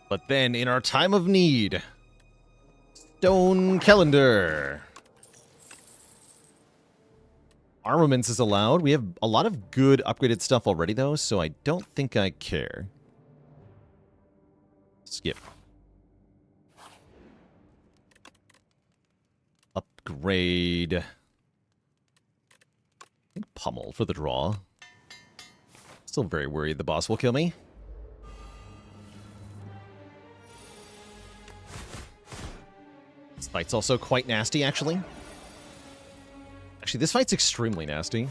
But then, in our time of need, Stone Calendar. Armaments is allowed. We have a lot of good upgraded stuff already, though, so I don't think I care. Skip. Upgrade. I think Pummel for the draw. Still very worried the boss will kill me. Fight's also quite nasty, actually. Actually, this fight's extremely nasty.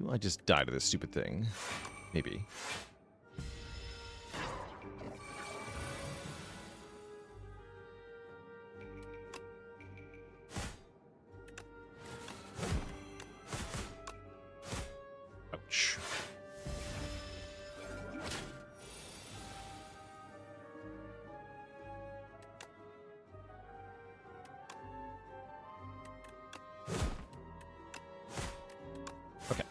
I just die to this stupid thing. Maybe. Ouch. Okay.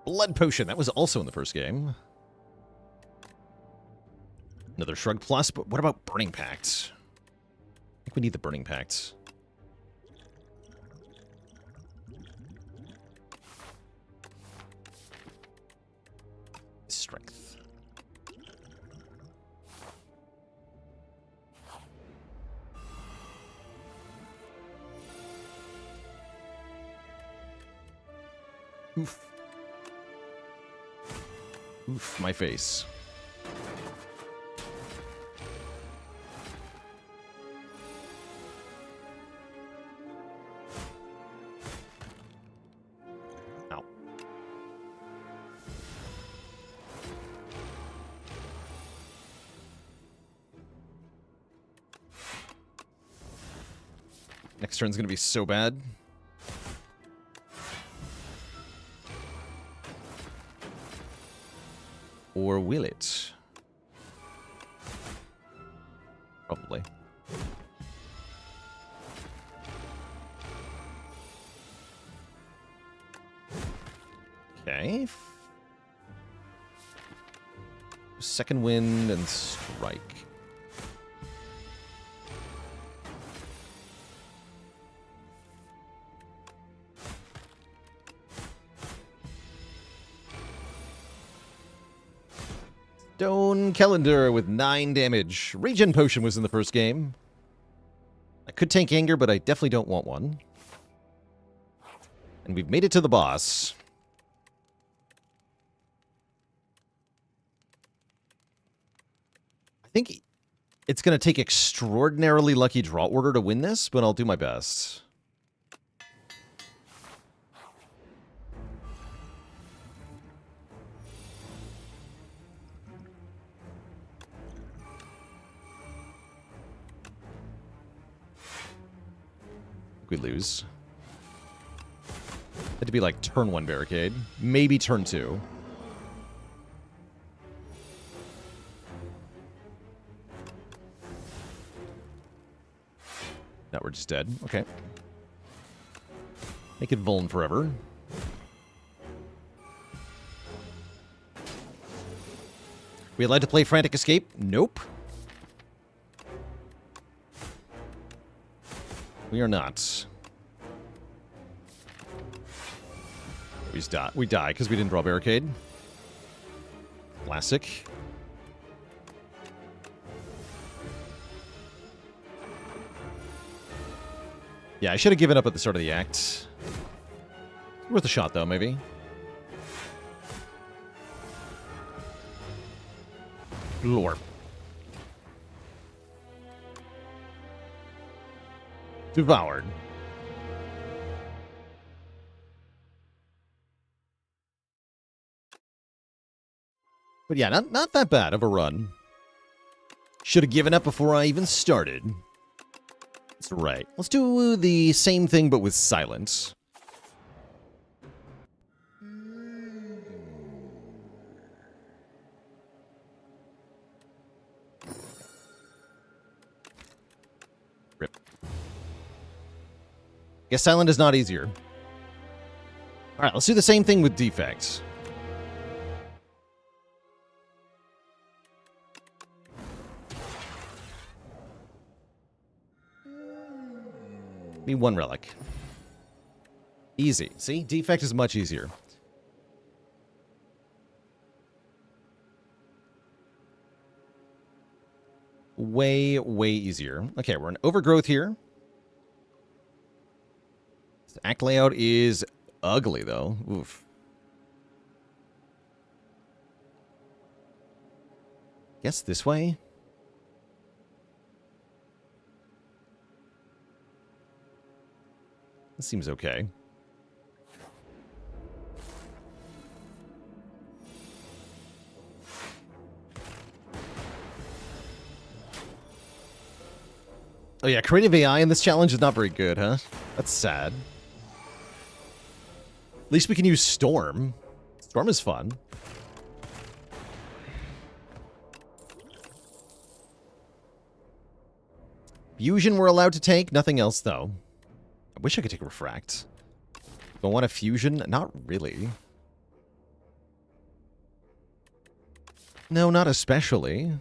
Blood Potion. That was also in the first game. Another Shrug Plus, but what about Burning Pact? I think we need the Burning Pact. Strength. Oof. Oof, my face. Ow. Next turn's gonna be so bad. Or will it? Probably. Okay. Second wind and strike. Stone Calendar with 9 damage. Regen Potion was in the first game. I could tank Anger, but I definitely don't want one. And we've made it to the boss. I think it's going to take extraordinarily lucky draw order to win this, but I'll do my best. We lose. Had to be like turn 1 barricade. Maybe turn 2. Now we're just dead. Okay. Make it vuln forever. We allowed to play Frantic Escape? Nope. We are not. We die because we didn't draw Barricade. Classic. Yeah, I should have given up at the start of the act. Worth a shot, though, maybe. Lore. Devoured. But yeah, not that bad of a run. Should have given up before I even started. That's right. Let's do the same thing, but with silence. Rip. Guess silent is not easier. Alright, let's do the same thing with Defect. Need 1 relic. Easy. See? Defect is much easier. way, way easier. Okay, we're in overgrowth here. This act layout is ugly, though. Oof. Guess this way? This seems okay. Oh yeah, creative AI in this challenge is not very good, huh? That's sad. At least we can use Storm. Storm is fun. Fusion we're allowed to take, nothing else though. I wish I could take Refract. Do I want a Fusion? Not really. No, not especially.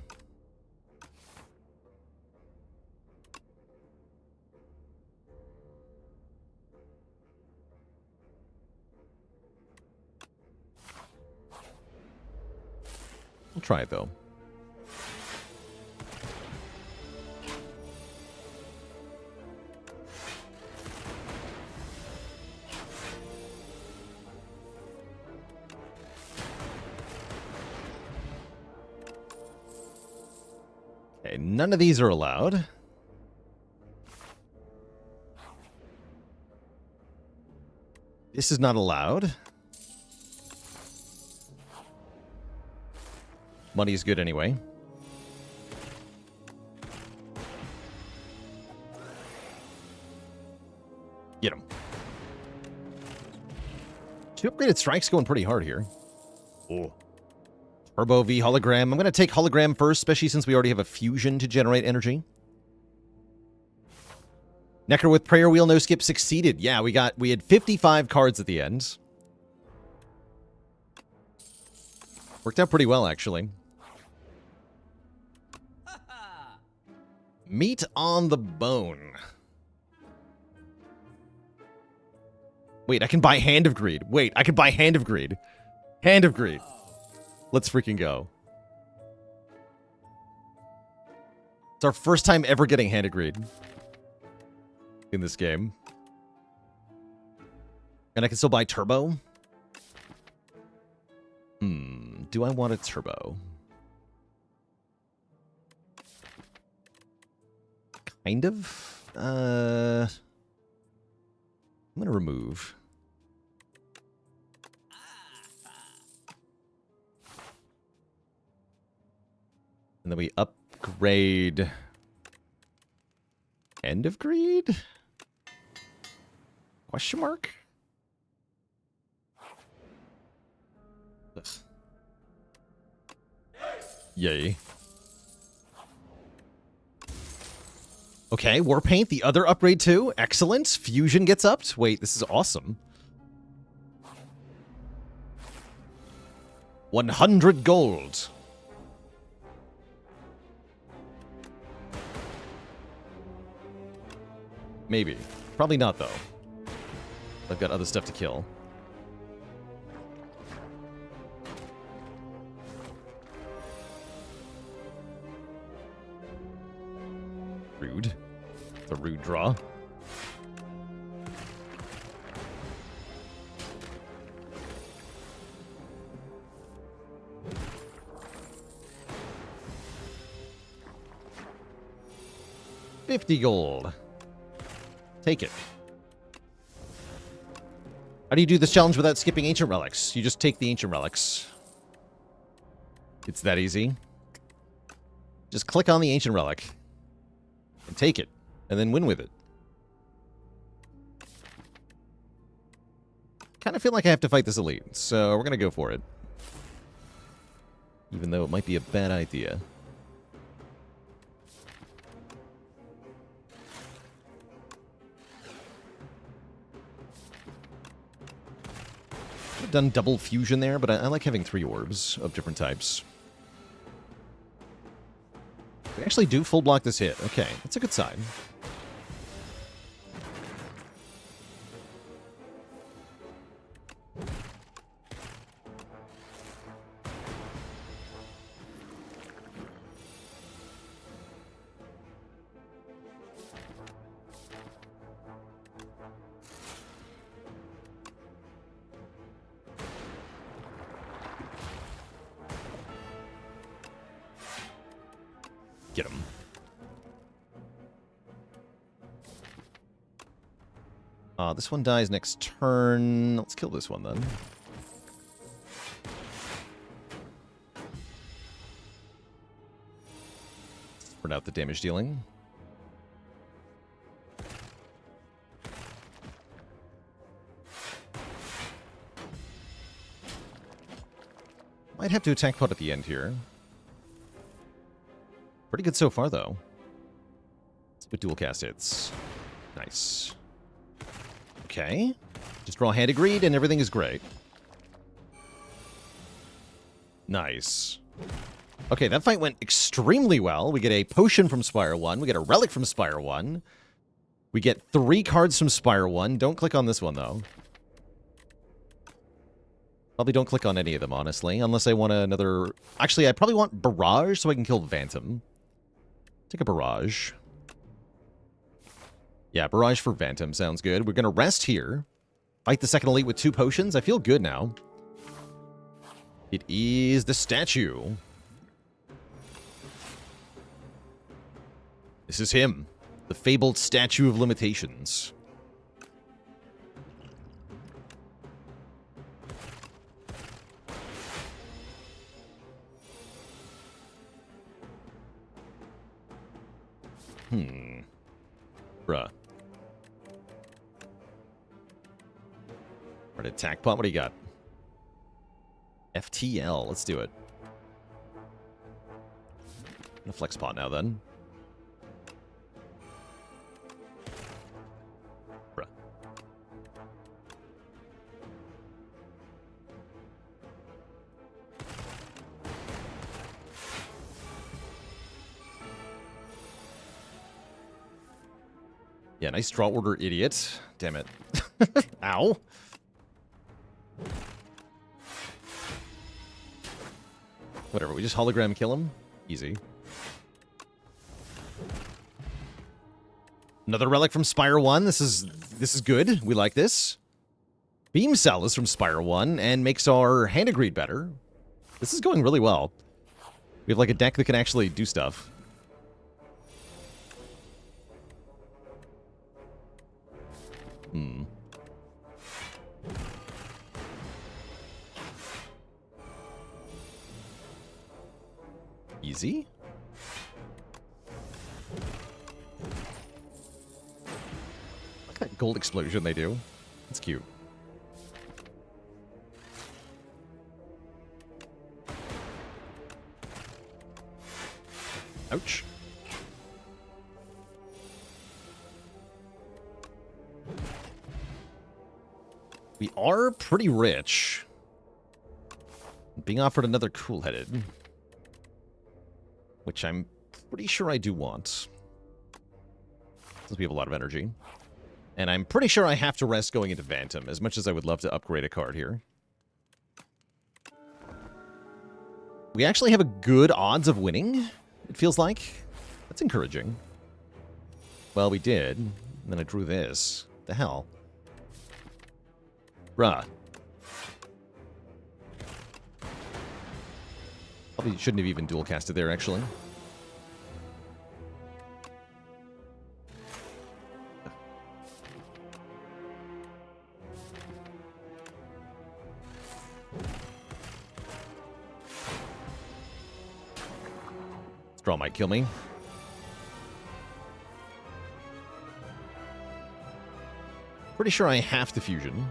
We'll try it, though. Okay, none of these are allowed. This is not allowed. Money is good anyway. Get him. 2 upgraded strikes going pretty hard here. Oh. Turbo V hologram. I'm going to take hologram first, especially since we already have a fusion to generate energy. Necro with prayer wheel no skip succeeded. Yeah, we had 55 cards at the end. Worked out pretty well, actually. Meat on the bone. Wait, I can buy Hand of Greed. Wait, I can buy Hand of Greed. Hand of Greed. Let's freaking go. It's our first time ever getting Hand of Greed in this game. And I can still buy Turbo. Do I want a Turbo? Kind of. I'm gonna remove. And then we upgrade End of Greed? Question mark? Ugh. Yay. Okay, War Paint, the other upgrade too. Excellent. Fusion gets upped. Wait, this is awesome. 100 gold. Maybe. Probably not, though. I've got other stuff to kill. Rude. The rude draw. $50 gold. Take it. How do you do this challenge without skipping ancient relics? You just take the ancient relics. It's that easy. Just click on the ancient relic. And take it. And then win with it. Kind of feel like I have to fight this elite. So we're going to go for it. Even though it might be a bad idea. I've done double fusion there, but I like having 3 orbs of different types. We actually do full block this hit. Okay, that's a good sign. Get him. This one dies next turn. Let's kill this one then. Spread out the damage dealing. Might have to attack pot at the end here. Pretty good so far, though. Let's put dual cast hits. Nice. Okay. Just draw hand agreed, and everything is great. Nice. Okay, that fight went extremely well. We get a potion from Spire 1. We get a relic from Spire 1. We get 3 cards from Spire 1. Don't click on this one, though. Probably don't click on any of them, honestly, unless I want another... Actually, I probably want Barrage so I can kill Phantom. Take a Barrage. Yeah, Barrage for Phantom sounds good. We're going to rest here. Fight the second elite with 2 potions. I feel good now. It is the statue. This is him. The fabled Statue of Limitations. Bruh. Right, attack pot. What do you got? FTL. Let's do it. I'm gonna flex pot now, then. Bruh. Yeah, nice draw order, idiot. Damn it. Ow. Whatever, we just hologram kill him. Easy. Another relic from Spire 1. This is good. We like this. Beam Cell is from Spire 1 and makes our hand agreed better. This is going really well. We have like a deck that can actually do stuff. Easy. Look at that gold explosion they do. It's cute. Ouch. We are pretty rich. Being offered another cool-headed. Which I'm pretty sure I do want. Since we have a lot of energy. And I'm pretty sure I have to rest going into Phantom, as much as I would love to upgrade a card here. We actually have a good odds of winning, it feels like. That's encouraging. Well, we did. And then I drew this. The hell? Bruh. Probably shouldn't have even dual casted there, actually. This draw might kill me. Pretty sure I have to fusion.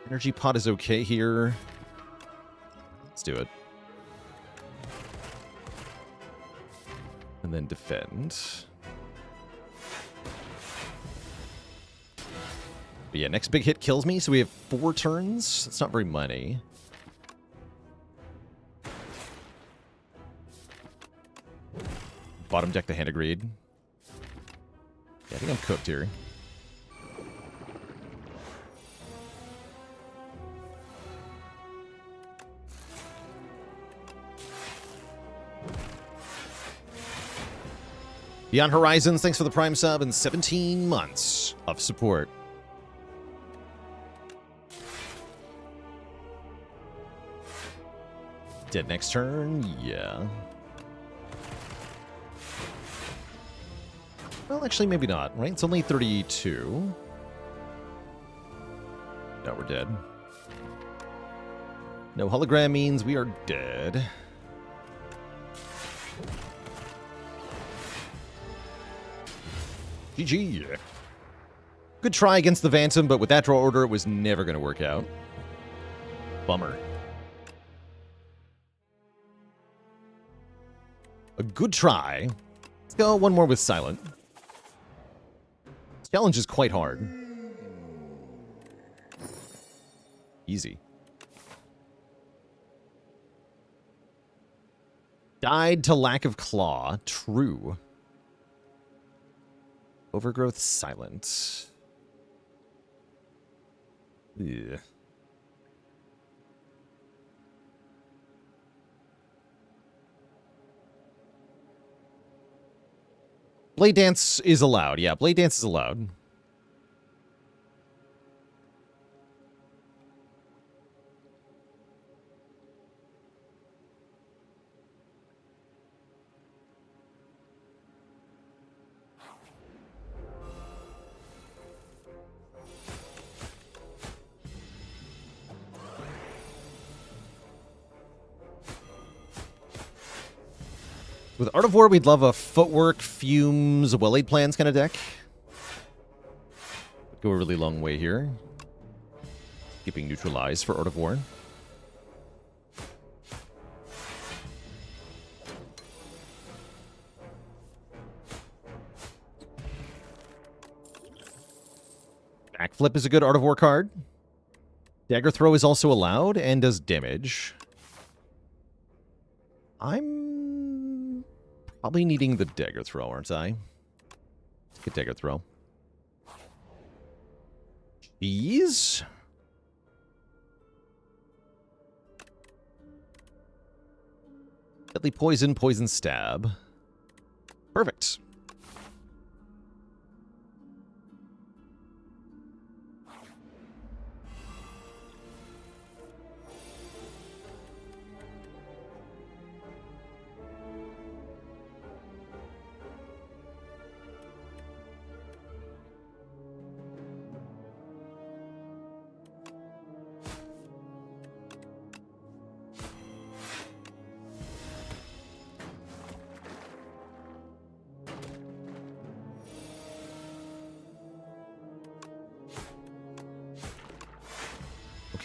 Energy pot is okay here. Let's do it. And then defend. But yeah, next big hit kills me, so we have 4 turns. That's not very many. Bottom deck the hand agreed. Yeah, I think I'm cooked here. Beyond Horizons, thanks for the Prime sub and 17 months of support. Dead next turn? Yeah. Well, actually, maybe not, right? It's only 32. No, we're dead. No hologram means we are dead. GG. Good try against the Phantom, but with that draw order, it was never going to work out. Bummer. A good try. Let's go one more with Silent. This challenge is quite hard. Easy. Died to lack of claw. True. Overgrowth Silent. Yeah. Blade Dance is allowed. Yeah, Blade Dance is allowed. With Art of War, we'd love a Footwork, Fumes, Well-Laid Plans kind of deck. Go a really long way here. Keeping Neutralize for Art of War. Backflip is a good Art of War card. Dagger Throw is also allowed and does damage. I'm probably needing the Dagger Throw, aren't I? Let's get Dagger Throw. Cheese? Deadly Poison, Poison Stab. Perfect.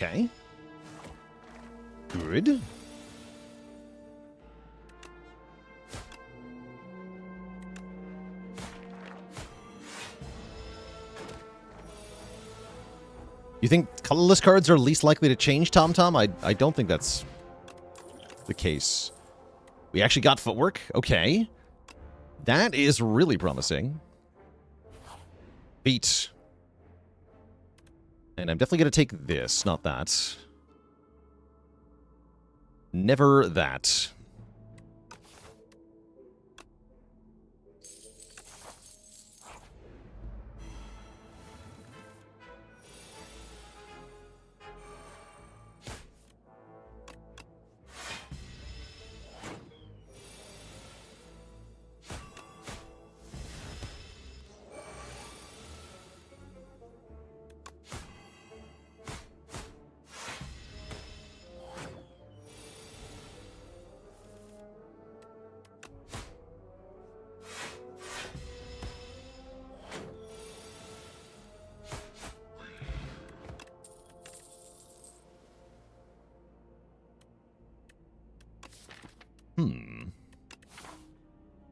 Okay. Good. You think colorless cards are least likely to change, TomTom? I don't think that's the case. We actually got Footwork. Okay. That is really promising. Beat. And I'm definitely going to take this, not that. Never that.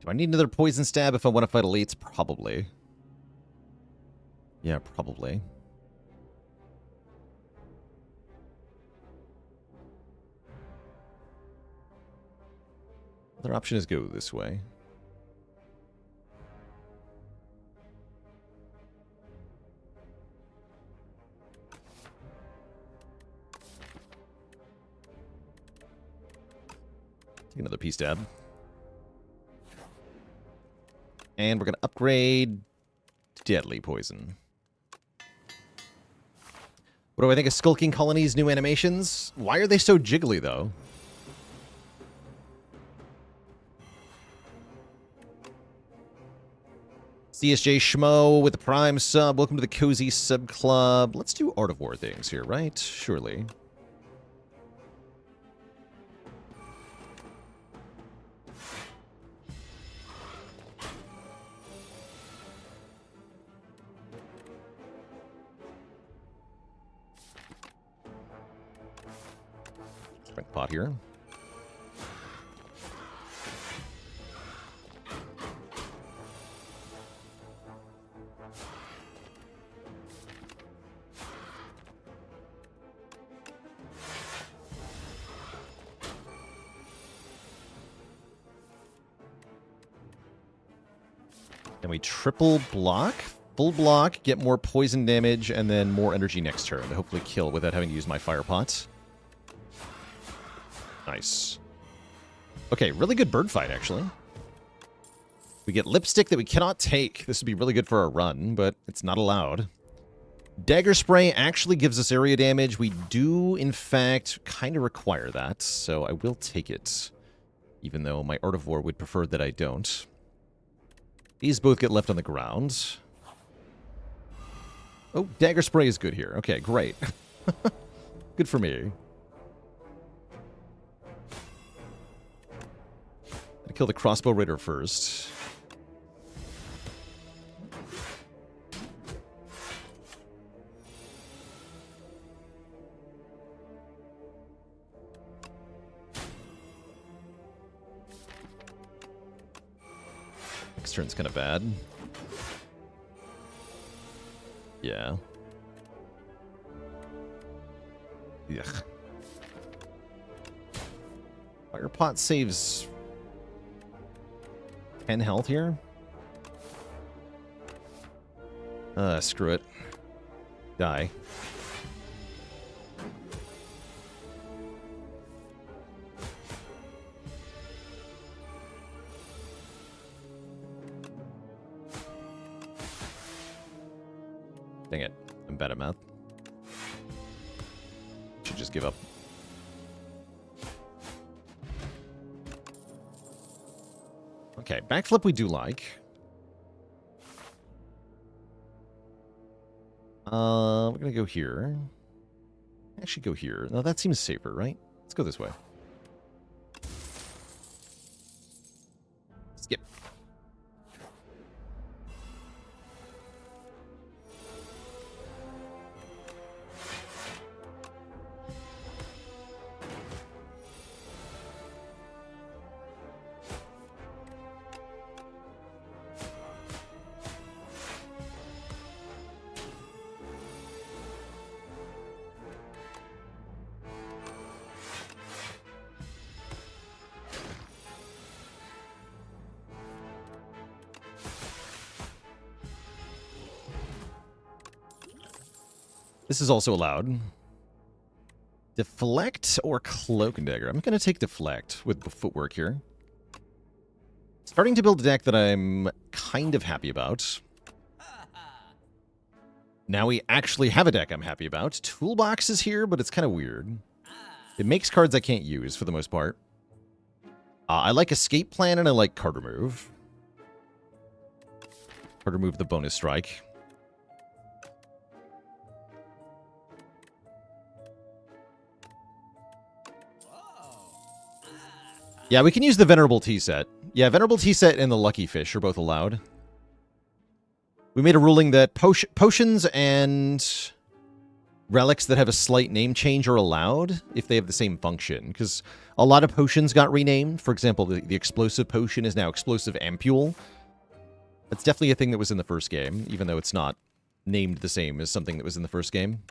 Do I need another Poison Stab if I want to fight elites? Probably. Yeah, probably. Other option is go this way. Take another P-Stab. And we're going to upgrade Deadly Poison. What do I think of Skulking Colony's new animations? Why are they so jiggly, though? CSJ Schmo with the Prime sub. Welcome to the Cozy Sub Club. Let's do Art of War things here, right? Surely. Strength pot here. And we triple block, full block, get more poison damage, and then more energy next turn to hopefully kill without having to use my fire pot. Nice. Okay, really good bird fight, actually. We get lipstick that we cannot take. This would be really good for our run, but it's not allowed. Dagger spray actually gives us area damage. We do, in fact, kind of require that, so I will take it. Even though my Art of War would prefer that I don't. These both get left on the ground. Oh, dagger spray is good here. Okay, great. Good for me. Gonna kill the crossbow raider first. Next turn's kind of bad. Yeah. Yuck. Fire pot saves 10 health here. Screw it. Die. Dang it. I'm bad at math. Should just give up. Okay, backflip we do like. We're gonna go here. Actually go here. No, that seems safer, right? Let's go this way. Skip. This is also allowed. Deflect or Cloak and Dagger? I'm going to take Deflect with the footwork here. Starting to build a deck that I'm kind of happy about. Now we actually have a deck I'm happy about. Toolbox is here, but it's kind of weird. It makes cards I can't use for the most part. I like Escape Plan and I like Card Remove. Card Remove the bonus strike. Yeah, we can use the Venerable Tea Set. Yeah, Venerable Tea Set and the Lucky Fish are both allowed. We made a ruling that potions and relics that have a slight name change are allowed if they have the same function. Because a lot of potions got renamed. For example, the Explosive Potion is now Explosive Ampule. That's definitely a thing that was in the first game, even though it's not named the same as something that was in the first game.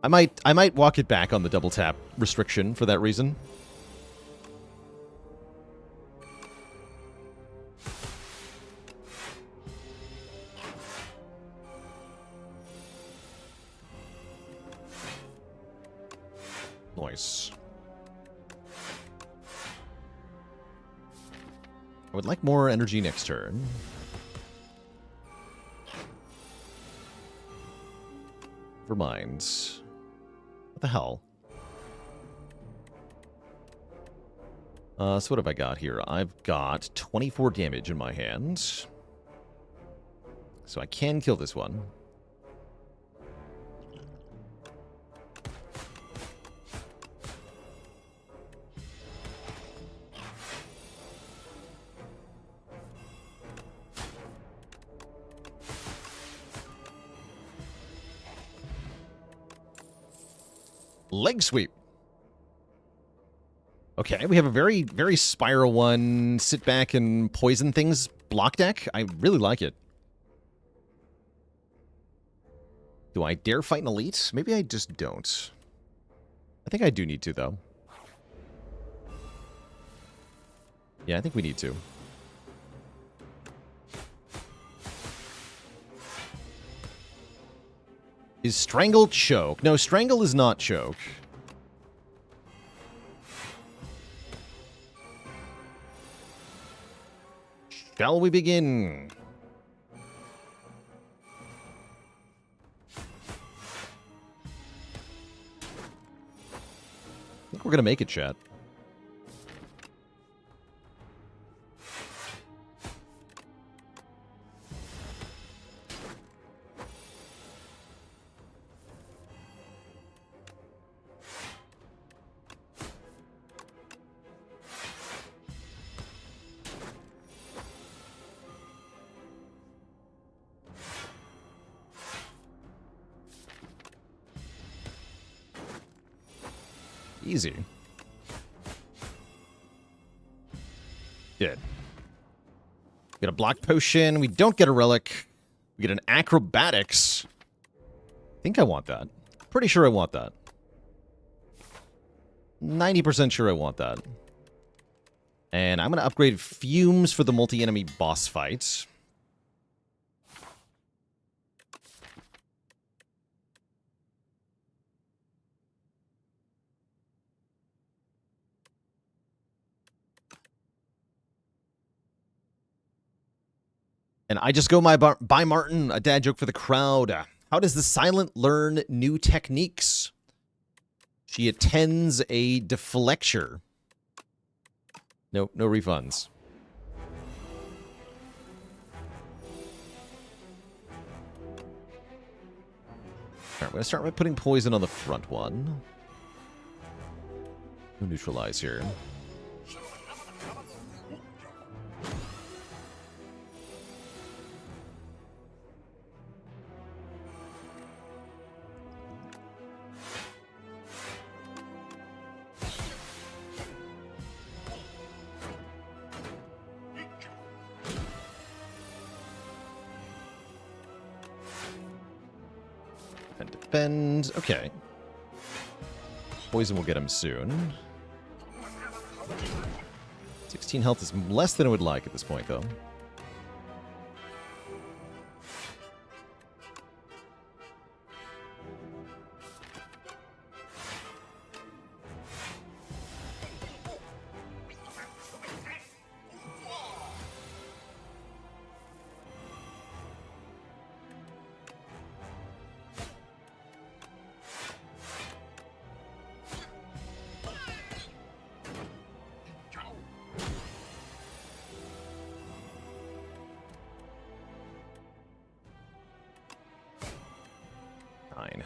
I might walk it back on the double tap restriction for that reason. Nice. I would like more energy next turn. Never mind. What the hell? So what have I got here? I've got 24 damage in my hand. So I can kill this one. Leg sweep. Okay, we have a very, very Spire 1 sit back and poison things block deck. I really like it. Do I dare fight an elite? Maybe I just don't. I think I do need to, though. Yeah, I think we need to. Is Strangle choke? No, Strangle is not choke. Shall we begin? I think we're gonna make it, chat. Easy. Dead. We get a block potion. We don't get a relic. We get an acrobatics. I think I want that. Pretty sure I want that. 90% sure I want that. And I'm going to upgrade fumes for the multi-enemy boss fight. And I just go by Martin, a dad joke for the crowd. How does the Silent learn new techniques? She attends a deflecture. No refunds. All right, I'm going to start by putting poison on the front one. We'll neutralize here. And defend. Okay. Poison will get him soon. 16 health is less than I would like at this point, though.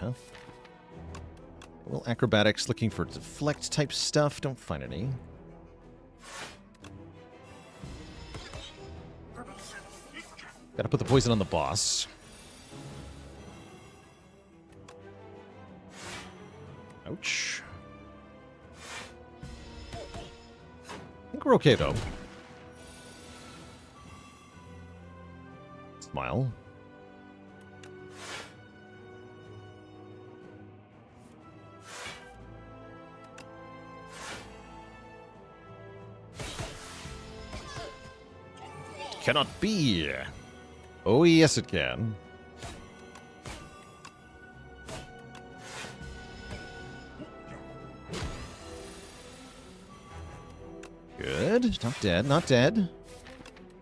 Huh? Well, acrobatics, looking for deflect type stuff. Don't find any. Gotta put the poison on the boss. Ouch. I think we're okay, though. Smile. Cannot be. Oh, yes, it can. Good. Not dead. Not dead.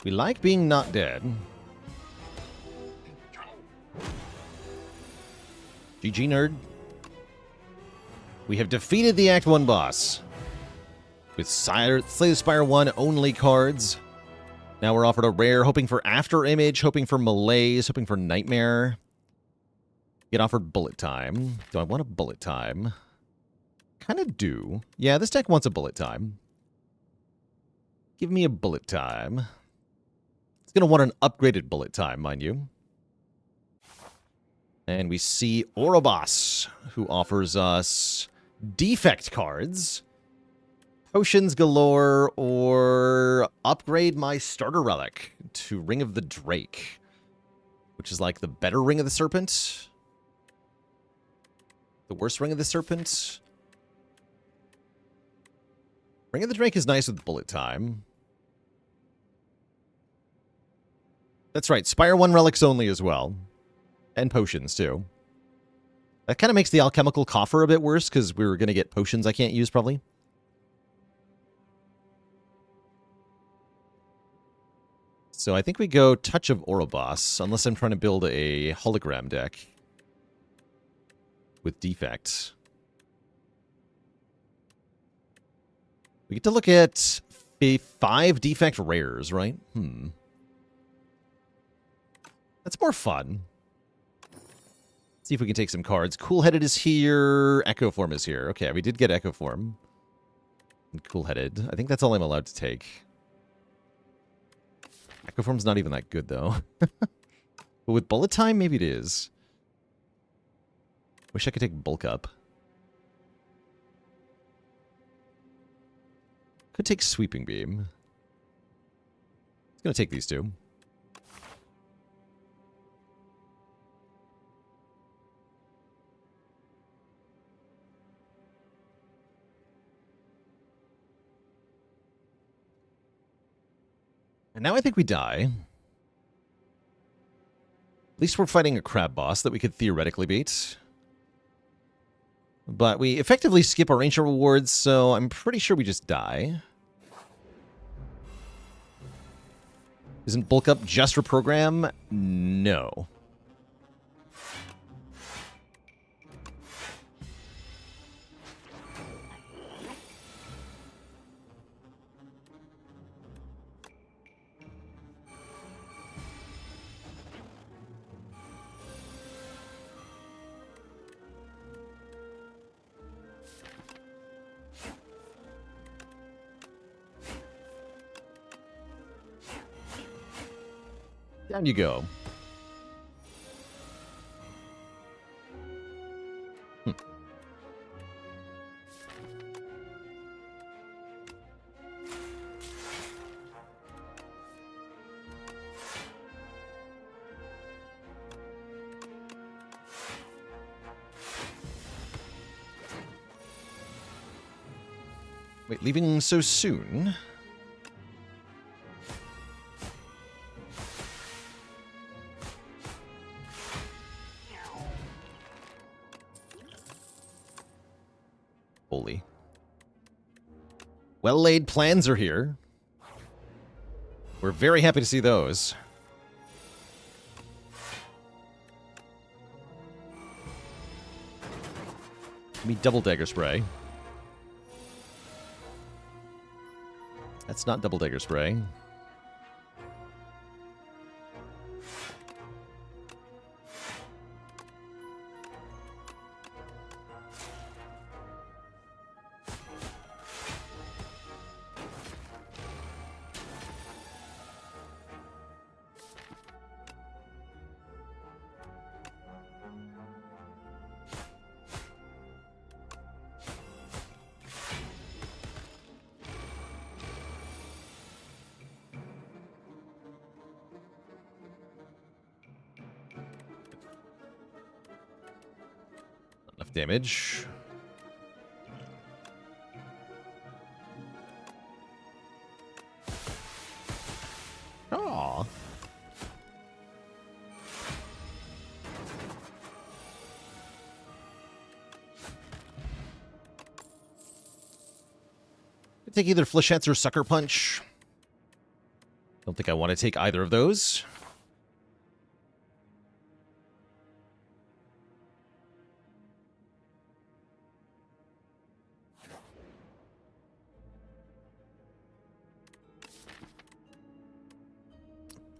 We like being not dead. GG, nerd. We have defeated the Act 1 boss. with Slay the Spire 1 only cards. Now we're offered a rare, hoping for After Image, hoping for Malaise, hoping for Nightmare. Get offered Bullet Time. Do I want a Bullet Time? Kind of do. Yeah, this deck wants a Bullet Time. Give me a Bullet Time. It's going to want an upgraded Bullet Time, mind you. And we see Ouroboros, who offers us Defect cards, Potions galore, or upgrade my starter relic to Ring of the Drake, which is like the better Ring of the Serpent. The worst Ring of the Serpent. Ring of the Drake is nice with Bullet Time. That's right, Spire 1 relics only as well. And potions, too. That kind of makes the Alchemical Coffer a bit worse, because we're going to get potions I can't use, probably. So I think we go Touch of Ouroboros, unless I'm trying to build a hologram deck with Defect. We get to look at 5 Defect rares, right? That's more fun. See if we can take some cards. Cool-Headed is here. Echo Form is here. Okay, we did get Echo Form. And Cool-Headed. I think that's all I'm allowed to take. Echo Form's not even that good, though. But with Bullet Time, maybe it is. Wish I could take Bulk Up. Could take Sweeping Beam. It's going to take these two. And now I think we die. At least we're fighting a crab boss that we could theoretically beat. But we effectively skip our ancient rewards, so I'm pretty sure we just die. Isn't Bulk Up just reprogram? No. Down you go. Wait, leaving so soon? Holy. Well-laid plans are here. We're very happy to see those. Give me Double Dagger Spray. That's not Double Dagger Spray. Enough damage. Aww. I take either Flechettes or Sucker Punch. Don't think I want to take either of those.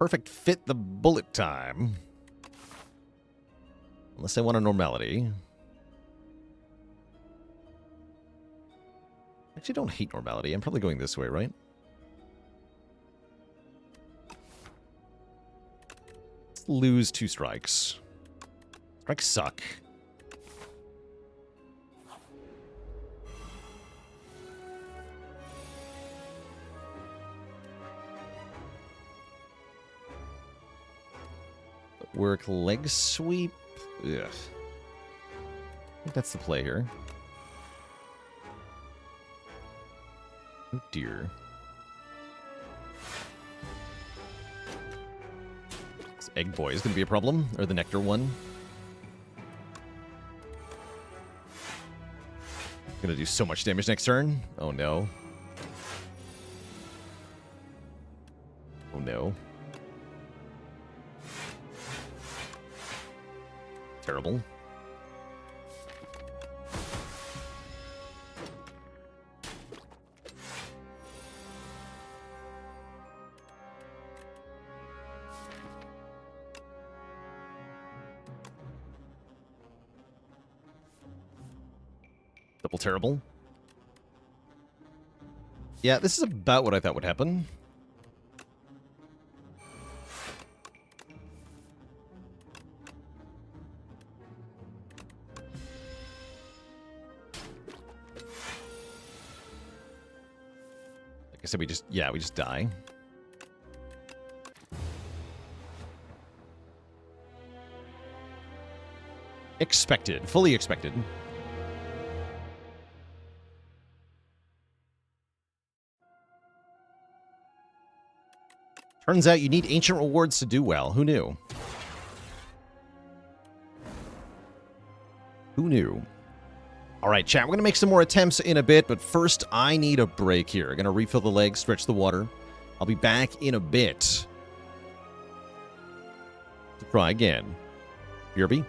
perfect fit the bullet time. Unless I want a normality. Actually, don't hate normality. I'm probably going this way, right? Let's lose 2 strikes. Strikes suck. Work leg sweep. Ugh. I think that's the play here. Oh dear. This egg boy is going to be a problem, or the nectar one. Gonna do so much damage next turn. Oh no. Oh no. Terrible. Double terrible. Yeah, this is about what I thought would happen. Like I said, we just die. Expected. Fully expected. Turns out you need ancient rewards to do well. Who knew? Who knew? All right, chat, we're going to make some more attempts in a bit, but first I need a break here. I'm going to refill the legs, stretch the water. I'll be back in a bit to try again. BRB.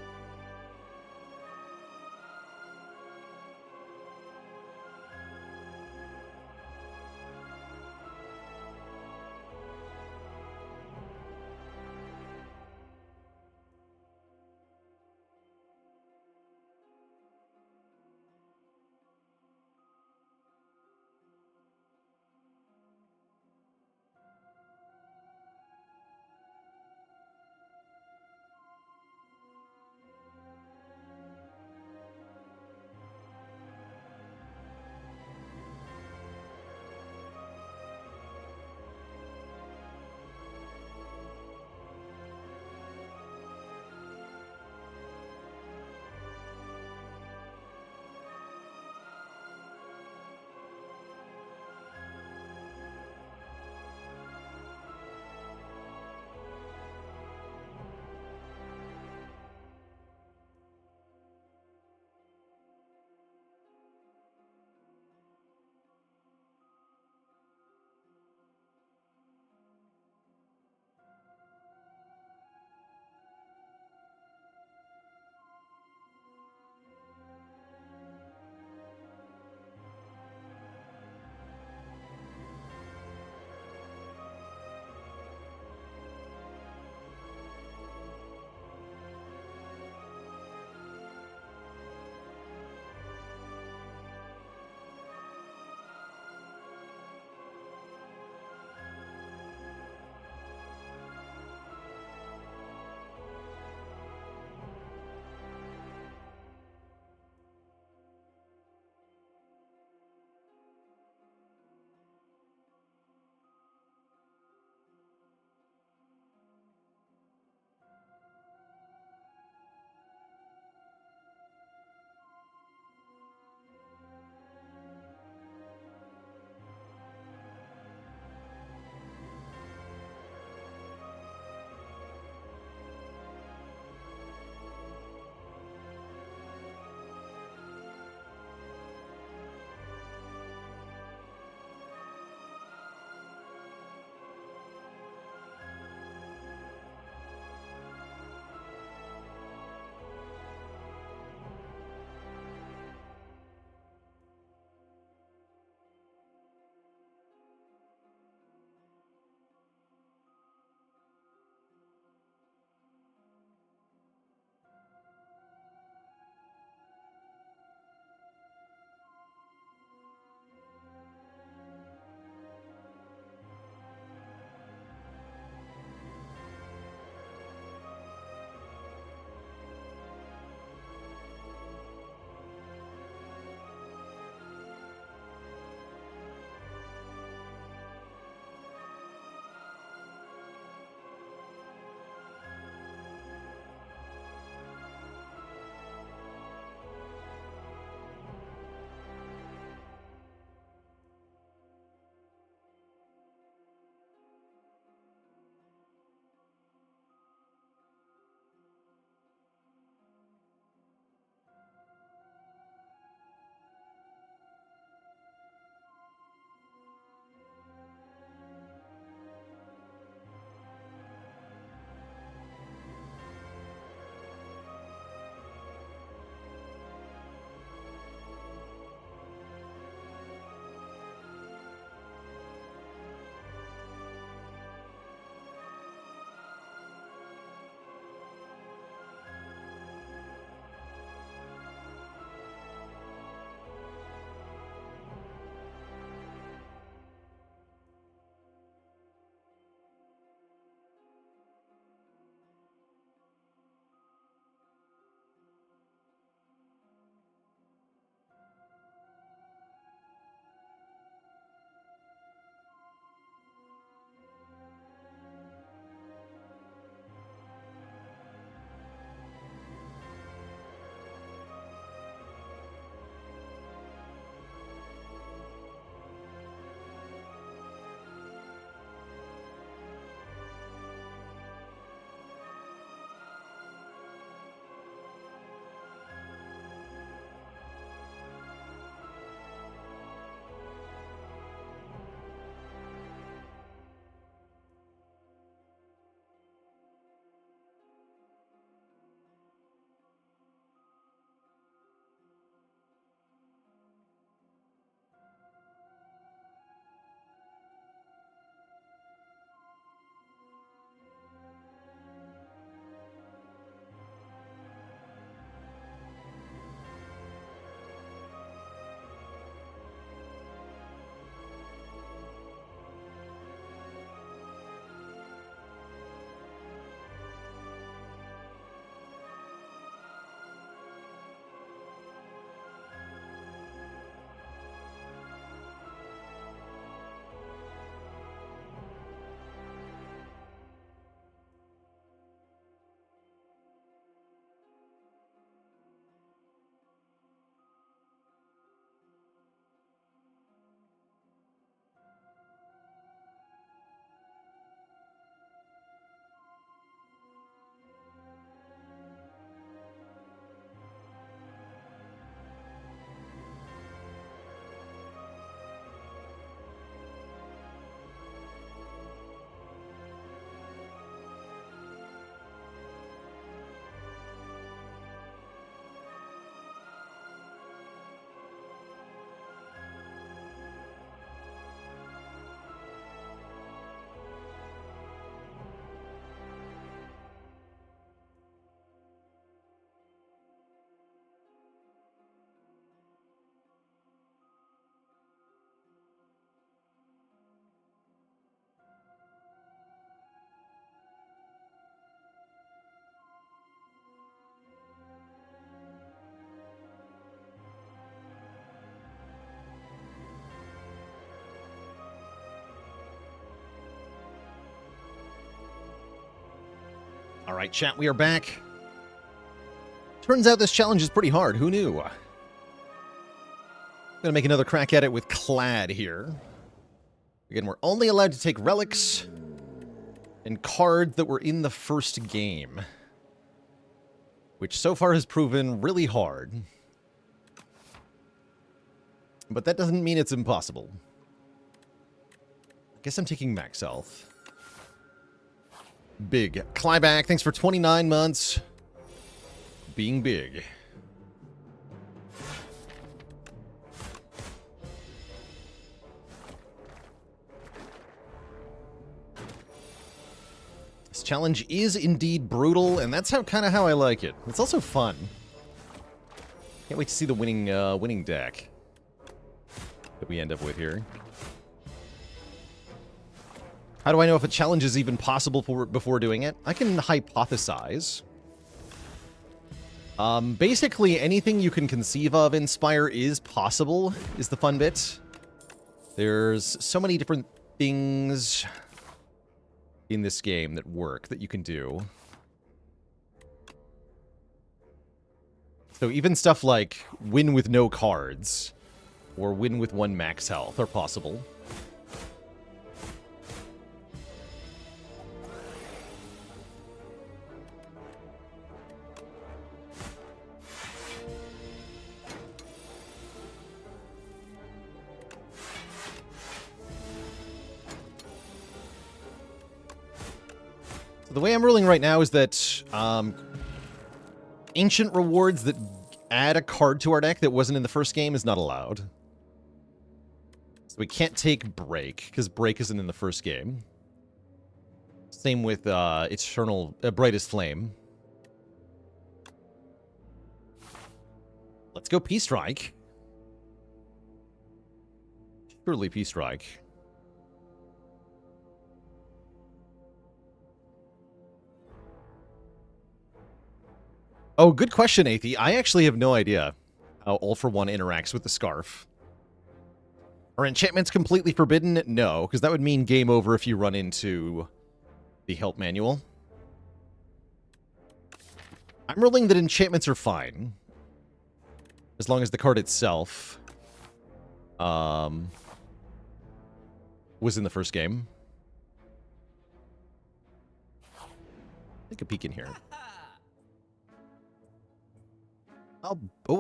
All right, chat, we are back. Turns out this challenge is pretty hard. Who knew? I'm gonna make another crack at it with Clad here. Again, we're only allowed to take relics and cards that were in the first game, which so far has proven really hard. But that doesn't mean it's impossible. I guess I'm taking max health. Big. Clyback, thanks for 29 months. Being big. This challenge is indeed brutal, and that's kind of how I like it. It's also fun. Can't wait to see the winning deck that we end up with here. How do I know if a challenge is even possible before doing it? I can hypothesize. Basically, anything you can conceive of in Spire is possible, is the fun bit. There's so many different things in this game that work, that you can do. So even stuff like win with no cards, or win with 1 max health are possible. The way I'm ruling right now is that ancient rewards that add a card to our deck that wasn't in the first game is not allowed. So we can't take Break, because Break isn't in the first game. Same with Eternal Brightest Flame. Let's go P-Strike. Surely P-Strike. Oh, good question, Athie. I actually have no idea how All for One interacts with the Scarf. Are enchantments completely forbidden? No, because that would mean game over if you run into the help manual. I'm ruling that enchantments are fine, as long as the card itself was in the first game. Take a peek in here. I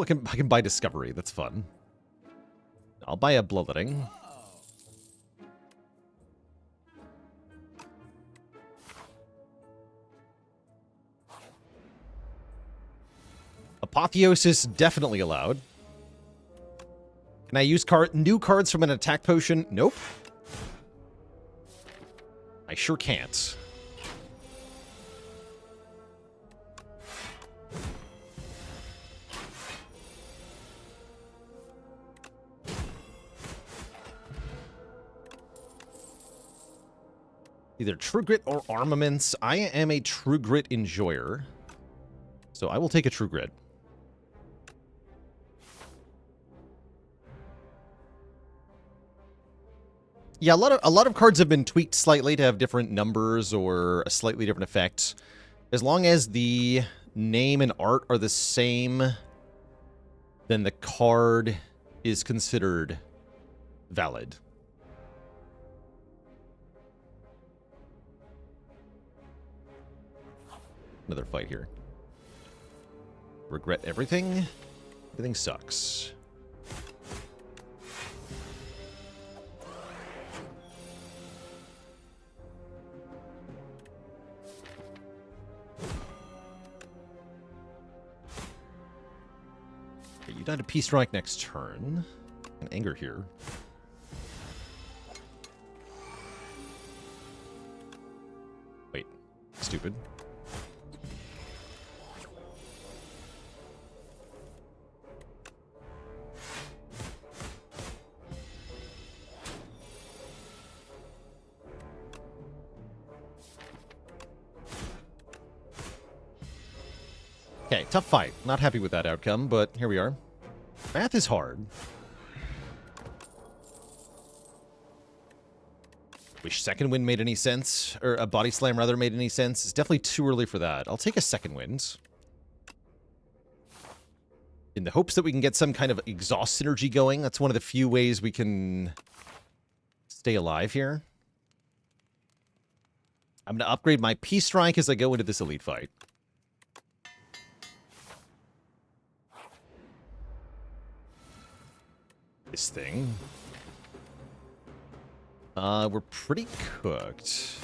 can buy Discovery. That's fun. I'll buy a Bloodletting. Apotheosis definitely allowed. Can I use new cards from an attack potion? Nope. I sure can't. Either True Grit or Armaments. I am a True Grit enjoyer, so I will take a True Grit. Yeah, a lot of cards have been tweaked slightly to have different numbers or a slightly different effect. As long as the name and art are the same, then the card is considered valid. Another fight here. Regret everything. Everything sucks. Okay, you die to P-Strike next turn. An Anger here. Wait. Stupid. Okay, tough fight. Not happy with that outcome, but here we are. Math is hard. Wish second wind made any sense, or a body slam rather made any sense. It's definitely too early for that. I'll take a second wind. In the hopes that we can get some kind of exhaust synergy going. That's one of the few ways we can stay alive here. I'm going to upgrade my Peace Strike as I go into this elite fight. This thing. We're pretty cooked.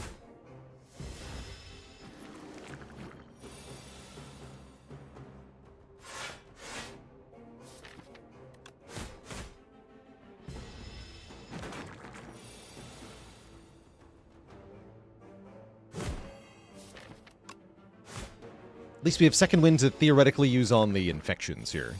At least we have second wind to theoretically use on the infections here.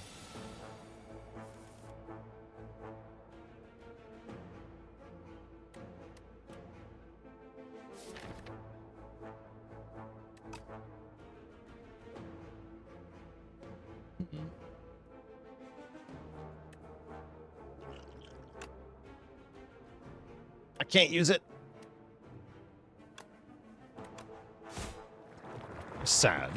I can't use it. Sad.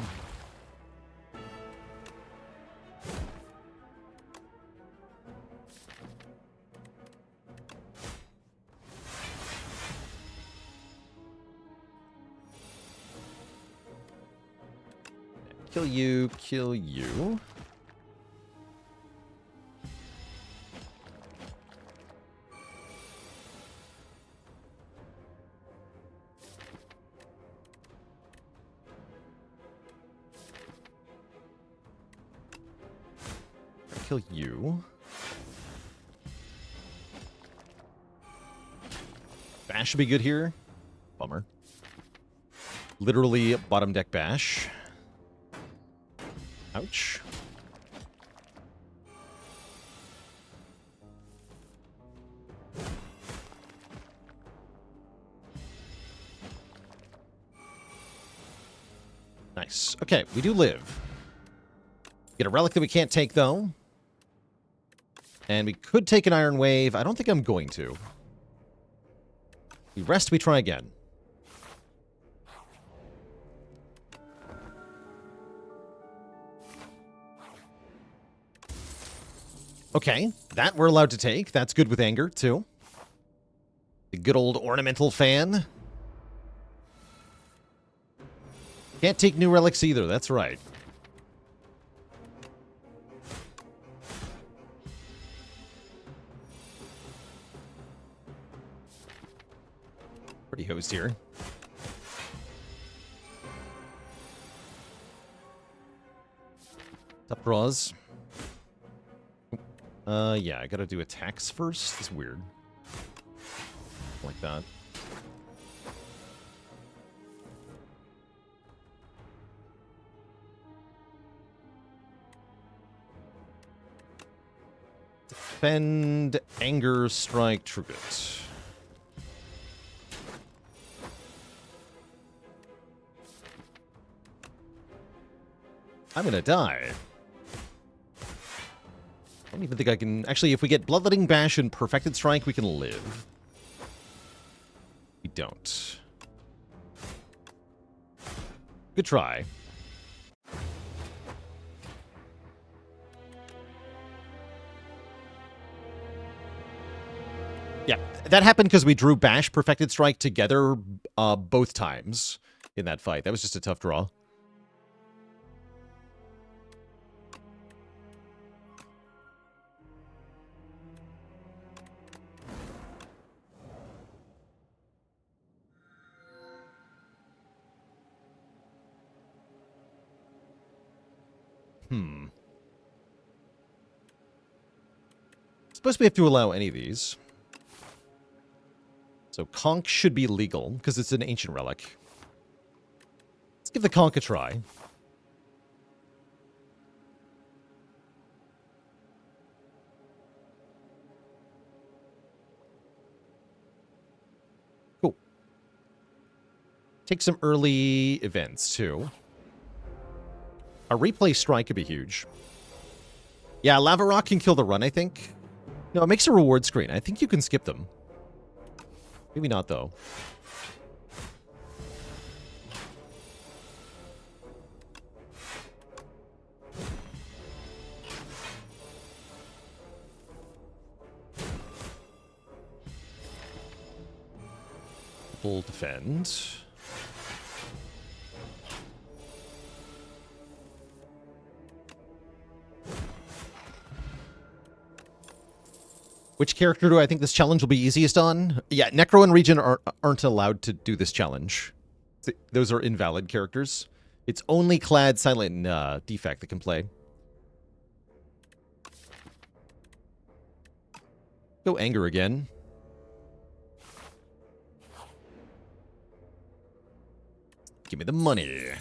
Kill you, kill you. Kill you. Bash should be good here. Bummer. Literally bottom deck bash. Ouch. Nice. Okay, we do live. Get a relic that we can't take, though. And we could take an Iron Wave. I don't think I'm going to. We rest, we try again. Okay, that we're allowed to take. That's good with anger, too. The good old ornamental fan. Can't take new relics either, that's right. Pretty hosed here. Top draws. Yeah, I gotta do attacks first. That's weird. Like that. Defend, anger, strike, trigger. I'm gonna die. I don't even think I can... Actually, if we get Bloodletting Bash and Perfected Strike, we can live. We don't. Good try. Yeah, that happened because we drew Bash Perfected Strike together both times in that fight. That was just a tough draw. Suppose we have to allow any of these. So Conch should be legal, because it's an ancient relic. Let's give the Conch a try. Cool. Take some early events, too. A replay strike could be huge. Yeah, Lava Rock can kill the run, I think. No, it makes a reward screen. I think you can skip them. Maybe not, though. Full defend. Which character do I think this challenge will be easiest on? Yeah, Necro and Regen aren't allowed to do this challenge. Those are invalid characters. It's only Clad, Silent, and Defect that can play. Go Anger again. Give me the money.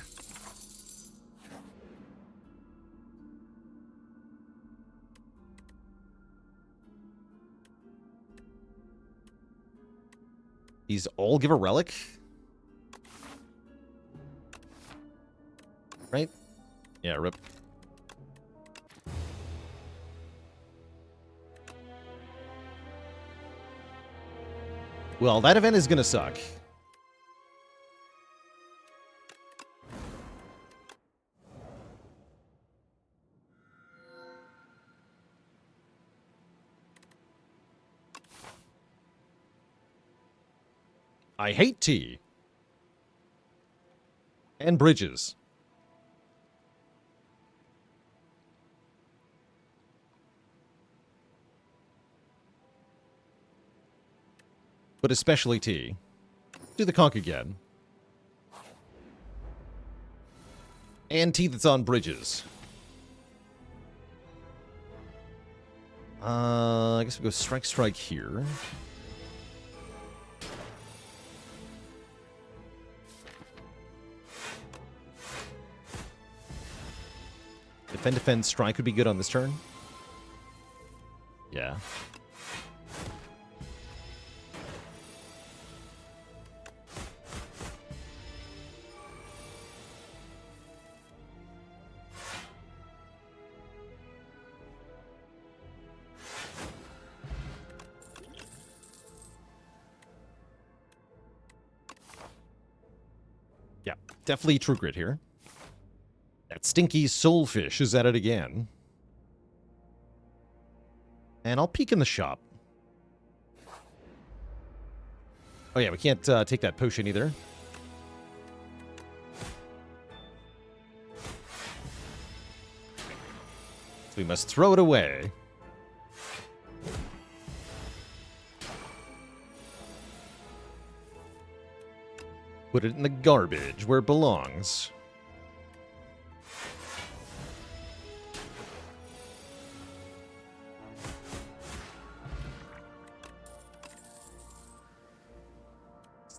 These all give a relic? Right? Yeah, rip. Well, that event is gonna suck. I hate tea. And bridges. But especially tea. Do the conch again. And tea that's on bridges. I guess we go strike here. Defend, strike would be good on this turn. Yeah. Yeah, definitely True Grit here. That stinky soulfish is at it again. And I'll peek in the shop. Oh yeah, we can't take that potion either. So we must throw it away. Put it in the garbage where it belongs.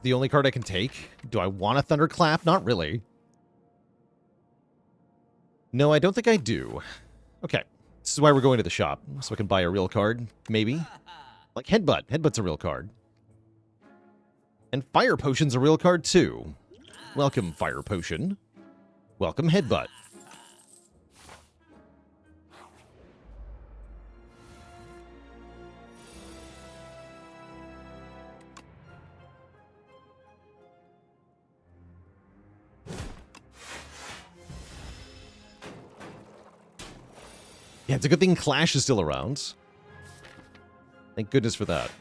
The only card I can take? Do I want a Thunderclap? Not really. No, I don't think I do. Okay. This is why we're going to the shop. So I can buy a real card. Maybe. Like Headbutt. Headbutt's a real card. And Fire Potion's a real card too. Welcome, Fire Potion. Welcome, Headbutt. Yeah, it's a good thing Clash is still around. Thank goodness for that.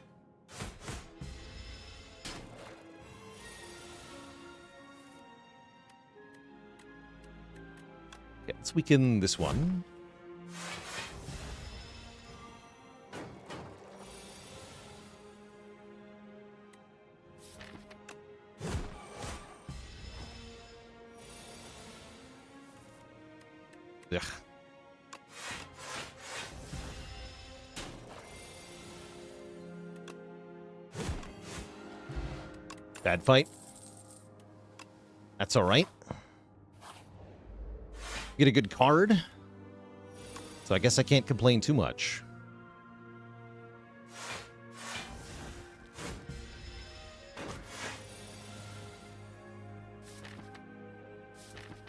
Okay, let's weaken this one. Ugh. Bad fight. That's all right. Get a good card. So I guess I can't complain too much.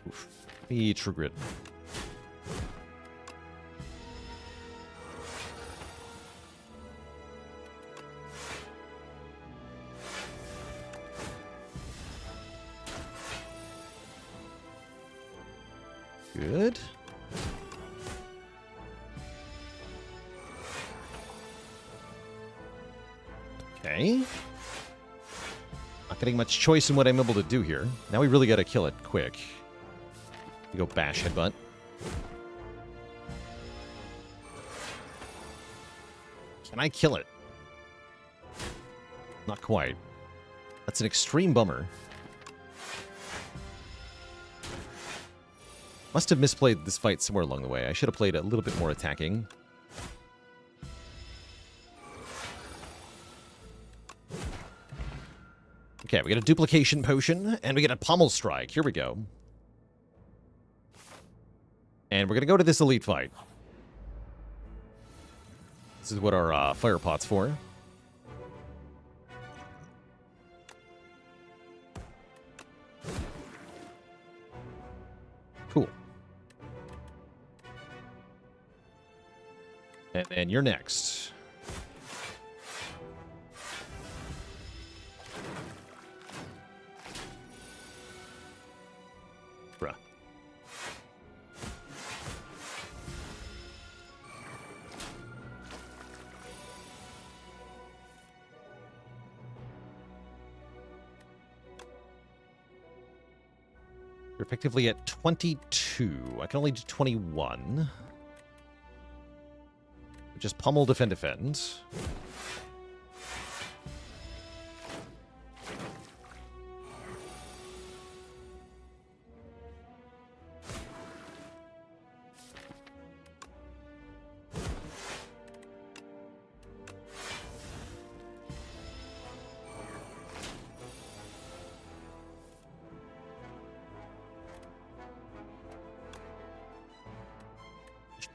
Oof. Be True Grit. Good. Okay. Not getting much choice in what I'm able to do here. Now we really got to kill it quick. We go bash headbutt. Can I kill it? Not quite. That's an extreme bummer. Must have misplayed this fight somewhere along the way. I should have played a little bit more attacking. Okay, we get a duplication potion, and we get a pommel strike. Here we go. And we're going to go to this elite fight. This is what our fire pot's for. Cool. And then you're next. Bruh. You're effectively at 22. I can only do 21. Just pummel, defend, defend.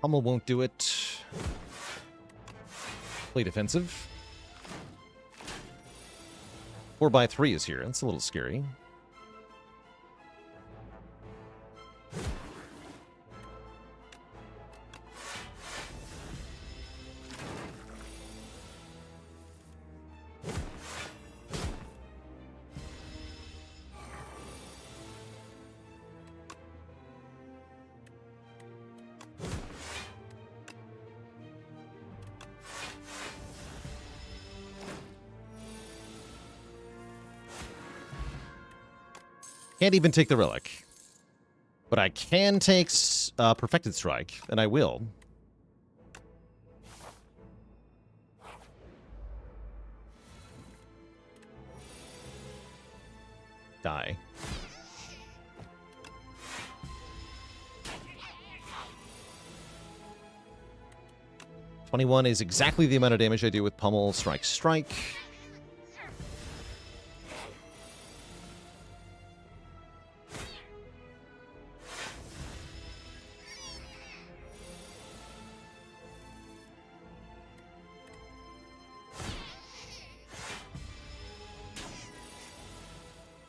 Pummel won't do it. Play defensive. 4x3 is here. That's a little scary. Can't even take the relic. But I can take Perfected Strike, and I will. Die. $21 is exactly the amount of damage I do with Pummel, Strike, Strike.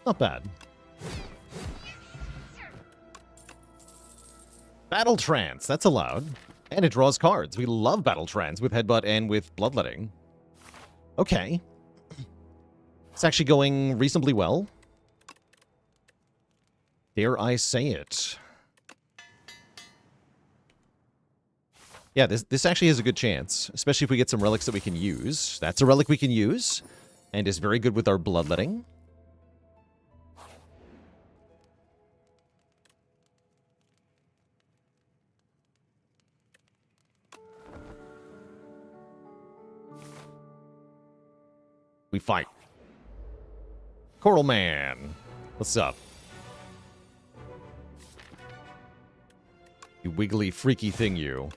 Not bad. Battle Trance, that's allowed. And it draws cards. We love Battle Trance with Headbutt and with Bloodletting. Okay. It's actually going reasonably well. Dare I say it. Yeah, this actually has a good chance, especially if we get some relics that we can use. That's a relic we can use, and is very good with our Bloodletting. We fight. Coral Man. What's up? You wiggly, freaky thing, you.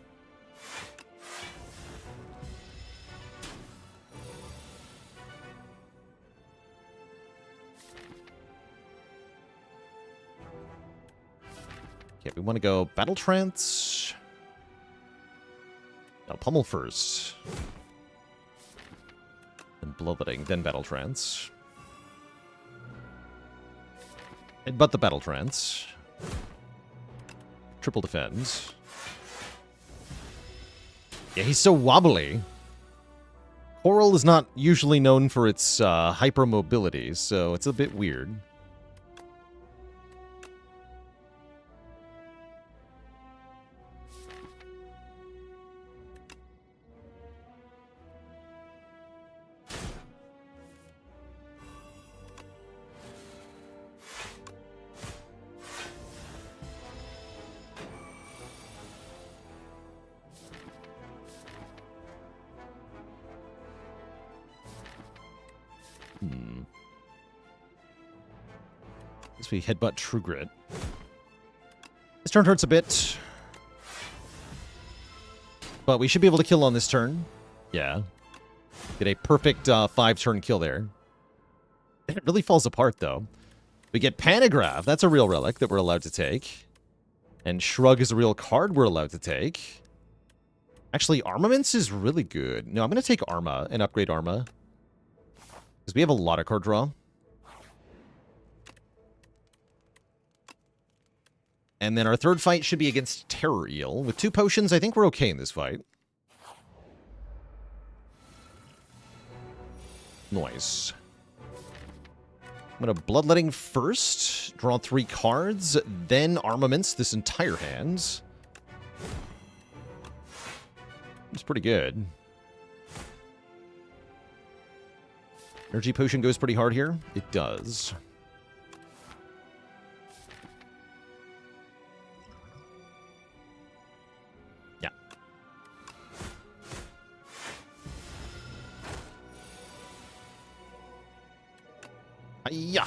Okay, we want to go Battle Trance. No, Pummel first. And Bloodletting, then Battle Trance. Headbutt the Battle Trance. Triple defends. Yeah, he's so wobbly. Coral is not usually known for its hypermobility, so it's a bit weird. Guess we headbutt True Grit. This turn hurts a bit. But we should be able to kill on this turn. Yeah. Get a perfect 5-turn kill there. It really falls apart, though. We get Panagraph. That's a real relic that we're allowed to take. And Shrug is a real card we're allowed to take. Actually, Armaments is really good. No, I'm going to take Arma and upgrade Arma. Because we have a lot of card draw. And then our third fight should be against Terror Eel. With 2 potions, I think we're okay in this fight. Nice. I'm going to Bloodletting first. Draw 3 cards. Then Armaments this entire hand. It's pretty good. Energy Potion goes pretty hard here. It does. Yeah. Hiya.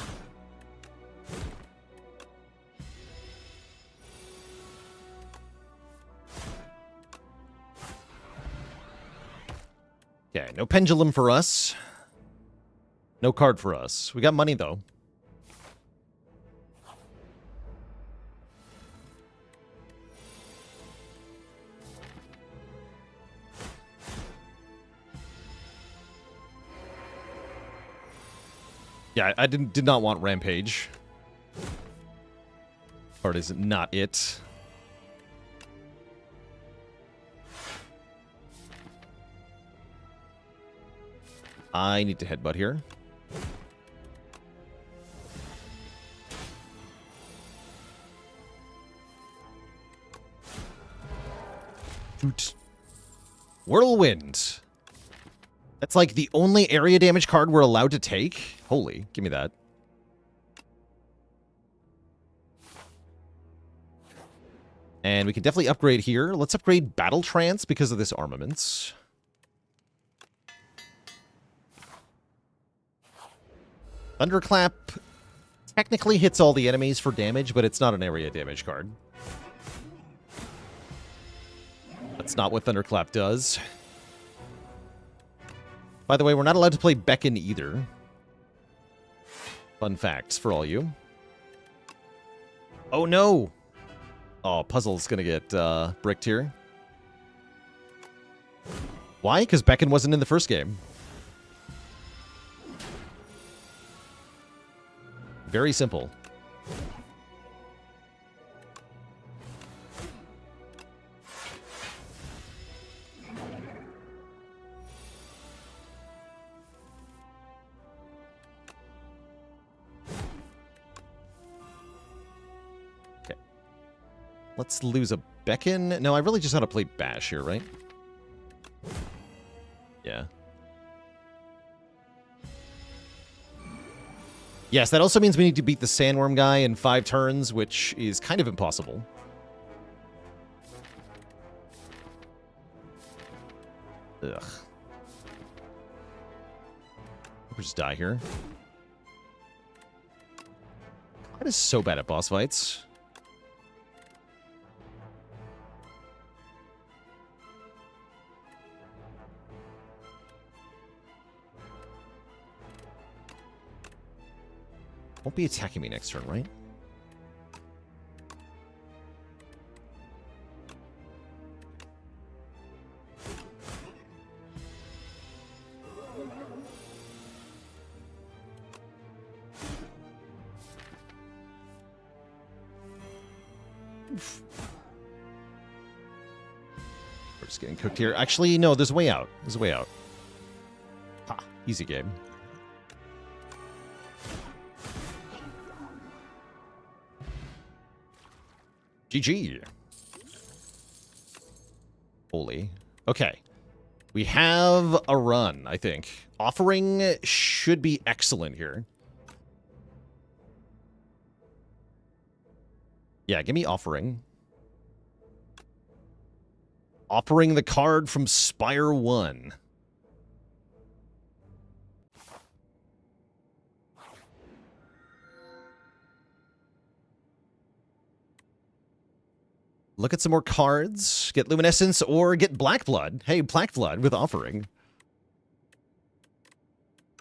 Okay, no pendulum for us. No card for us. We got money, though. Yeah, I did not want Rampage. Card is not it. I need to headbutt here. Shoot. Whirlwind. That's like the only area damage card we're allowed to take. Holy, give me that. And we can definitely upgrade here. Let's upgrade Battle Trance because of this Armaments. Thunderclap technically hits all the enemies for damage, but it's not an area damage card. That's not what Thunderclap does. By the way, we're not allowed to play Beckon either. Fun facts for all you. Oh no! Oh, Puzzle's gonna get bricked here. Why? Because Beckon wasn't in the first game. Very simple. Okay. Let's lose a Beckon. No, I really just want to play Bash here, right? Yeah. Yes, that also means we need to beat the Sandworm guy in 5 turns, which is kind of impossible. Ugh. We'll just die here. God is so bad at boss fights. Won't be attacking me next turn, right? Oof. We're just getting cooked here. Actually, no, there's a way out. There's a way out. Ha, easy game. GG. Holy. Okay. We have a run, I think. Offering should be excellent here. Yeah, give me Offering. Offering the card from Spire 1. look at some more cards. Get Luminescence or get Black Blood. Hey, Black Blood with Offering.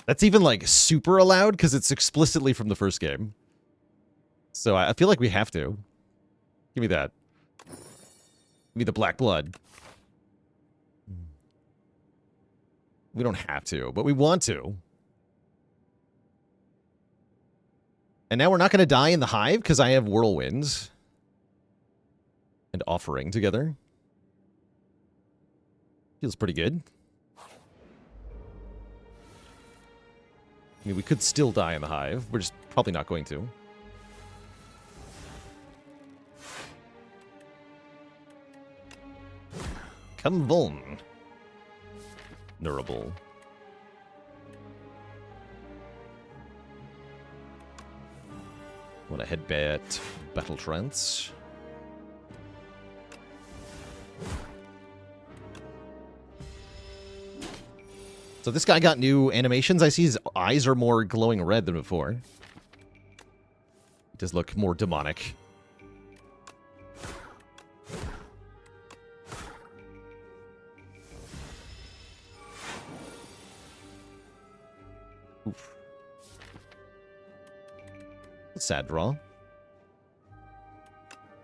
That's even, like, super allowed because it's explicitly from the first game. So I feel like we have to. Give me that. Give me the Black Blood. We don't have to, but we want to. And now we're not going to die in the Hive because I have Whirlwind and Offering together. Feels pretty good. I mean, we could still die in the Hive. We're just probably not going to. Come vuln. Durable. Want to headbat Battle Trance. So this guy got new animations. I see his eyes are more glowing red than before. It does look more demonic. Oof. Sad draw.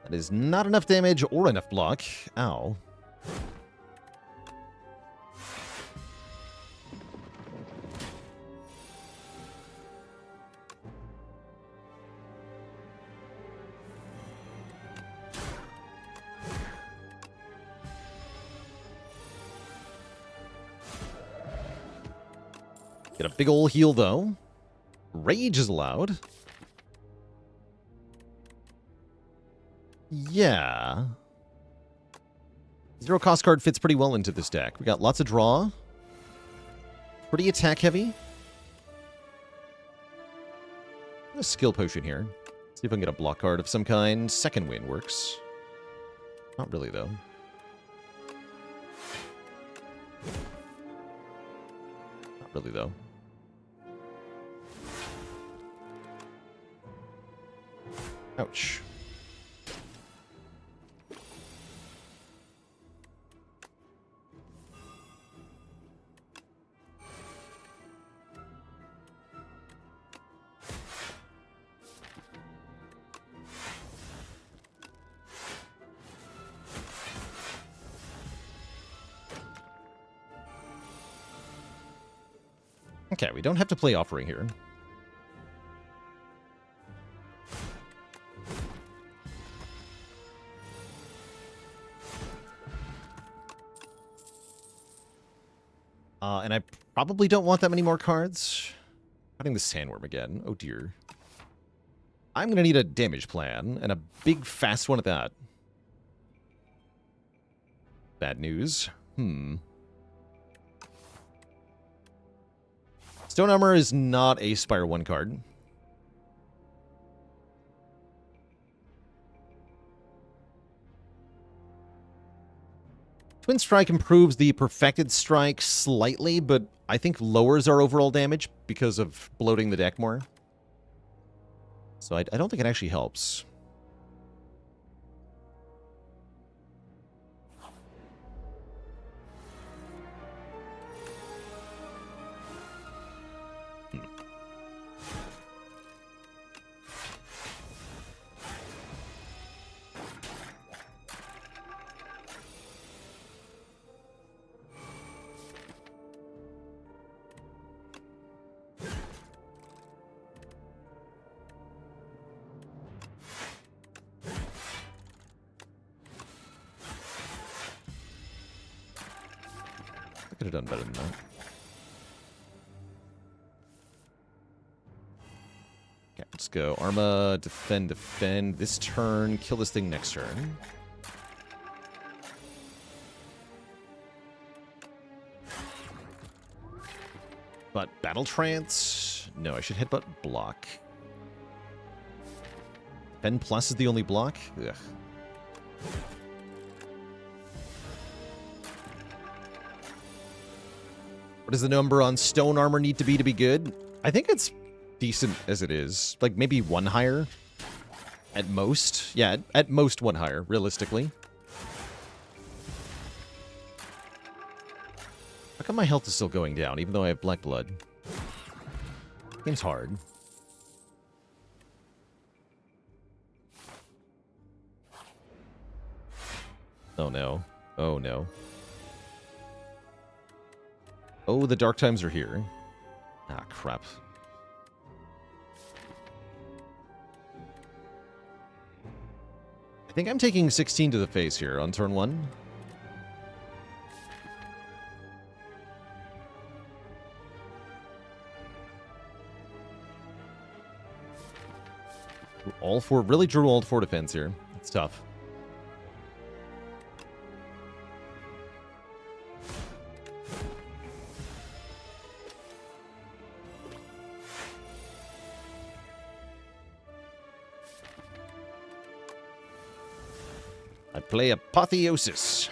That is not enough damage or enough block. Ow. Get a big ol' heal, though. Rage is allowed. Yeah. Zero cost card fits pretty well into this deck. We got lots of draw. Pretty attack heavy. A skill potion here. See if I can get a block card of some kind. Second win works. Not really, though. Not really, though. Ouch. Okay, we don't have to play Offering here. And I probably don't want that many more cards. Cutting the Sandworm again. Oh dear. I'm going to need a damage plan, and a big fast one at that. Bad news. Stone Armor is not a Spire 1 card. Twin Strike improves the Perfected Strike slightly, but I think lowers our overall damage because of bloating the deck more. So I don't think it actually helps. Could have done better than that. Okay, let's go. Arma, defend, defend. This turn, kill this thing next turn. But Battle Trance? No, I should headbutt block. Defend plus is the only block? Ugh. What does the number on Stone Armor need to be good? I think it's decent as it is. Like, maybe one higher. At most. Yeah, at most one higher, realistically. come my health is still going down, even though I have black blood? Game's hard. Oh no. Oh no. Oh, the dark times are here. Ah, crap. I think I'm taking 16 to the face here on turn 1. All 4, really drew all 4 defense here. It's tough. I play Apotheosis.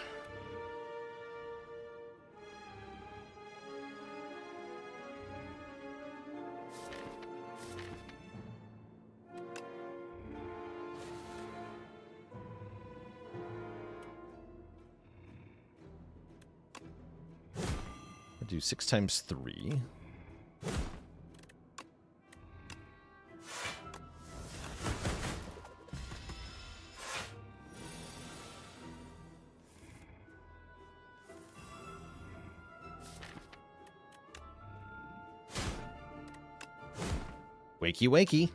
I'll do 6 times 3. Wakey, wakey.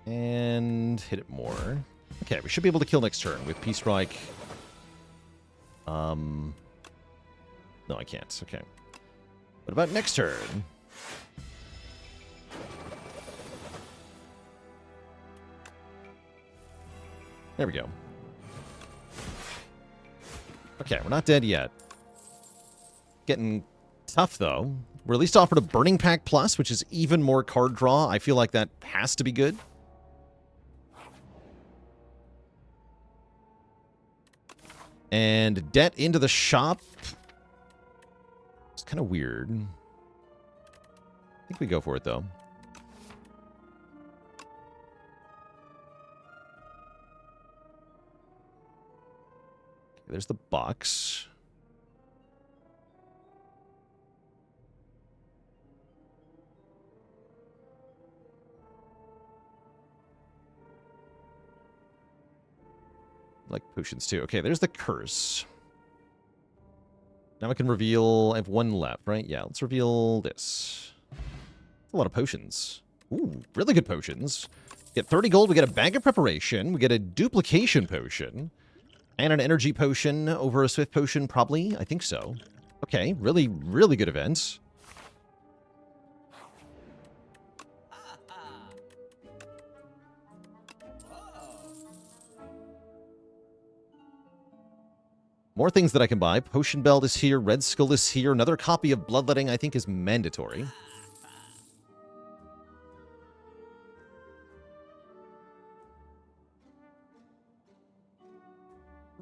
And hit it more. Okay, we should be able to kill next turn with Peace Strike. No, I can't. Okay. What about next turn? There we go. Okay, we're not dead yet. Getting tough, though. We're at least offered a Burning Pact Plus, which is even more card draw. I feel like that has to be good. And debt into the shop. It's kind of weird. I think we go for it, though. There's the box. Like potions too. Okay, there's the curse. Now I can reveal... I have 1 left, right? Yeah, let's reveal this. That's a lot of potions. Ooh, really good potions. Get 30 gold, we get a bag of preparation, we get a duplication potion, and an energy potion over a swift potion, probably. I think so. Okay, really, really good events. More things that I can buy. Potion Belt is here. Red Skull is here. Another copy of Bloodletting, I think, is mandatory.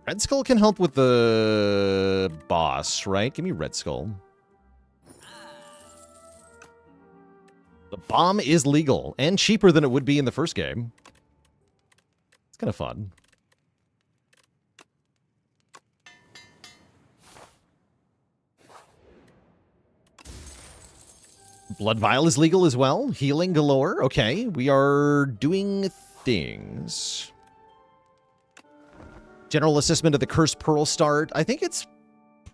Red Skull can help with the boss, right? Give me Red Skull. The bomb is legal and cheaper than it would be in the first game. It's kind of fun. Blood Vial is legal as well. Healing galore. Okay, we are doing things. General assessment of the Cursed Pearl start. I think it's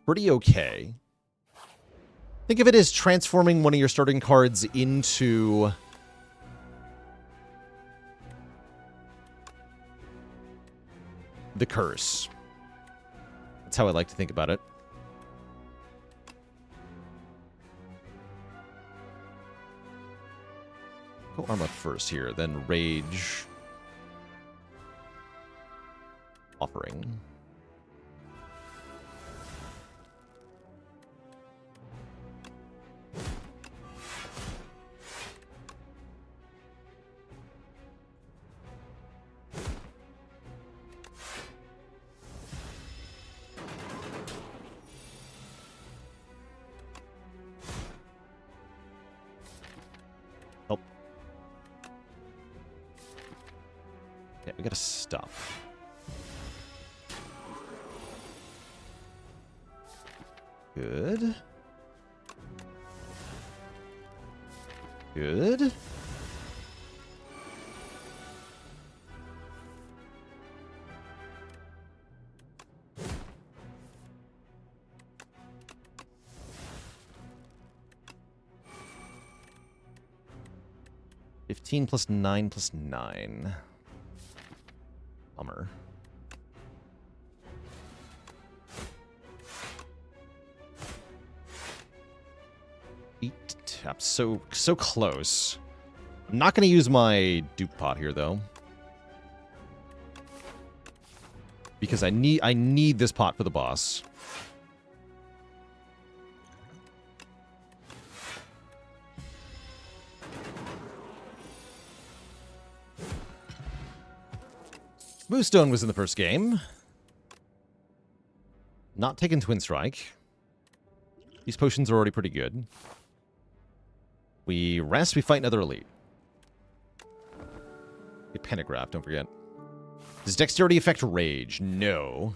pretty okay. Think of it as transforming one of your starting cards into... the curse. That's how I like to think about it. Go Armor first here, then Rage. Offering. Yeah, we gotta stop. Good. Good. +15 +9 +9. Bummer. I'm so close. I'm not going to use my dupe pot here though, because I need this pot for the boss. Moonstone was in the first game. Not taking Twin Strike. These potions are already pretty good. We rest, we fight another elite. Get Pentagraph, don't forget. Does Dexterity affect Rage? No.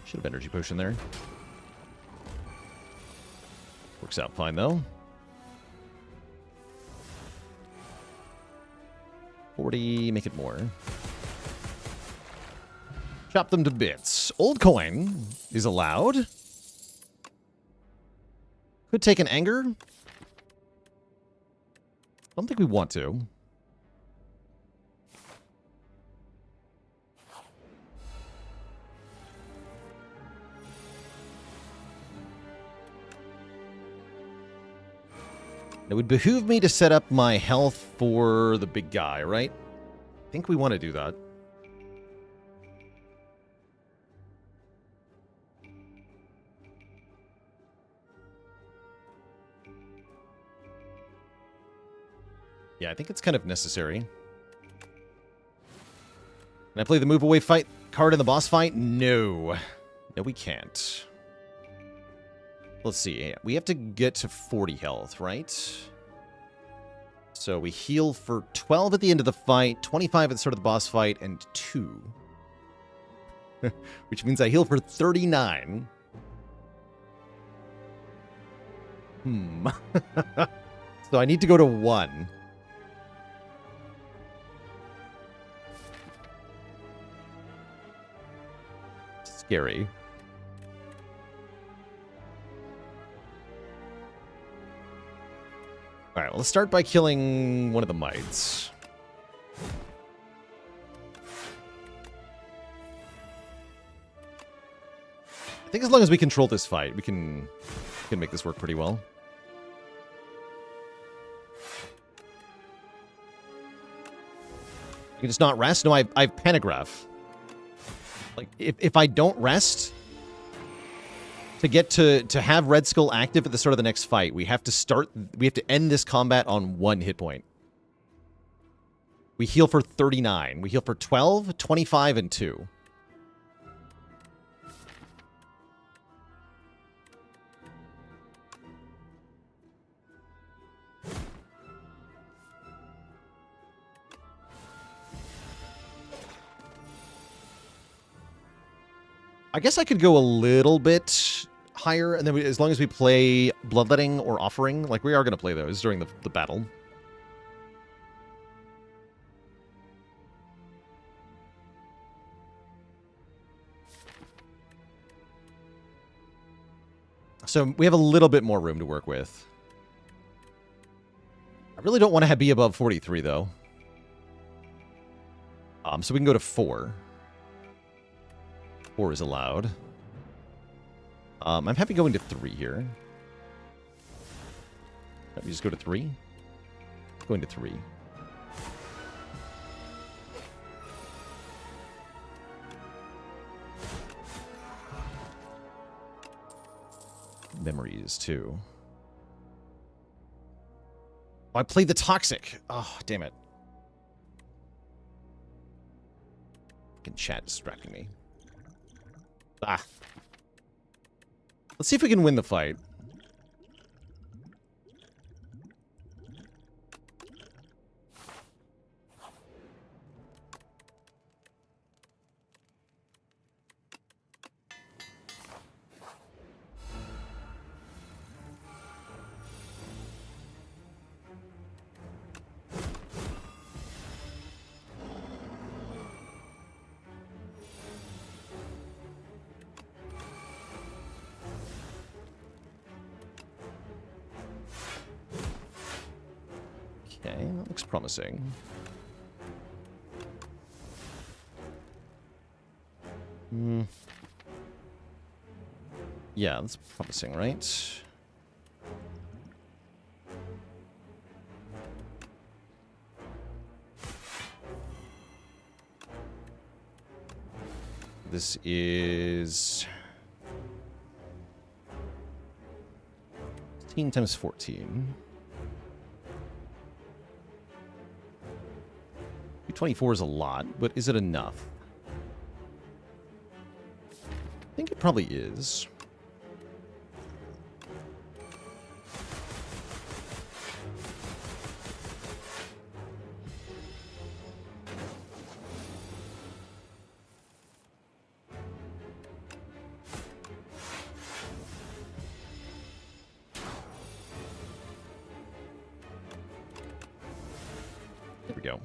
Should have Energy Potion there. Works out fine, though. 40, make it more. Chop them to bits. Old coin is allowed. Could take an Anger. Don't think we want to. It would behoove me to set up my health for the big guy, right? I think we want to do that. Yeah, I think it's kind of necessary. Can I play the move away fight card in the boss fight? No. No, we can't. Let's see. We have to get to 40 health, right? So we heal for 12 at the end of the fight, 25 at the start of the boss fight, and 2. Which means I heal for 39. So I need to go to 1. Scary. Alright, well, let's start by killing one of the mites. I think as long as we control this fight, we can make this work pretty well. You can just not rest? No, I have Pentagraph. Like, if I don't rest, to get to have Red Skull active at the start of the next fight, we have to end this combat on 1 hit point. We heal for 39. We heal for 12, 25, and 2. I guess I could go a little bit higher, and then as long as we play Bloodletting or Offering, like we are going to play those during the battle. So we have a little bit more room to work with. I really don't want to be above 43, though. So we can go to 4. 4 is allowed. I'm happy going to 3 here. Let me just go to 3. Going to 3. Memories, too. Oh, I played the Toxic. Oh, damn it. Fucking chat distracting me. Ah. Let's see if we can win the fight. Okay, that looks promising. Yeah, that's promising, right? This is 15 times 14. 224 is a lot, but is it enough? I think it probably is. There we go.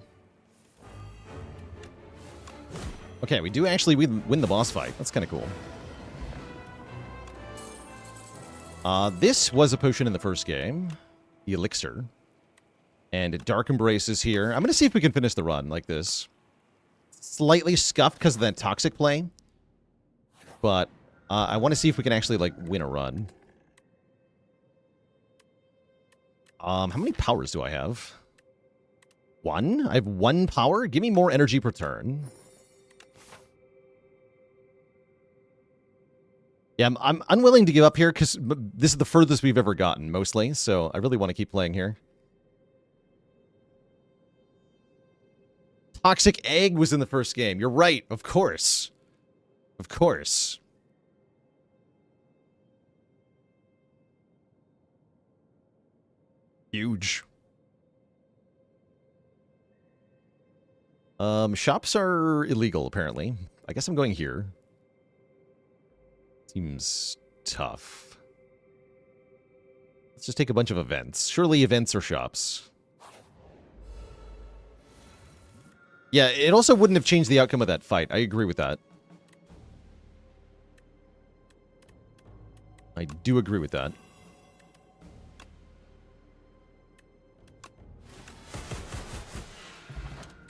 Okay, we do actually win the boss fight. That's kind of cool. This was a potion in the first game. The Elixir. And Dark Embrace is here. I'm going to see if we can finish the run like this. Slightly scuffed because of that Toxic play. But I want to see if we can actually, like, win a run. How many powers do I have? 1? I have 1 power? Give me more energy per turn. Yeah, I'm unwilling to give up here because this is the furthest we've ever gotten, mostly. So I really want to keep playing here. Toxic Egg was in the first game. You're right, of course. Of course. Huge. Shops are illegal, apparently. I guess I'm going here. Seems tough. Let's just take a bunch of events. Surely events are shops. Yeah, it also wouldn't have changed the outcome of that fight. I agree with that. I do agree with that.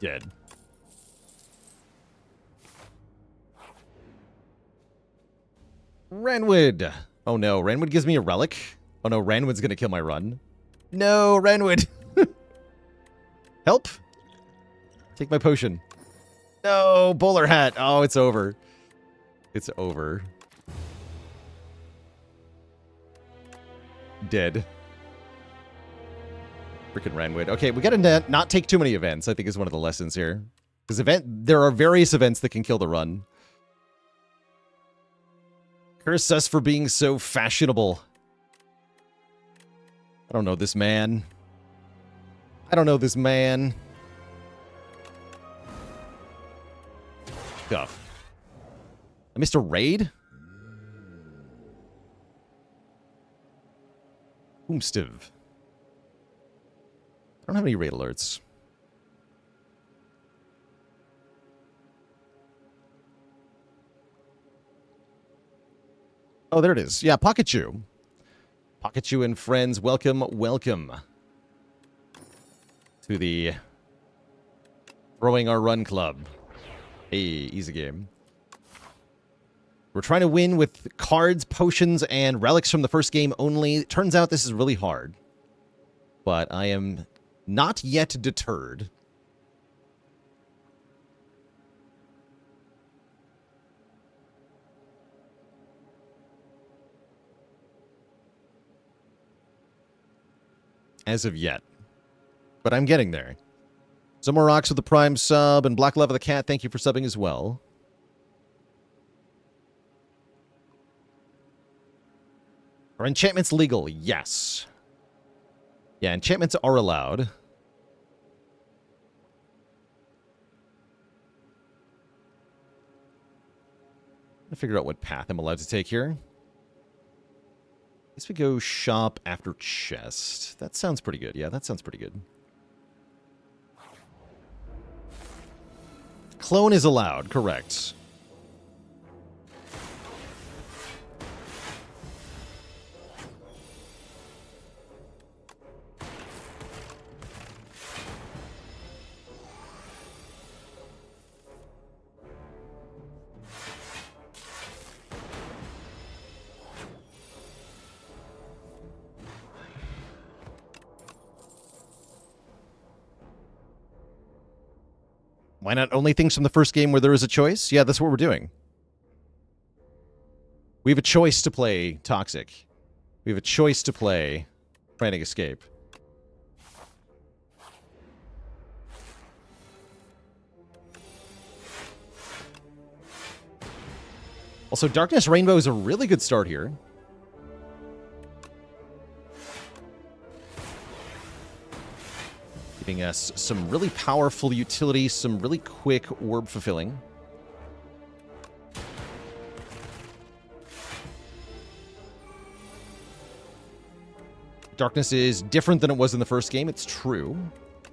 Dead. Ranwood! Oh no, Ranwood gives me a relic? Oh no, Ranwood's gonna kill my run. No, Ranwood! Help! Take my potion. No, bowler hat! Oh, it's over. It's over. Dead. Freaking Ranwood. Okay, we gotta not take too many events, I think is one of the lessons here. Because there are various events that can kill the run. Curse us for being so fashionable. I don't know this man. I don't know this man. Guff. I missed a raid? Boomstiv. I don't have any raid alerts. Oh, there it is. Yeah, Pikachu. Pikachu and friends, welcome, welcome to the Throwing Our Run Club. Hey, easy game. We're trying to win with cards, potions, and relics from the first game only. It turns out this is really hard. But I am not yet deterred. As of yet. But I'm getting there. Some more rocks with the Prime sub, and Black Love of the Cat, thank you for subbing as well. Are enchantments legal? Yes. Yeah, enchantments are allowed. To figure out what path I'm allowed to take here. I guess we go shop after chest. That sounds pretty good. Yeah, that sounds pretty good. Clone is allowed, correct. Why not only things from the first game where there is a choice? Yeah, that's what we're doing. We have a choice to play Toxic. We have a choice to play Frantic Escape. Also, Darkness Rainbow is a really good start here. Giving us some really powerful utility, some really quick orb fulfilling. Darkness is different than it was in the first game, it's true.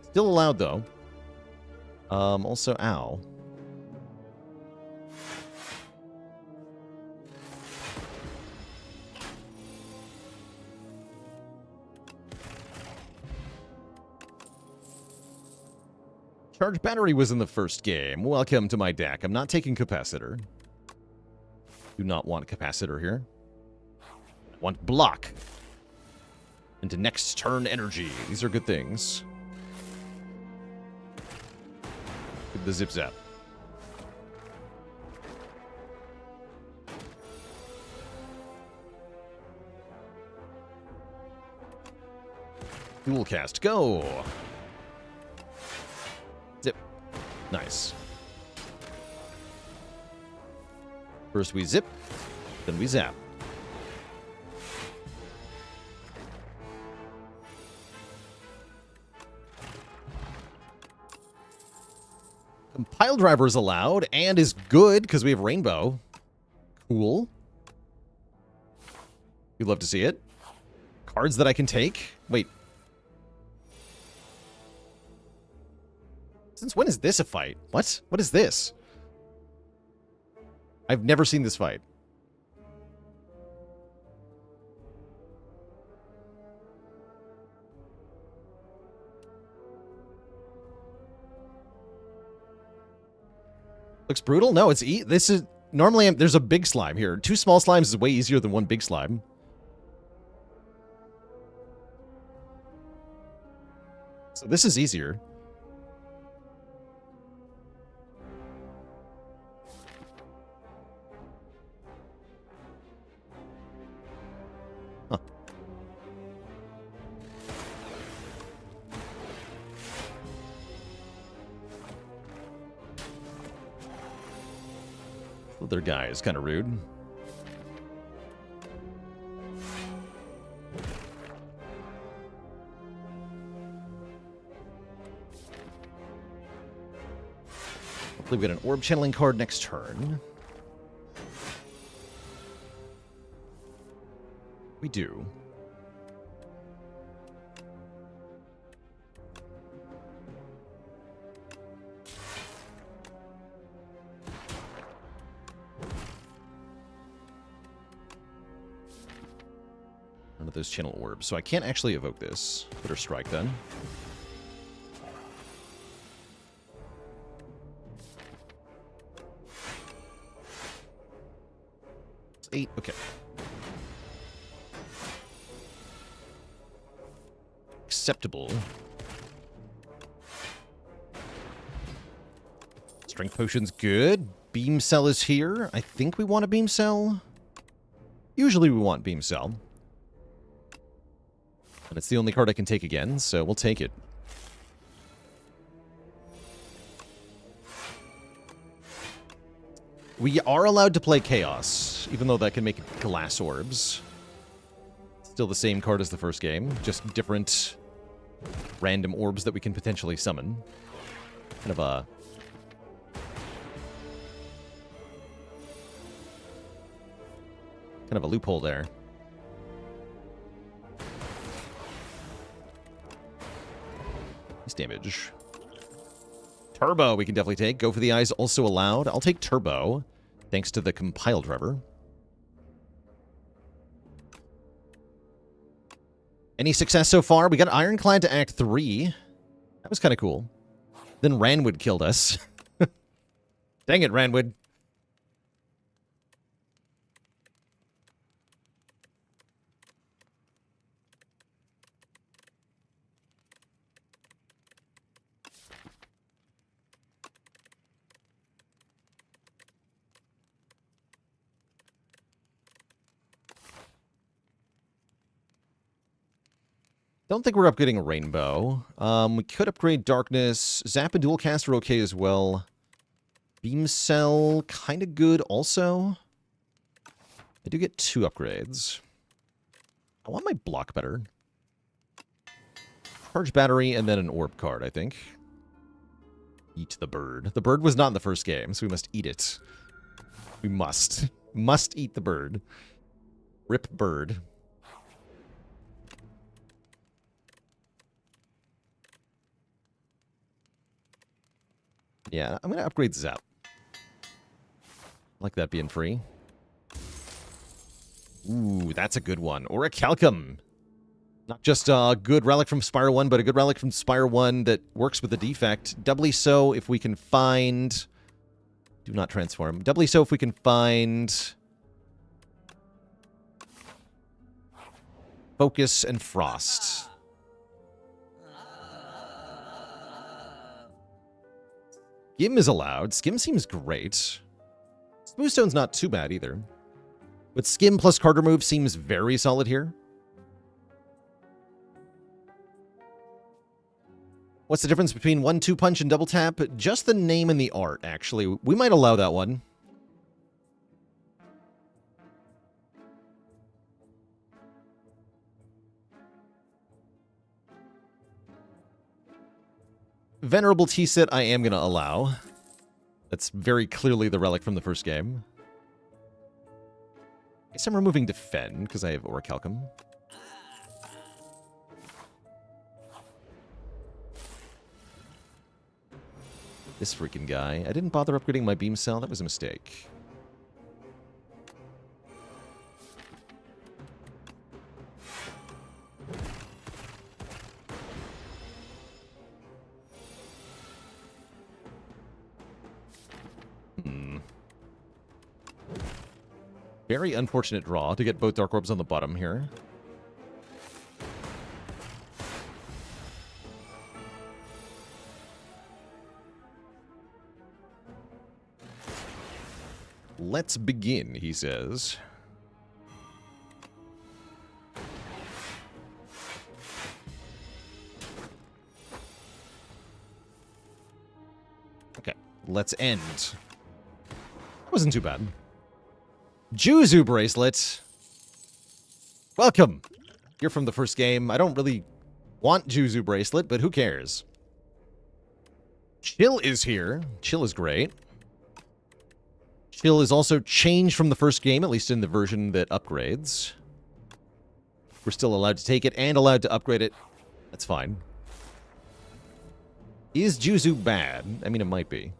Still allowed, though. Also, ow. Charge battery was in the first game. Welcome to my deck. I'm not taking capacitor. Do not want capacitor here. I want block. Into next turn energy. These are good things. Get the zip zap. Dual cast, go! Zip. Nice. First we zip, then we zap. Compile driver is allowed and is good because we have rainbow. Cool. You'd love to see it. Cards that I can take. Wait. Since when is this a fight? What? What is this? I've never seen this fight. Looks brutal? No, it's this is normally there's a big slime here. 2 small slimes is way easier than 1 big slime. So this is easier. Huh. Other guy is kind of rude. Hopefully we get an orb channeling card next turn. We do. None of those channel orbs, so I can't actually evoke this. Put her strike then. 8. Okay. Acceptable. Strength potion's good. Beam cell is here. I think we want a beam cell. Usually we want beam cell. And it's the only card I can take again, so we'll take it. We are allowed to play Chaos, even though that can make glass orbs. Still the same card as the first game, just different random orbs that we can potentially summon. Kind of a loophole there. Nice damage. Turbo we can definitely take. Go for the eyes also allowed. I'll take Turbo, thanks to the compile driver. Any success so far? We got Ironclad to Act 3. That was kind of cool. Then Ranwood killed us. Dang it, Ranwood. Don't think we're upgrading a Rainbow. We could upgrade Darkness. Zap and Dual Cast are okay as well. Beam Cell, kind of good also. I do get 2 upgrades. I want my block better. Charge Battery and then an Orb card, I think. Eat the bird. The bird was not in the first game, so we must eat it. We must. Must eat the bird. Rip bird. Yeah, I'm going to upgrade Zap. Like that being free. Ooh, that's a good one. Or a Calcum. Not just a good relic from Spire 1, but a good relic from Spire 1 that works with the Defect. Doubly so if we can find... Do not transform. Doubly so if we can find... Focus and Frost. Skim is allowed. Skim seems great. Smoothstone's not too bad either. But Skim plus Carter move seems very solid here. What's the difference between 1-2 punch and double tap? Just the name and the art, actually. We might allow that one. Venerable T-Sit I am going to allow. That's very clearly the relic from the first game. I guess I'm removing Defend, because I have Orichalcum. This freaking guy. I didn't bother upgrading my Beam Cell. That was a mistake. Very unfortunate draw to get both Dark Orbs on the bottom here. Let's begin, he says. Okay, let's end. Wasn't too bad. Juzu Bracelet. Welcome. You're from the first game. I don't really want Juzu Bracelet, but who cares? Chill is here. Chill is great. Chill is also changed from the first game, at least in the version that upgrades. We're still allowed to take it and allowed to upgrade it. That's fine. Is Juzu bad? I mean, it might be.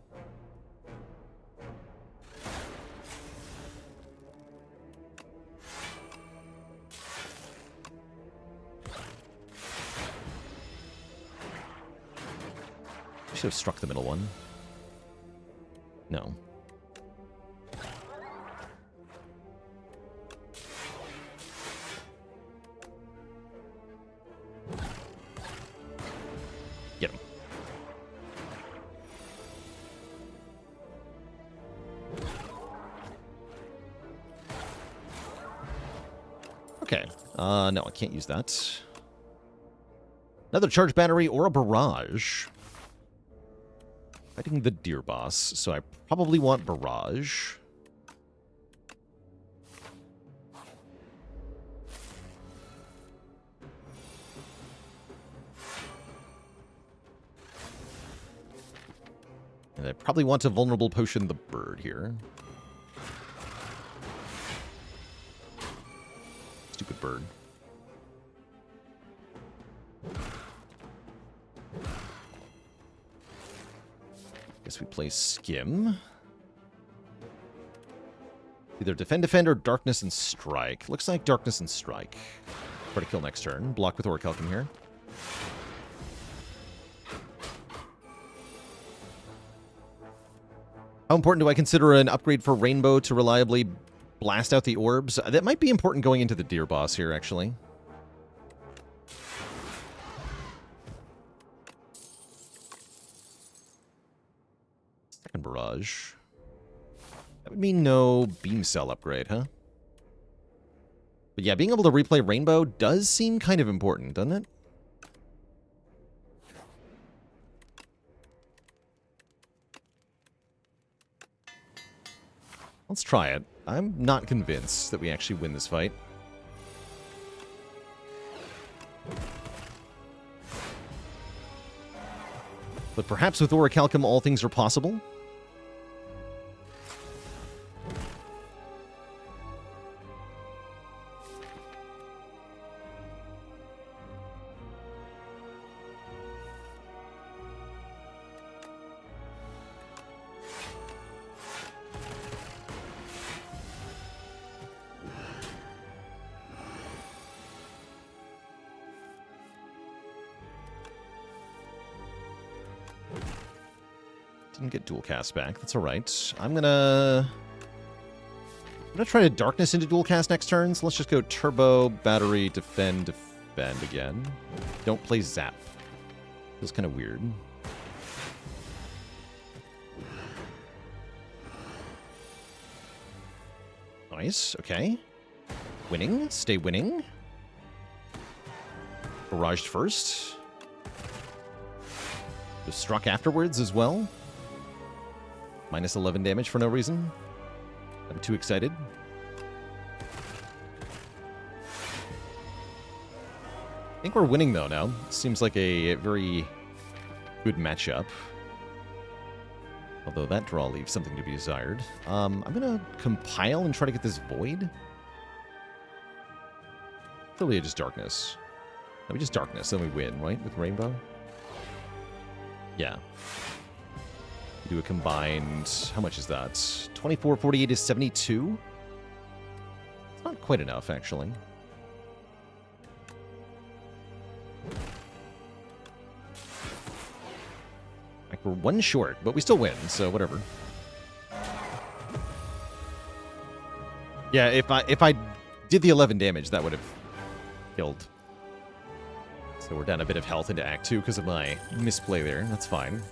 Should have struck the middle one. No. Okay. No, I can't use that. Another charge battery or a barrage. Fighting the deer boss, so I probably want barrage. And I probably want to vulnerable potion the bird here. Stupid bird. Guess we play Skim. Either Defend, or Darkness and Strike. Looks like Darkness and Strike. Try to kill next turn. Block with Orichalcum here. How important do I consider an upgrade for Rainbow to reliably blast out the orbs? That might be important going into the deer boss here, actually. Second barrage. That would mean no beam cell upgrade, huh? But yeah, being able to replay Rainbow does seem kind of important, doesn't it? Let's try it. I'm not convinced that we actually win this fight. But perhaps with Orichalcum, all things are possible. Didn't get dual cast back. That's all right. I'm gonna try to darkness into dual cast next turn. So let's just go turbo, battery, defend again. Don't play zap. Feels kind of weird. Nice. Okay. Winning. Stay winning. Barraged first. Just struck afterwards as well. Minus 11 damage for no reason. I'm too excited. I think we're winning, though, now. Seems like a very good matchup. Although that draw leaves something to be desired. I'm going to compile and try to get this void. Really just darkness. No, we just darkness, then we win, right? With Rainbow? Yeah. Do a combined... How much is that? 24, 48 is 72? It's not quite enough, actually. Like, we're one short, but we still win, so whatever. Yeah, if I did the 11 damage, that would have killed. So we're down a bit of health into Act 2 because of my misplay there. That's fine.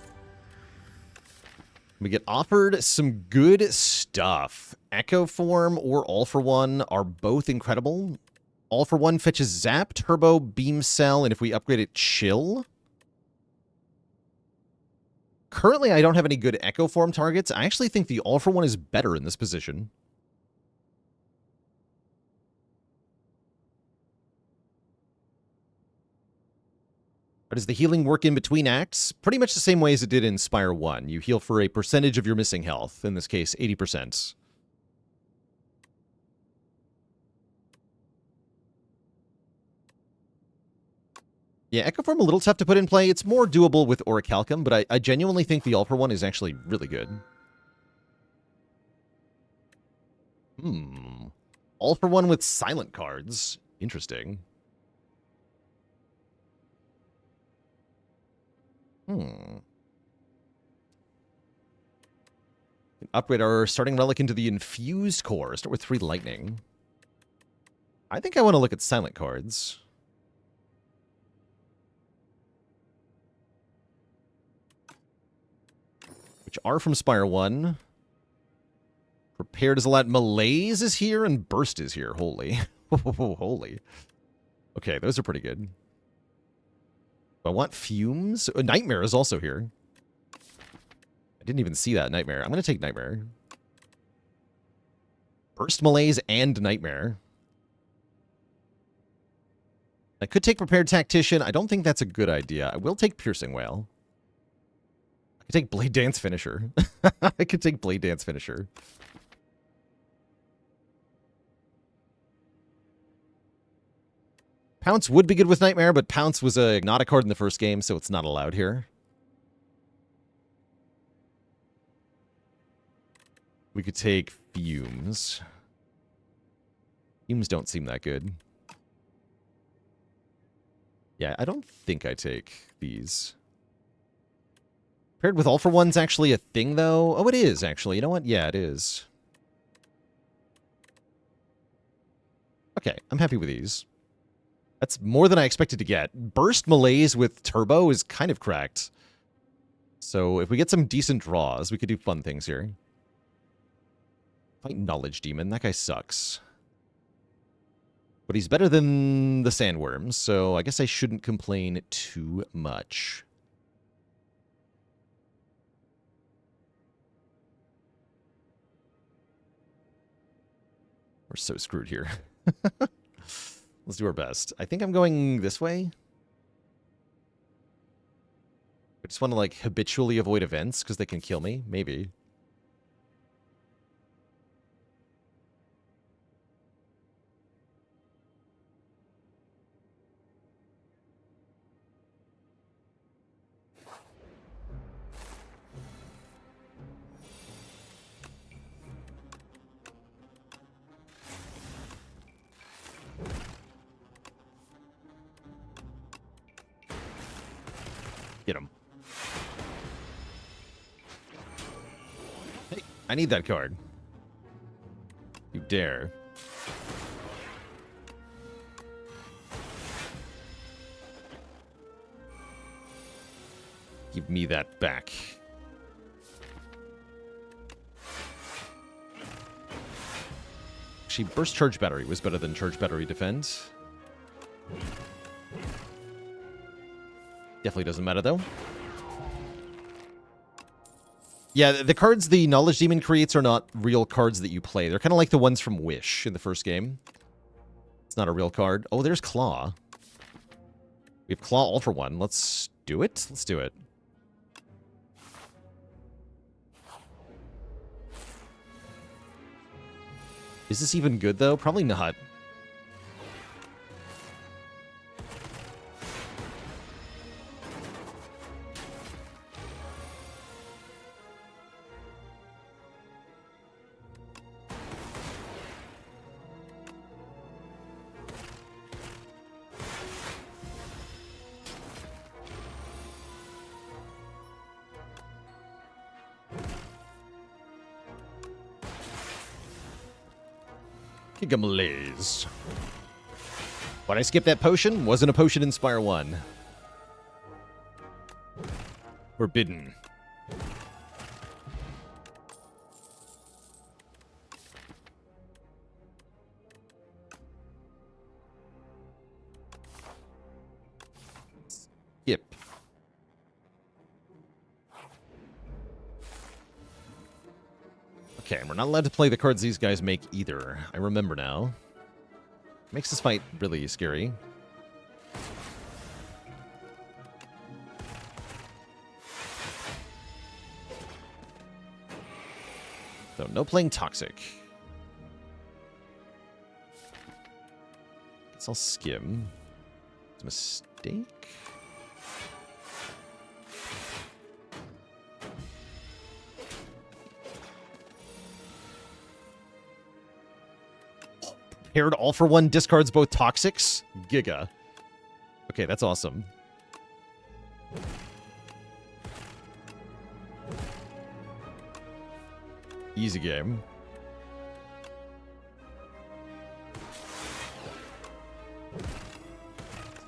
We get offered some good stuff. Echo Form or All for One are both incredible. All for One fetches Zap, Turbo, Beam Cell, and if we upgrade it, Chill. Currently, I don't have any good Echo Form targets. I actually think the All for One is better in this position. How does the healing work in between acts? Pretty much the same way as it did in Spire 1. You heal for a percentage of your missing health. In this case, 80%. Yeah, Echo Form a little tough to put in play. It's more doable with Orichalcum, but I genuinely think the All for One is actually really good. All for One with silent cards. Interesting. Upgrade our starting relic into the infused core. Start with 3 lightning. I think I want to look at silent cards. Which are from Spire 1. Prepared is a lot. Malaise is here and Burst is here. Holy. Oh, holy. Okay, those are pretty good. I want fumes. Nightmare is also here. I didn't even see that Nightmare. I'm going to take Nightmare. Burst Malaise and Nightmare. I could take Prepared Tactician. I don't think that's a good idea. I will take Piercing Wail. I could take Blade Dance Finisher. I could take Blade Dance Finisher. Pounce would be good with Nightmare, but Pounce was not a card in the first game, so it's not allowed here. We could take Fumes. Fumes don't seem that good. Yeah, I don't think I take these. Paired with All-for-One's actually a thing, though? Oh, it is, actually. You know what? Yeah, it is. Okay, I'm happy with these. That's more than I expected to get. Burst Malaise with Turbo is kind of cracked. So if we get some decent draws, we could do fun things here. Fight Knowledge Demon. That guy sucks. But he's better than the Sandworms, so I guess I shouldn't complain too much. We're so screwed here. Let's do our best. I think I'm going this way. I just want to, like, habitually avoid events because they can kill me. Maybe. Get him. Hey, I need that card. You dare. Give me that back. Actually, Burst Charge Battery was better than Charge Battery Defend. Definitely doesn't matter, though. Yeah, the cards the Knowledge Demon creates are not real cards that you play. They're kind of like the ones from Wish in the first game. It's not a real card. Oh, there's Claw. We have Claw All for One. Let's do it. Let's do it. Is this even good, though? Probably not. Malaise. Why'd I skip that potion? Wasn't a potion in Spire 1. Forbidden. Skip. Okay, we're not allowed to play the cards these guys make either. I remember now. Makes this fight really scary. So, no playing Toxic. Guess I'll skim. It's a mistake. Paired All for One discards both Toxics? Giga. Okay, that's awesome. Easy game.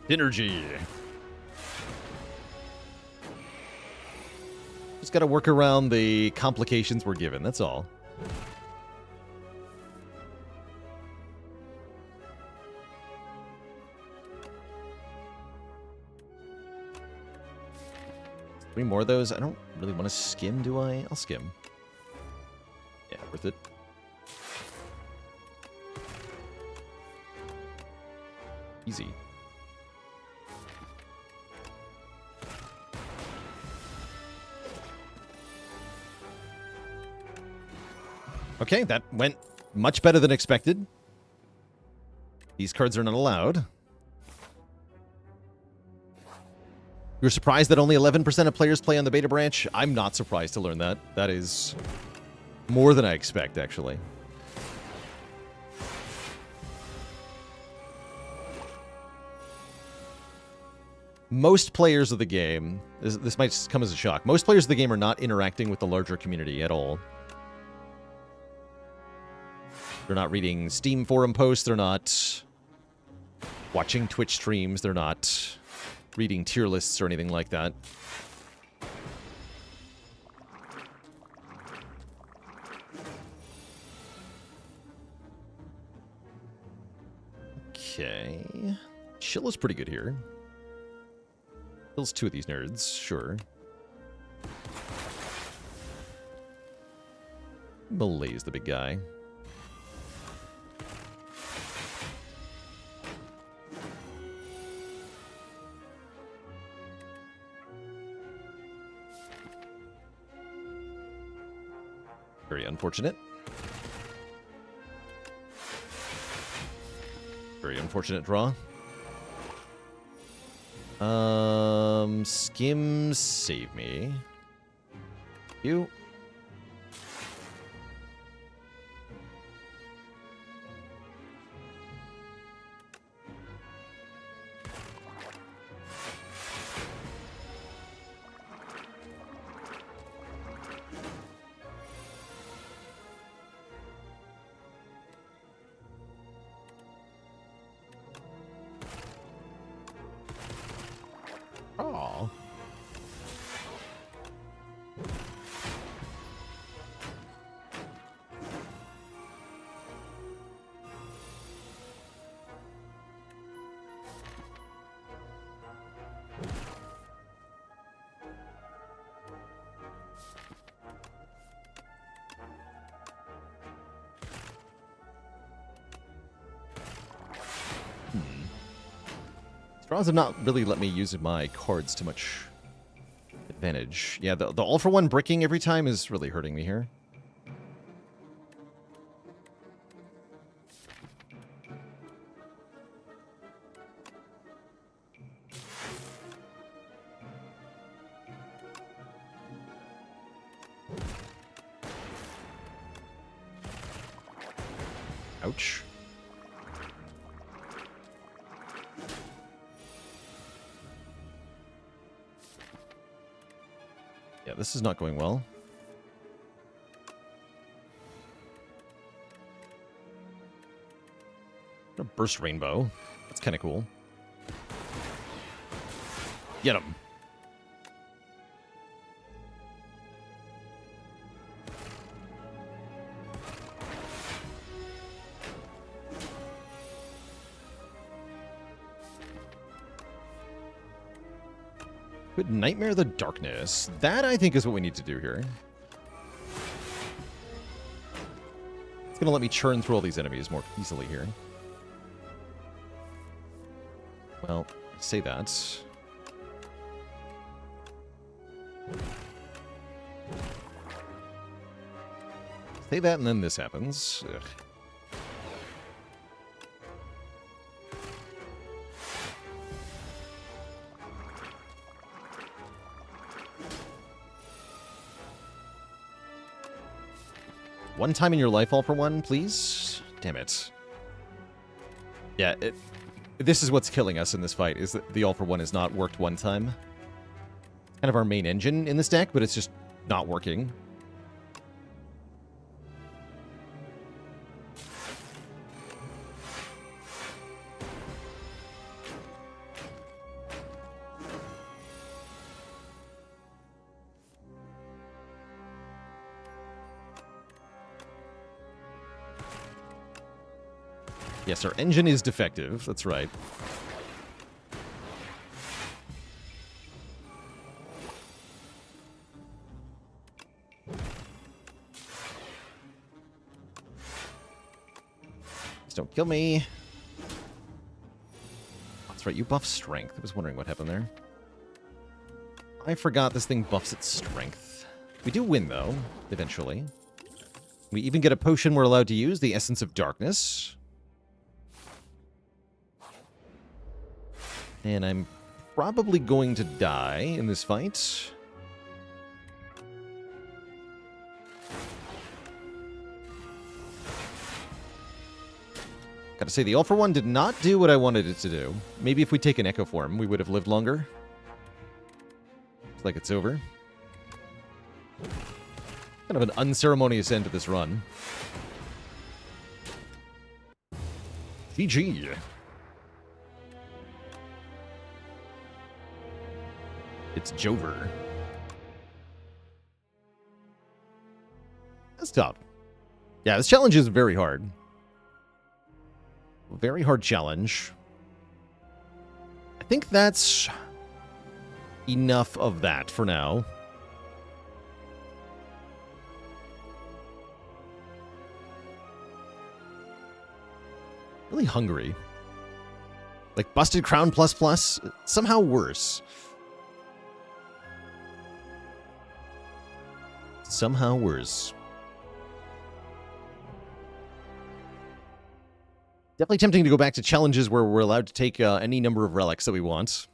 Synergy. Just gotta work around the complications we're given, that's all. 3 more of those. I don't really want to skim, do I? I'll skim. Yeah, worth it. Easy. Okay, that went much better than expected. These cards are not allowed. You're surprised that only 11% of players play on the beta branch? I'm not surprised to learn that. That is more than I expect, actually. Most players of the game, this might come as a shock, most players of the game are not interacting with the larger community at all. They're not reading Steam forum posts, they're not watching Twitch streams, they're not reading tier lists or anything like that. Okay. Chill is pretty good here. Kills 2 of these nerds, sure. Melee's the big guy. Very unfortunate. Very unfortunate draw. Skim, save me. You. Oh. Draws have not really let me use my cards to much advantage. Yeah, the all-for-one bricking every time is really hurting me here. Ouch. Yeah, this is not going well. A burst rainbow. That's kind of cool. Get him. Could Nightmare the Darkness. That, I think, is what we need to do here. It's going to let me churn through all these enemies more easily here. Well, say that. Say that, and then this happens. Ugh. One time in your life, all for one, please? Damn it. Yeah, this is what's killing us in this fight, is that the all for one has not worked one time. It's kind of our main engine in this deck, but it's just not working. Yes, our engine is defective. That's right. Just don't kill me. That's right, you buff strength. I was wondering what happened there. I forgot this thing buffs its strength. We do win, though, eventually. We even get a potion we're allowed to use, the Essence of Darkness. And I'm probably going to die in this fight. Gotta say, the All for One did not do what I wanted it to do. Maybe if we take an Echo form, we would have lived longer. Looks like it's over. Kind of an unceremonious end to this run. GG. It's Jover. That's tough. Yeah, this challenge is very hard. Very hard challenge. I think that's enough of that for now. Really hungry. Like Busted Crown plus plus, somehow worse. Somehow worse. Definitely tempting to go back to challenges where we're allowed to take any number of relics that we want.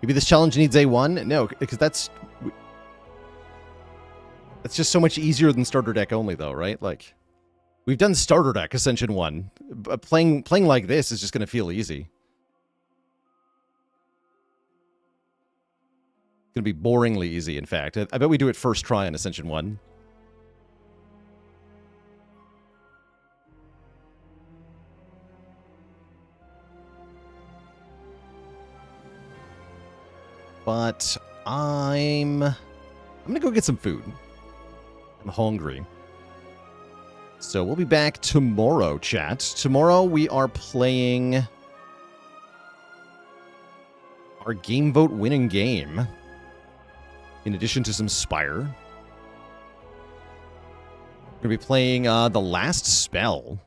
Maybe this challenge needs A1? No, because that's just so much easier than starter deck only, though, right? Like, we've done starter deck Ascension 1. Playing like this is just going to feel easy. It's going to be boringly easy, in fact. I bet we do it first try on Ascension 1. But I'm going to go get some food. I'm hungry. So we'll be back tomorrow, chat. Tomorrow we are playing our game vote winning game. In addition to some Spire. We're going to be playing The Last Spell.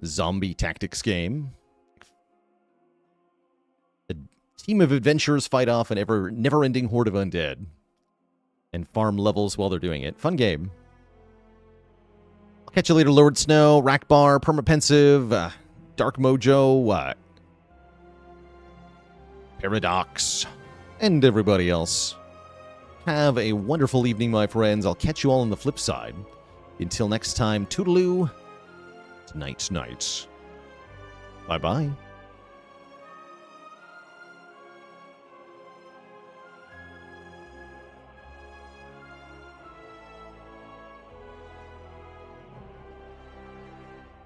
Zombie tactics game. A team of adventurers fight off an never-ending horde of undead. And farm levels while they're doing it. Fun game. I'll catch you later, Lord Snow, Rackbar, Permapensive, Dark Mojo, Paradox, and everybody else. Have a wonderful evening, my friends. I'll catch you all on the flip side. Until next time, toodaloo. Night. Bye-bye.